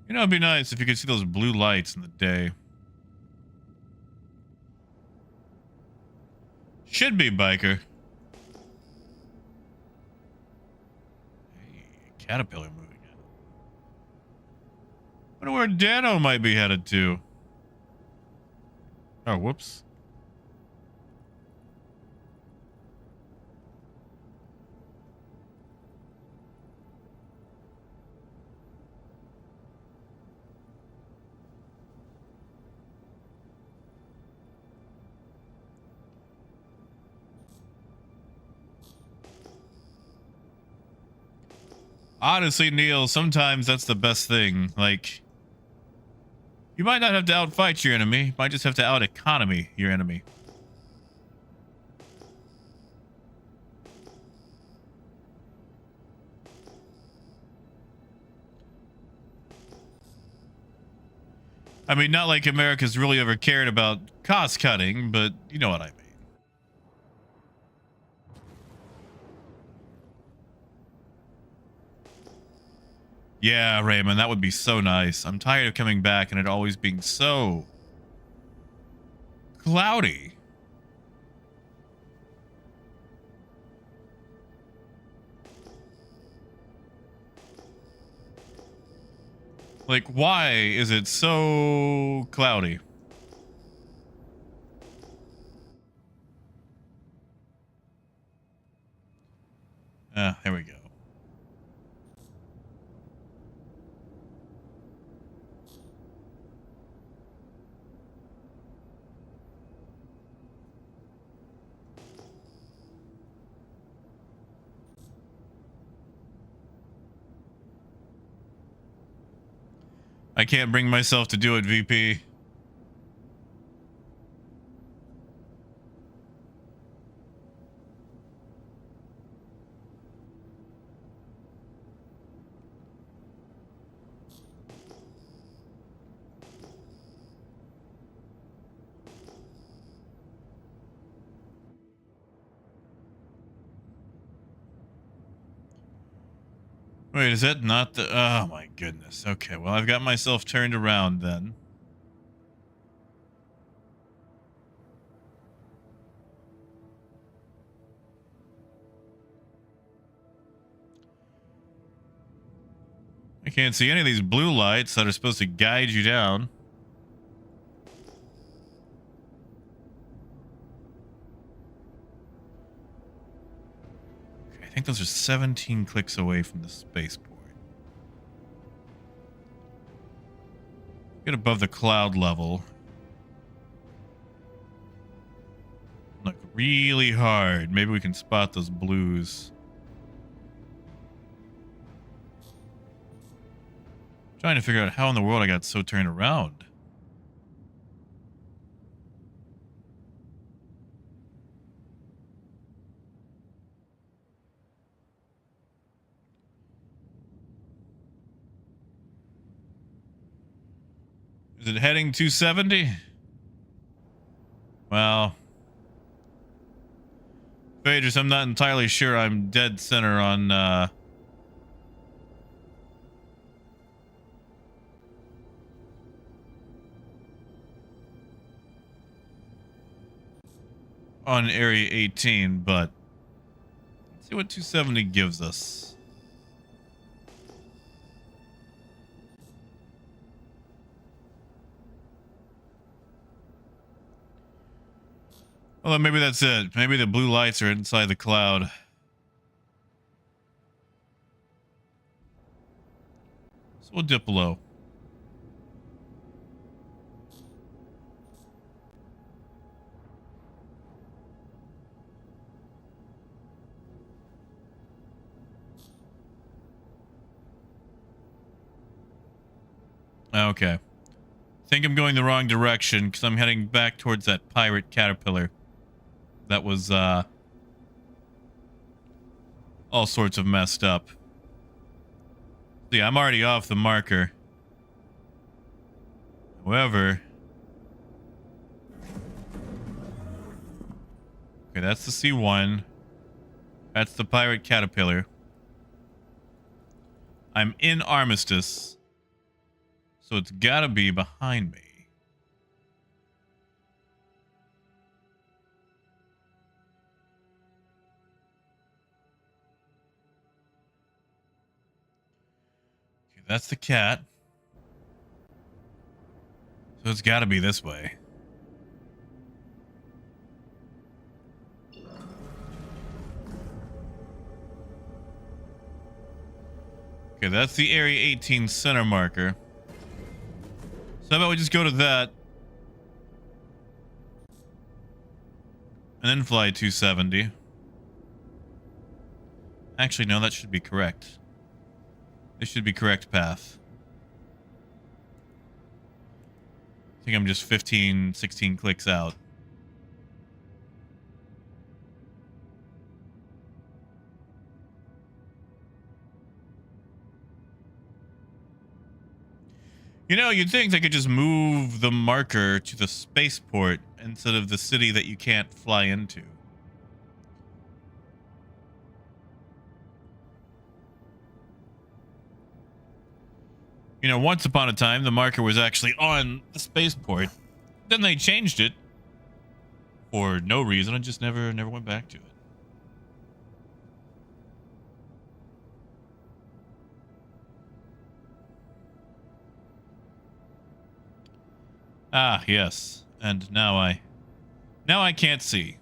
You know, it'd be nice if you could see those blue lights in the day. Should be, biker. Hey, caterpillar moving in. Wonder where Dano might be headed to. Oh, whoops. Honestly, Neil, sometimes that's the best thing. Like, you might not have to outfight your enemy. You might just have to out-economy your enemy. I mean, not like America's really ever cared about cost cutting, but you know what I mean. Yeah, Raymond, that would be so nice. I'm tired of coming back and it always being so cloudy. Like, why is it so cloudy? Ah, there we go. I can't bring myself to do it, VP. Wait, is that not the... Oh, my goodness. Okay, well, I've got myself turned around then. I can't see any of these blue lights that are supposed to guide you down. Okay, I think those are 17 clicks away from the spaceport. Get above the cloud level. Look really hard. Maybe we can spot those blues. Trying to figure out how in the world I got so turned around. Is it heading 270? Well, Phaedrus, I'm not entirely sure I'm dead center on Area 18, but let's see what 270 gives us. Well, maybe that's it. Maybe the blue lights are inside the cloud. So we'll dip below. Okay. Think I'm going the wrong direction because I'm heading back towards that pirate caterpillar. That was all sorts of messed up. See, I'm already off the marker. However, okay, that's the C1. That's the pirate caterpillar. I'm in Armistice, so it's gotta be behind me. That's the cat. So it's got to be this way. Okay, that's the Area 18 center marker. So how about we just go to that. And then fly 270. Actually, no, that should be correct. This should be correct path. I think I'm just 15, 16 clicks out. You know, you'd think they could just move the marker to the spaceport instead of the city that you can't fly into. You know, once upon a time, the marker was actually on the spaceport. Then they changed it for no reason. I just never went back to it. Ah, yes. And now I can't see.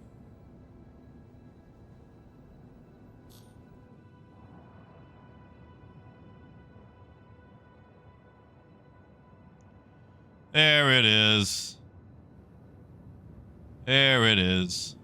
There it is. There it is.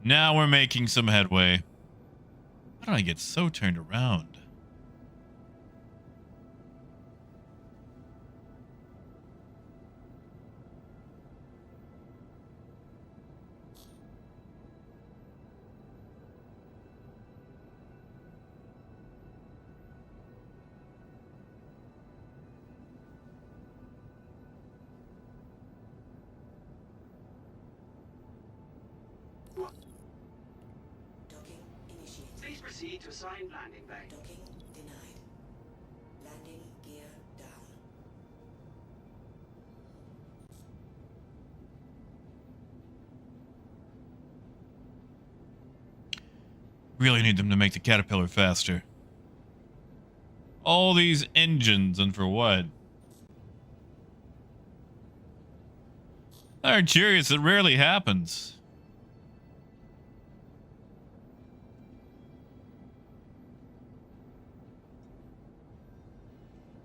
Now we're making some headway. How did I get so turned around?
Docking initiated.
Please proceed to assigned landing bay.
Docking denied. Landing gear down.
Really need them to make the caterpillar faster. All these engines, and for what? I'm curious, it rarely happens.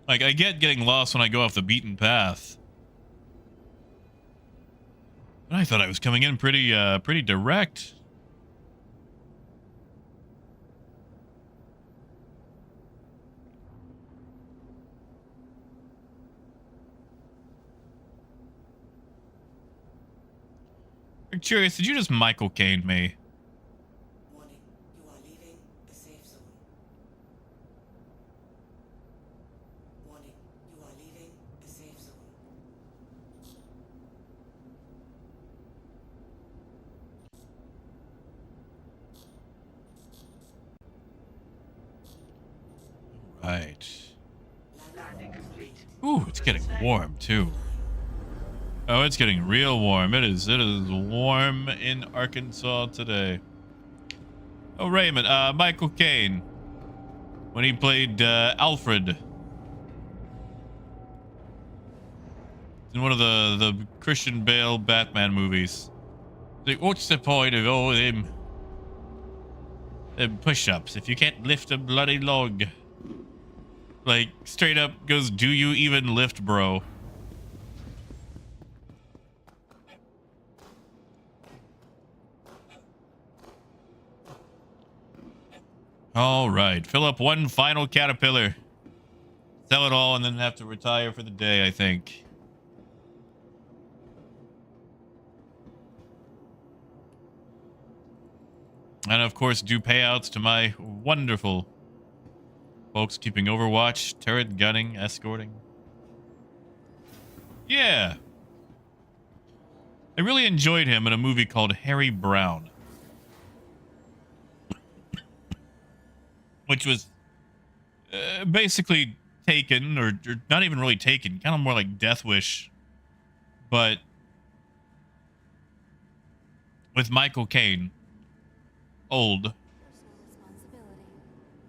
Like, I get getting lost when I go off the beaten path. But I thought I was coming in pretty direct. I'm curious, did you just Michael Caine me?
Warning, you are leaving the safe zone. Warning, you are leaving the safe zone.
Right.
Landing complete.
Ooh, it's getting warm too. Oh, it's getting real warm. It is warm in Arkansas today. Oh, Raymond, Michael Caine. When he played Alfred in one of the Christian Bale Batman movies. Like, what's the point of all them push-ups if you can't lift a bloody log? Like, straight up goes, do you even lift, bro? All right, fill up one final caterpillar. Sell it all and then have to retire for the day, I think. And of course, do payouts to my wonderful folks keeping overwatch, turret gunning, escorting. Yeah. I really enjoyed him in a movie called Harry Brown, which was basically Taken, or not even really Taken, kind of more like Death Wish, but with Michael Caine. Old.
Personal responsibility.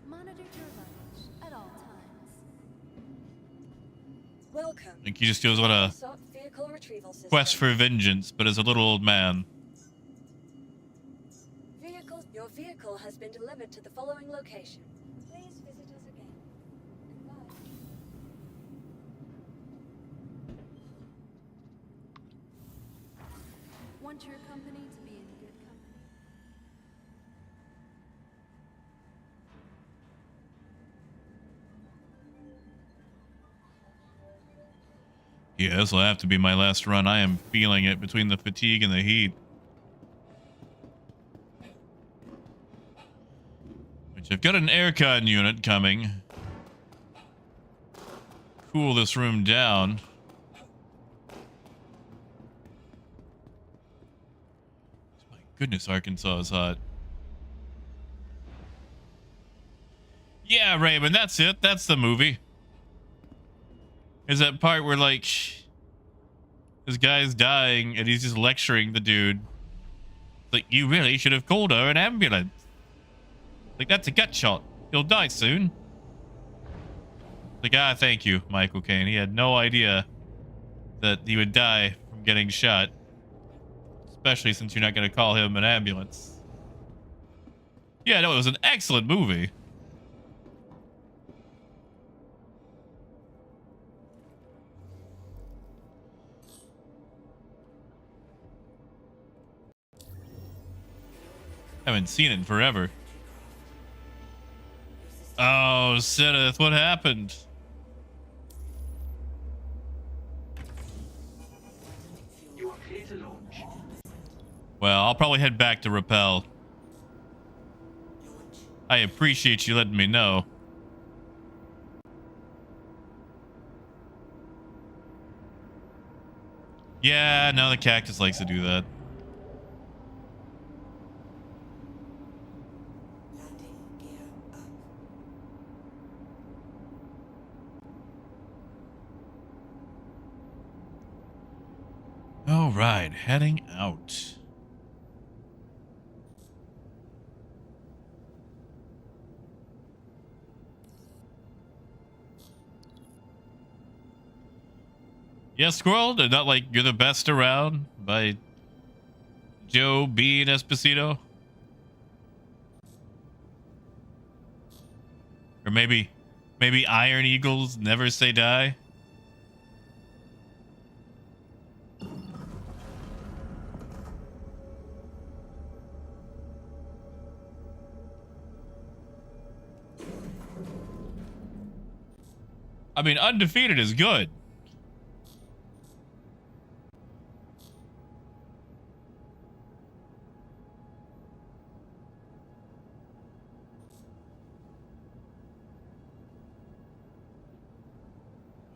Monitor your luggage at all times.
Welcome.
Like he just goes on a
ASOP vehicle retrieval system.
quest for vengeance, but as a little old man.
Your vehicle has been delivered to the following location. Please visit us again. Goodbye.
Want your company to be in good company.
Yeah, this will have to be my last run. I am feeling it between the fatigue and the heat. Which I've got an aircon unit coming. Cool this room down. My goodness, Arkansas is hot. Yeah, Raymond, that's it. That's the movie. There's that part where like this guy's dying and he's just lecturing the dude. Like, you really should have called her an ambulance. Like, that's a gut shot. He'll die soon. Like, thank you, Michael Caine. He had no idea that he would die from getting shot. Especially since you're not going to call him an ambulance. Yeah, no, it was an excellent movie. Haven't seen it in forever. Oh, Seth, what happened?
You are clear to launch.
Well, I'll probably head back to Repel.
Launch.
I appreciate you letting me know. Yeah, no, the cactus likes to do that.
Landing gear up.
All right, heading out. Yeah, Squirrel, they're not like you're the best around by Joe B. and Esposito. Or maybe Iron Eagles never say die. I mean, undefeated is good.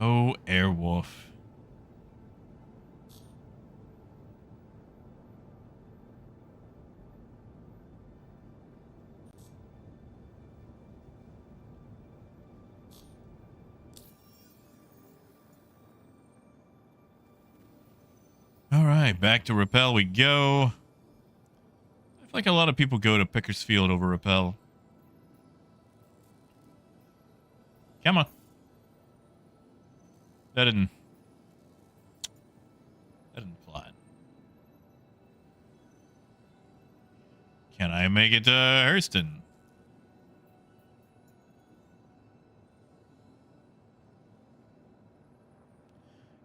Oh, Airwolf. All right, back to Repel we go. I feel like a lot of people go to Pickersfield over Repel. Come on. That didn't fly. Can I make it to Hurston?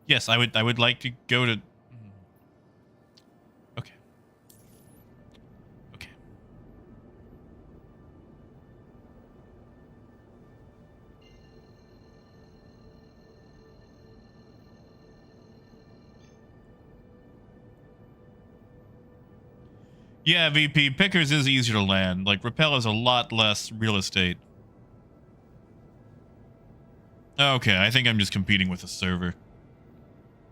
Yes, I would like to go to. Okay. Okay. Yeah, VP, Pickers is easier to land. Like, Repel is a lot less real estate. Okay, I think I'm just competing with a server.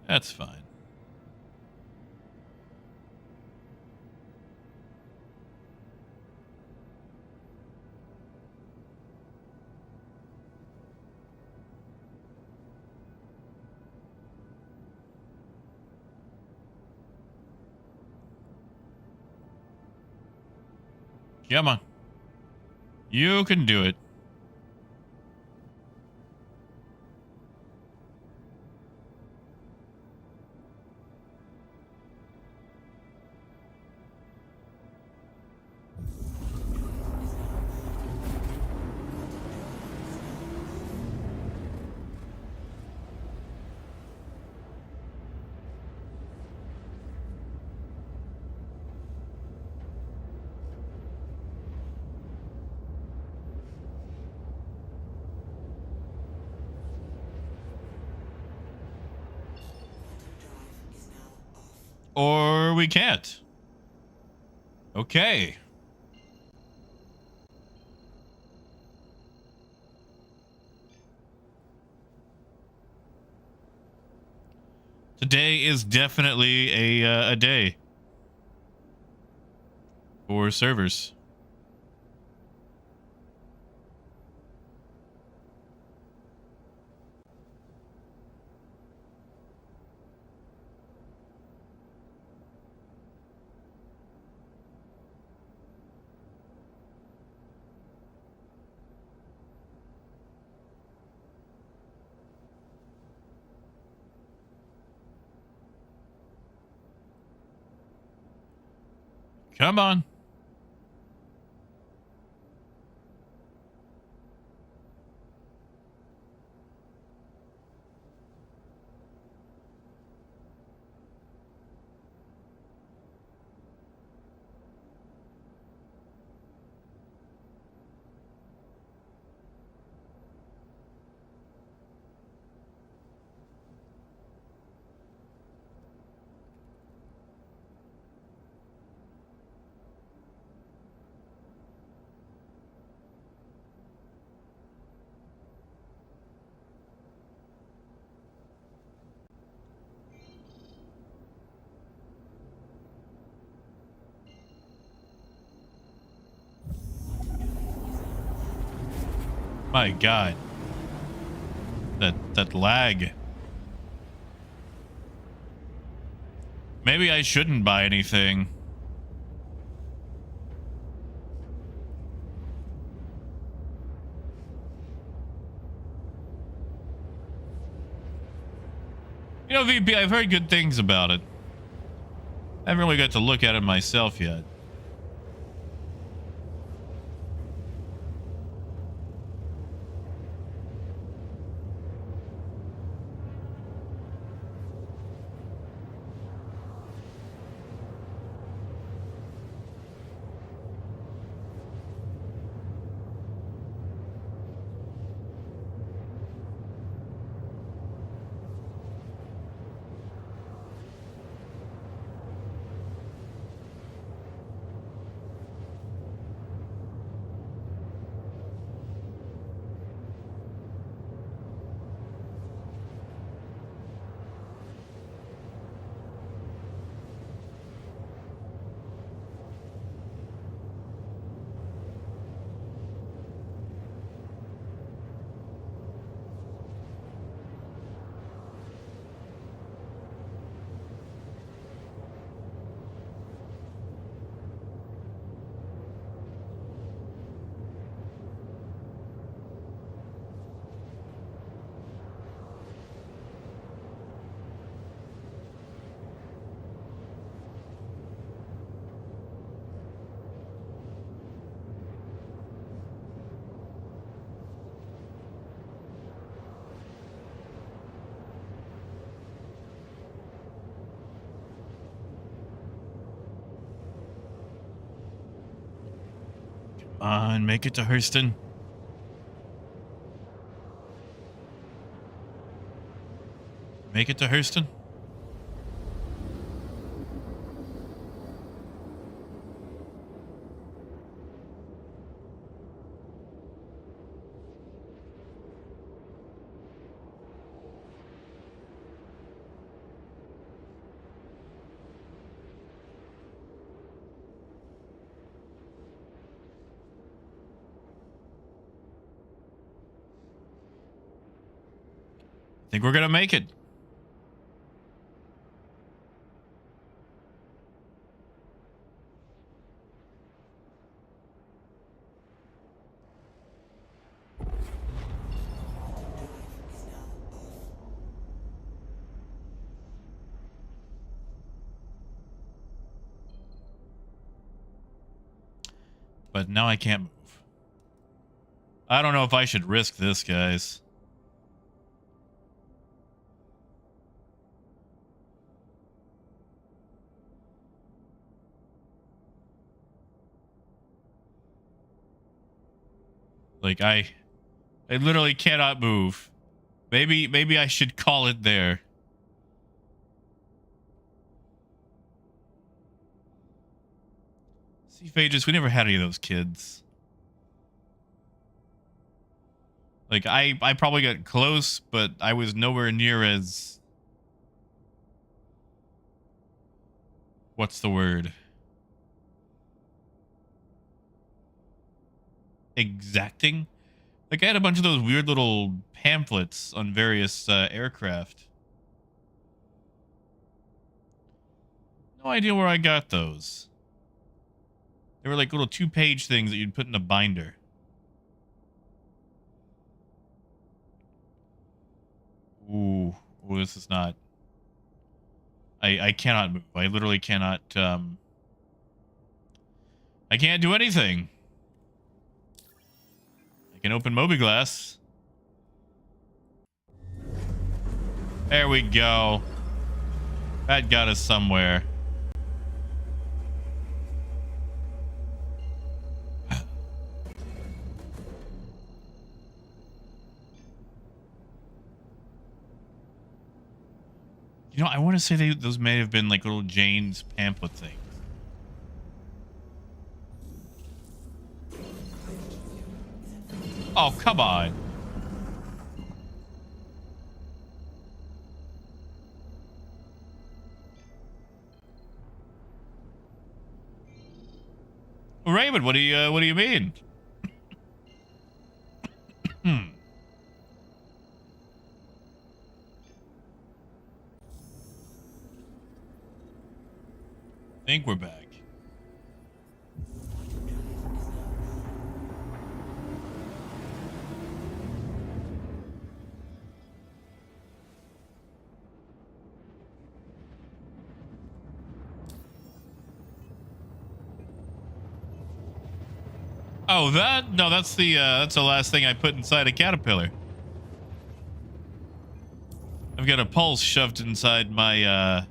That's fine. Come on. You can do it.
Drive is now off.
Or we can't. Okay. Today is definitely a day for servers. Come on. My God. That lag. Maybe I shouldn't buy anything. You know, VP, I've heard good things about it. I haven't really got to look at it myself yet. Come on, make it to Hurston. Make it to Hurston. I think we're gonna make it.
Is now off.
But now I can't move. I don't know if I should risk this, guys. Like I literally cannot move. Maybe I should call it there. See, Phaedrus, we never had any of those kids. Like I probably got close, but I was nowhere near as, what's the word? Exacting? Like I had a bunch of those weird little pamphlets on various aircraft. No idea where I got those. They were like little 2-page things that you'd put in a binder. Ooh, this is not. I cannot move. I literally cannot I can't do anything. I can open Mobiglass. There we go. That got us somewhere. You know, I want to say those may have been like little Jane's pamphlet things. Oh, come on. Raymond, what do you mean? Think we're back. Oh, that's the last thing I put inside a caterpillar. I've got a pulse shoved inside my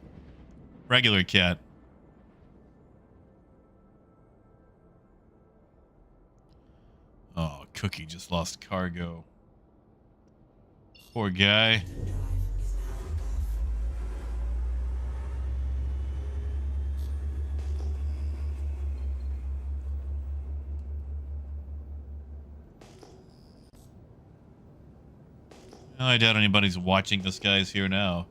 regular cat. Oh, Cookie just lost cargo. Poor guy. I doubt anybody's watching this guy's here now.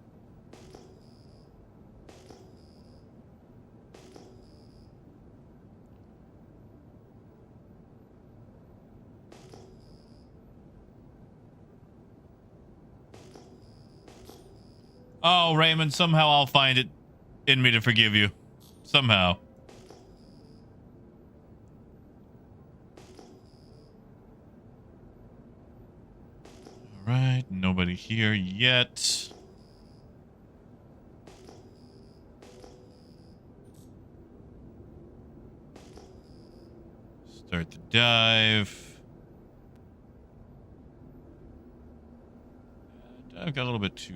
Oh, Raymond, somehow I'll find it in me to forgive you. Somehow. All right, nobody here yet. Start the dive. I've got a little bit too.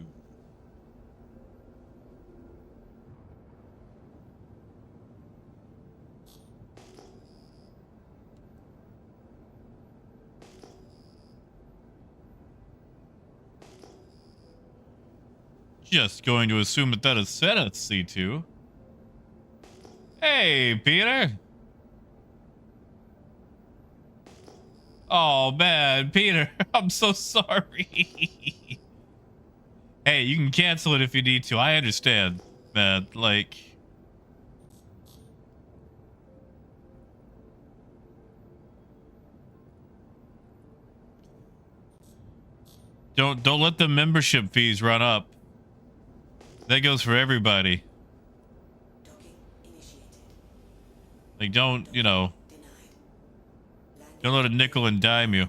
Just going to assume that is set at C2. Hey, Peter. Oh, man, Peter, I'm so sorry. Hey, you can cancel it if you need to. I understand, man. Like... Don't let the membership fees run up. That goes for everybody. Like, don't, you know, don't let a nickel and dime you.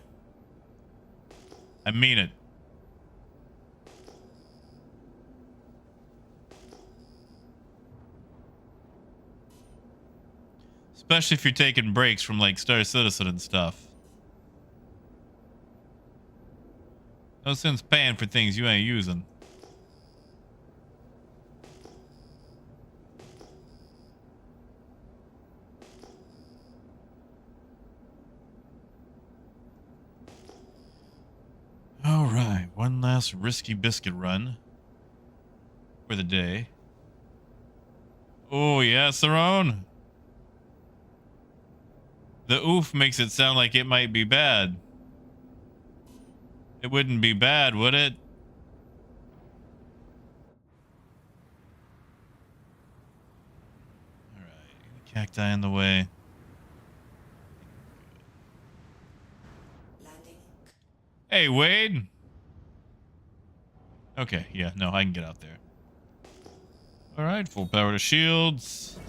I mean it. Especially if you're taking breaks from, like, Star Citizen and stuff. No sense paying for things you ain't using. All right, one last risky biscuit run for the day. Oh, yeah, Saron. The oof makes it sound like it might be bad. It wouldn't be bad, would it? All right, cacti in the way. Hey, Wade. Okay, yeah, no, I can get out there. All right, full power to shields.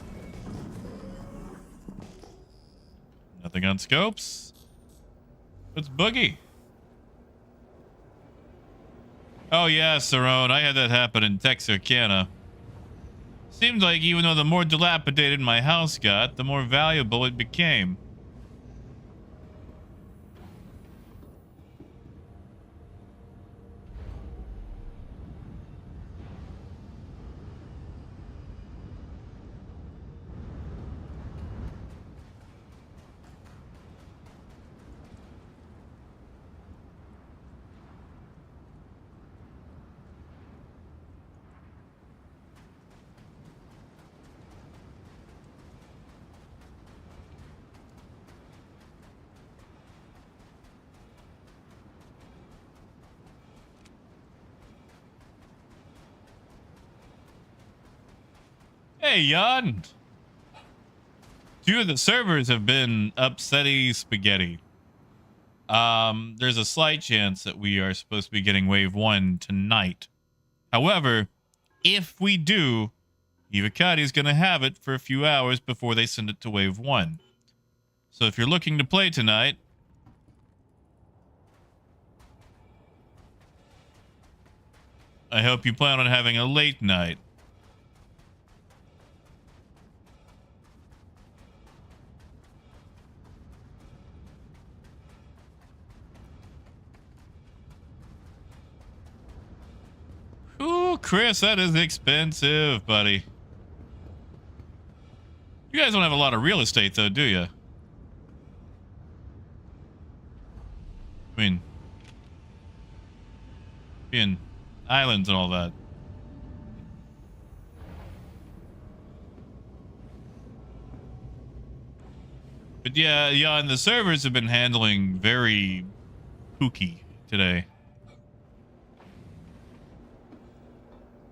Nothing on scopes. It's Boogie. Oh, yeah, Saron. I had that happen in Texarkana. Seems like even though the more dilapidated my house got, the more valuable it became. Hey, Jan! Two of the servers have been upsetty spaghetti. There's a slight chance that we are supposed to be getting wave 1 tonight. However, if we do, Ivacati's going to have it for a few hours before they send it to wave 1. So if you're looking to play tonight, I hope you plan on having a late night. Ooh, Chris, that is expensive, buddy. You guys don't have a lot of real estate, though, do you? I mean, being islands and all that. But yeah, and the servers have been handling very pooky today.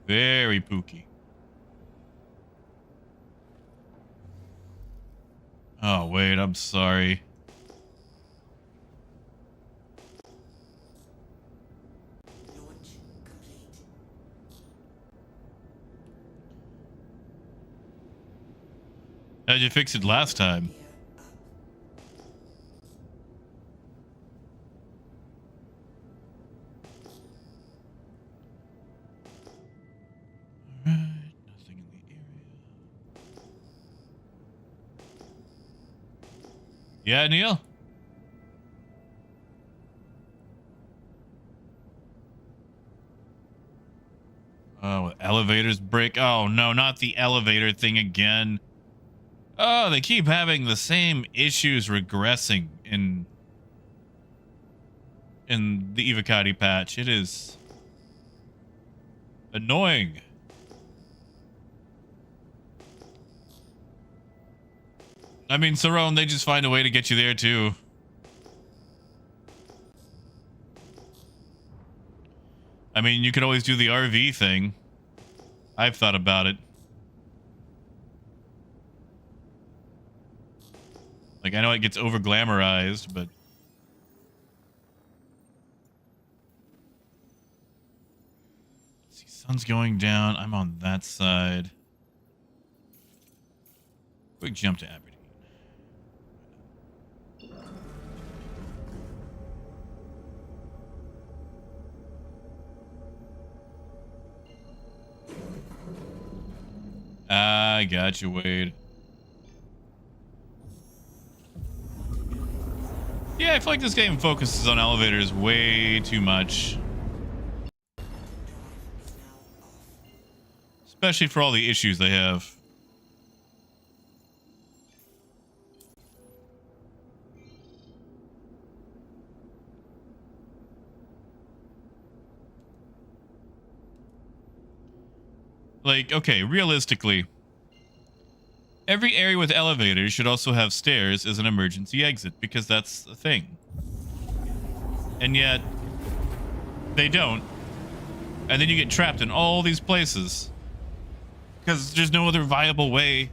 Very pooky. Oh, wait, I'm sorry.
Launch complete.
How'd you fix it last time?
Gear up.
Alright, nothing in the area. Yeah, Neil? Oh, elevators break. Oh, no, not the elevator thing again. Oh, they keep having the same issues regressing in the Ivacati patch. It is annoying. I mean, Sarone, they just find a way to get you there too. I mean, you could always do the RV thing. I've thought about it. Like, I know it gets over glamorized, but let's see, sun's going down. I'm on that side. Quick jump to Aberdeen. I got you, Wade. Yeah, I feel like this game focuses on elevators way too much.
Drive is now off.
Especially for all the issues they have. Like, okay, realistically, every area with elevators should also have stairs as an emergency exit, because that's the thing. And yet, they don't. And then you get trapped in all these places. Because there's no other viable way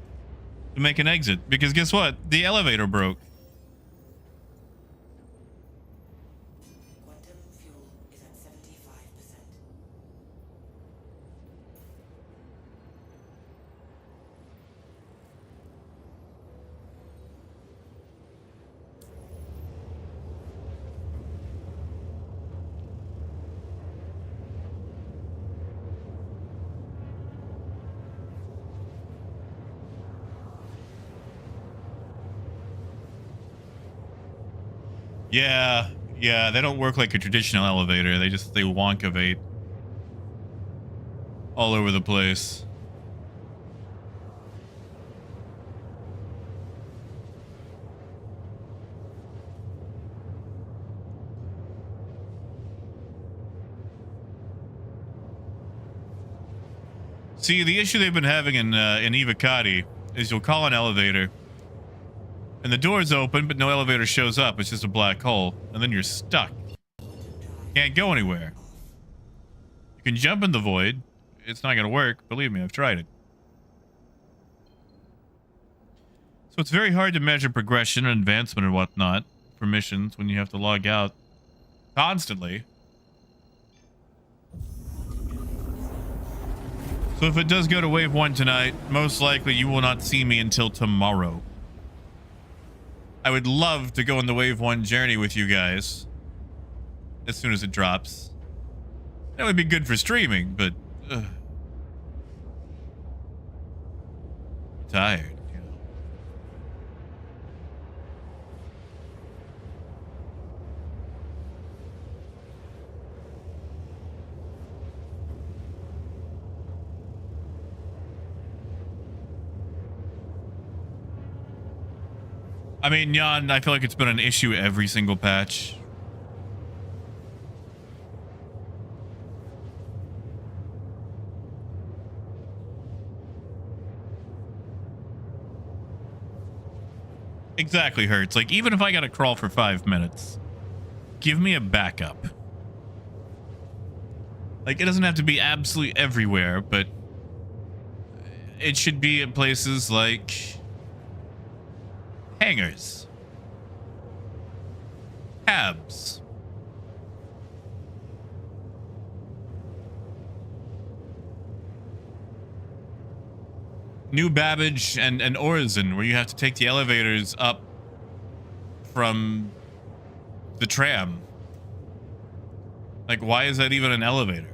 to make an exit. Because guess what? The elevator broke.
Quantum fuel is at 75%.
Yeah, yeah, they don't work like a traditional elevator. They wonkavate all over the place. See, the issue they've been having in Ivacati is you'll call an elevator, and the door's open, but no elevator shows up. It's just a black hole, and then you're stuck. Can't go anywhere. You can jump in the void. It's not going to work. Believe me, I've tried it. So it's very hard to measure progression and advancement and whatnot for missions when you have to log out constantly. So if it does go to wave 1 tonight, most likely you will not see me until tomorrow. I would love to go on the wave 1 journey with you guys as soon as it drops. That would be good for streaming, but tired. You know. I mean, Jan, I feel like it's been an issue every single patch. Exactly, Hurts. Like, even if I gotta crawl for 5 minutes, give me a backup. Like, it doesn't have to be absolutely everywhere, but it should be at places like hangars, cabs, New Babbage and Orison, where you have to take the elevators up from the tram. Like, why is that even an elevator?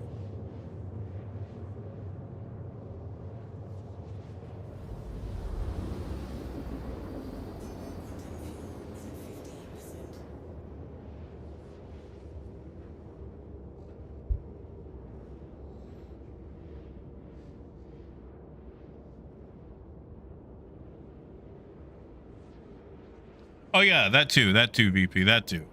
Oh yeah, that too, VP, that too.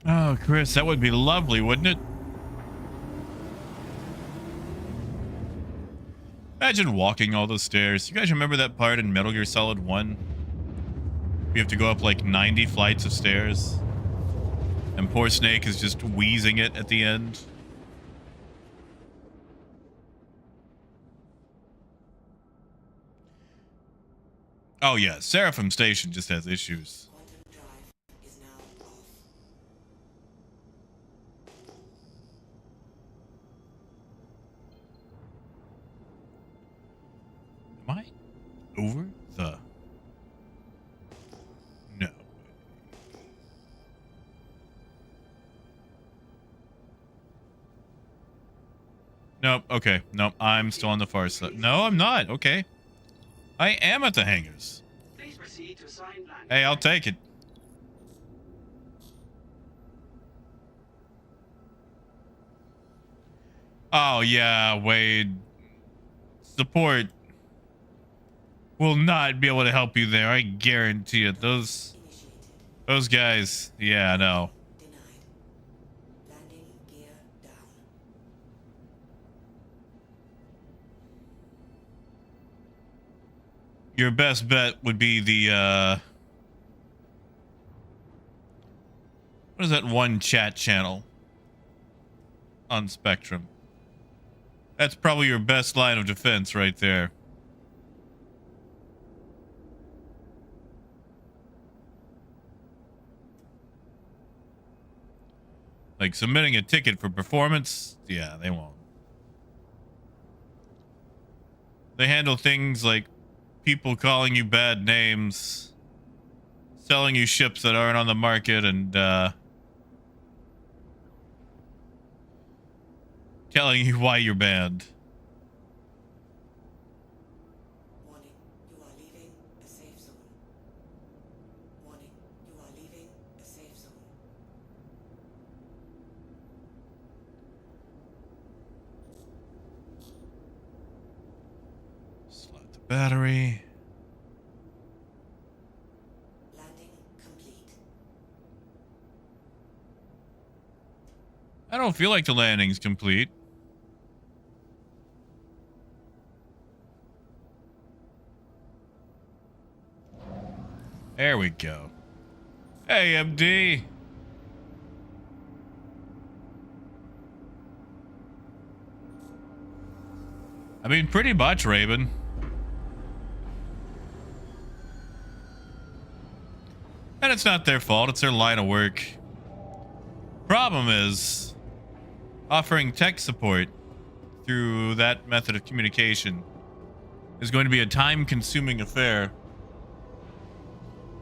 Oh, Chris, that would be lovely, wouldn't it? Imagine walking all those stairs. You guys remember that part in Metal Gear Solid 1? You have to go up like 90 flights of stairs. And poor Snake is just wheezing it at the end. Oh yeah, Seraphim Station just has issues. Am I over the... No. Nope, okay. Nope, I'm still on the far side. No, I'm not. Okay. I am at the hangars.
Please proceed to assigned landing.
Hey, I'll take it. Oh, yeah, Wade. Support will not be able to help you there. I guarantee it. Those guys. Yeah, no.
Denied. Landing gear down.
Your best bet would be the, what is that one chat channel on Spectrum? That's probably your best line of defense right there. Like submitting a ticket for performance, yeah, they won't. They handle things like people calling you bad names, selling you ships that aren't on the market, and telling you why you're banned.
Warning, you are leaving a safe zone. Warning, you are leaving a safe zone.
Slot the battery.
Landing complete.
I don't feel like the landing's complete. There we go. Hey, MD. I mean, pretty much, Raven. And it's not their fault. It's their line of work. Problem is, offering tech support through that method of communication is going to be a time-consuming affair.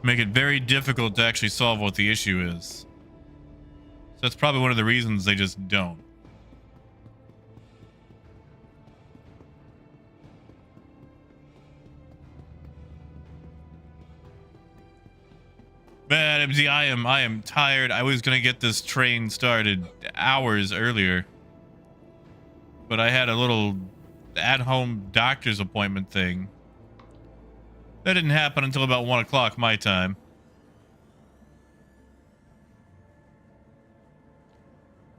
Make it very difficult to actually solve what the issue is. So that's probably one of the reasons they just don't. Man, MZ, I am tired. I was gonna get this train started hours earlier, but I had a little at-home doctor's appointment thing. That didn't happen until about 1 o'clock my time.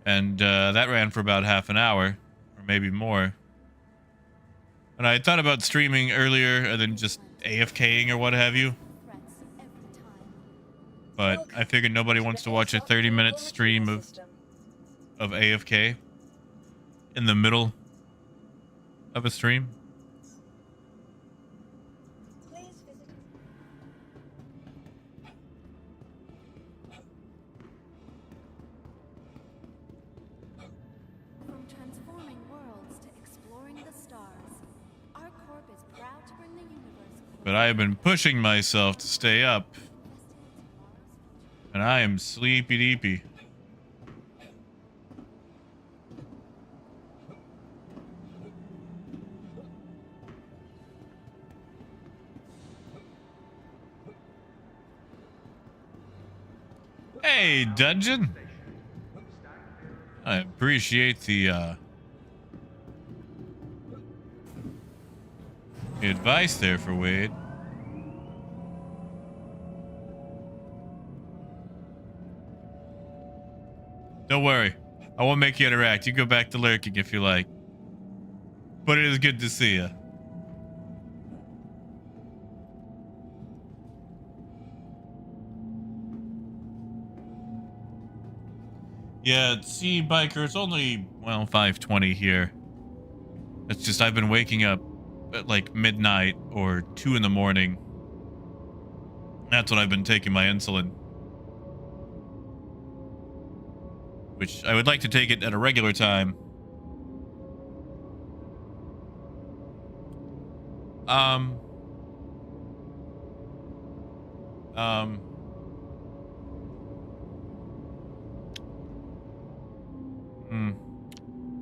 And that ran for about half an hour, or maybe more. And I thought about streaming earlier and then just AFKing or what have you.
Threats every time.
But I figured nobody wants to watch a 30-minute stream of AFK in the middle of a stream.
Please visit.
From transforming worlds to exploring the stars, our corp is proud to bring the universe
But I have been pushing myself to stay up, and I am sleepy deepy. Hey, Dungeon. I appreciate the advice there for Wade. Don't worry. I won't make you interact. You go back to lurking if you like. But it is good to see you. Yeah, see, Biker, it's only, well, 5:20 here. It's just I've been waking up at like midnight or 2 in the morning. That's when I've been taking my insulin. Which I would like to take it at a regular time.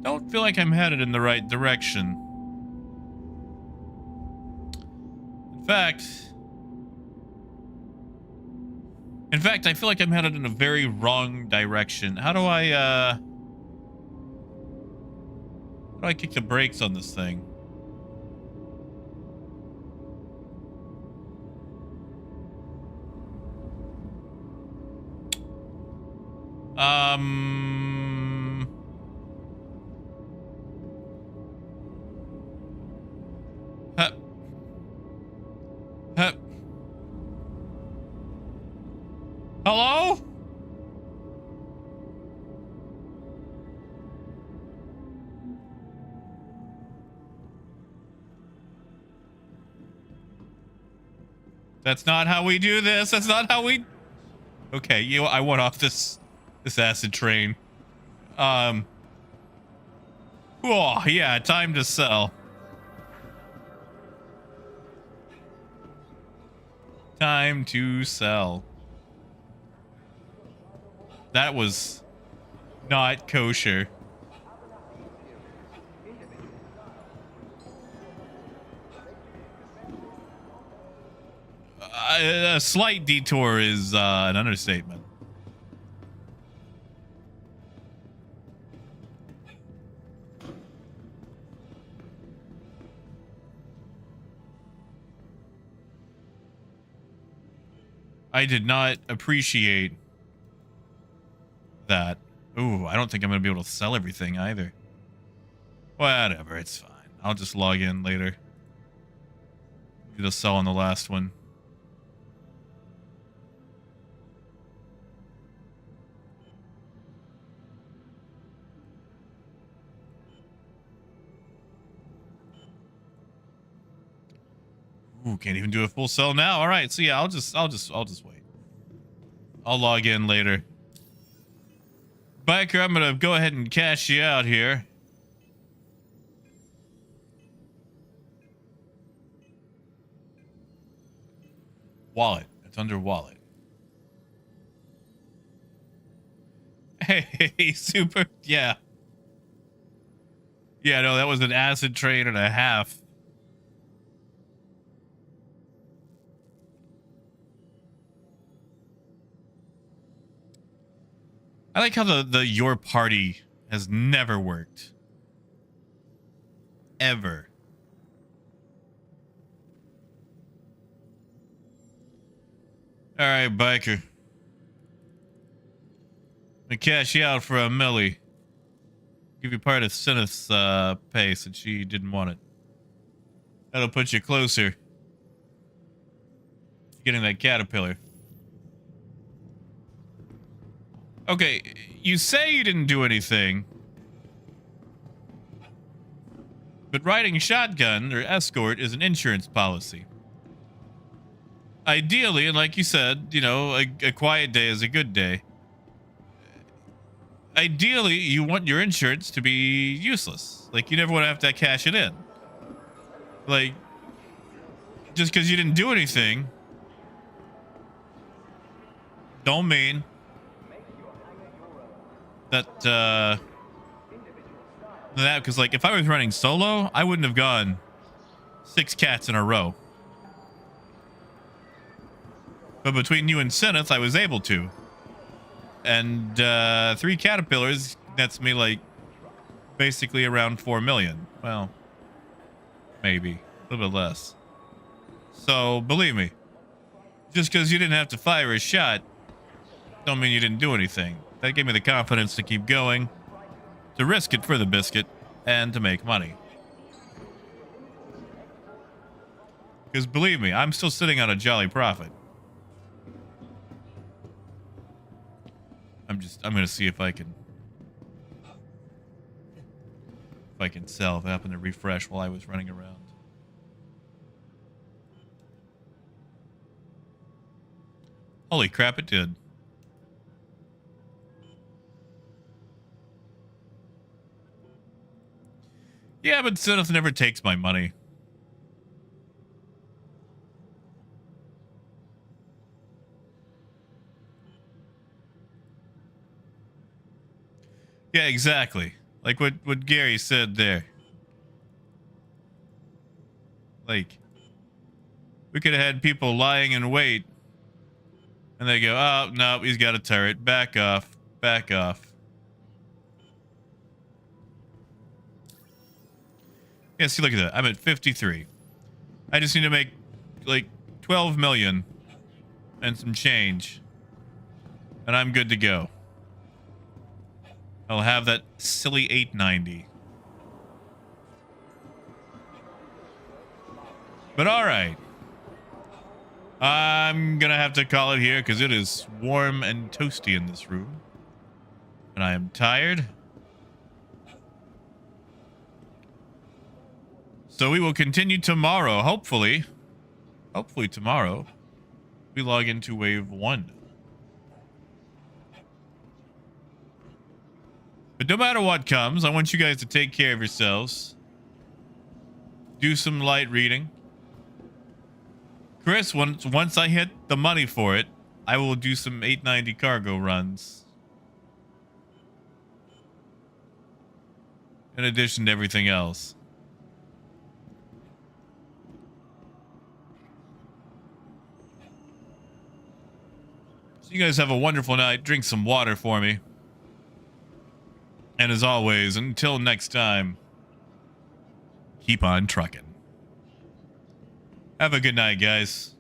Don't feel like I'm headed in the right direction. In fact, I feel like I'm headed in a very wrong direction. How do I kick the brakes on this thing? Huh. Huh. Hello? That's not how we do this. That's not how we... Okay, I want off this acid train. Oh, yeah, time to sell. Time to sell. That was not kosher. A slight detour is an understatement. I did not appreciate that. Ooh, I don't think I'm going to be able to sell everything either. Whatever, it's fine. I'll just log in later. It'll sell on the last one. Ooh, can't even do a full sell now. All right, so yeah, I'll just wait. I'll log in later. Biker, I'm gonna go ahead and cash you out here. Wallet. It's under wallet. Hey, super. Yeah. Yeah, no, that was an acid train and a half. I like how the your party has never worked. Ever. All right, biker. I cash you out for a milli. Give you part of Sinneth's pay since she didn't want it. That'll put you closer to getting that caterpillar. Okay, you say you didn't do anything, but riding shotgun or escort is an insurance policy. Ideally, and like you said, you know, a quiet day is a good day. Ideally, you want your insurance to be useless. Like, you never want to have to cash it in. Like, just because you didn't do anything, don't mean that, because, like, if I was running solo, I wouldn't have gone 6 cats in a row. But between you and Sinneth, I was able to. And 3 caterpillars, that's me, like, basically around 4 million. Well, maybe a little bit less. So, believe me, just because you didn't have to fire a shot, don't mean you didn't do anything. That gave me the confidence to keep going, to risk it for the biscuit, and to make money. Because believe me, I'm still sitting on a jolly profit. I'm gonna see if I can sell. If I happen to refresh while I was running around. Holy crap, it did. Yeah, but Sinneth never takes my money. Yeah, exactly. Like what Gary said there. Like, we could have had people lying in wait. And they go, oh, no, he's got a turret. Back off. Back off. Yeah, see, look at that. I'm at 53. I just need to make, like, 12 million and some change. And I'm good to go. I'll have that silly 890. But all right. I'm going to have to call it here because it is warm and toasty in this room. And I am tired. So we will continue tomorrow, hopefully. Hopefully tomorrow. we log into wave 1. But no matter what comes, I want you guys to take care of yourselves. Do some light reading. Chris, once I hit the money for it, I will do some 890 cargo runs. In addition to everything else. So you guys have a wonderful night. Drink some water for me. And as always, until next time, keep on trucking. Have a good night, guys.